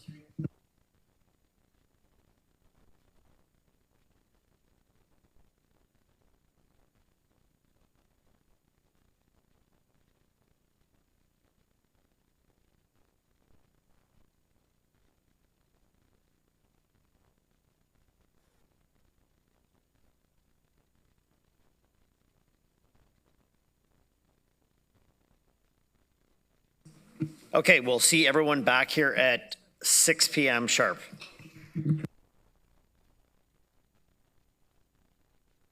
Speaker 2: Okay, we'll see everyone back here at 6 p.m. sharp.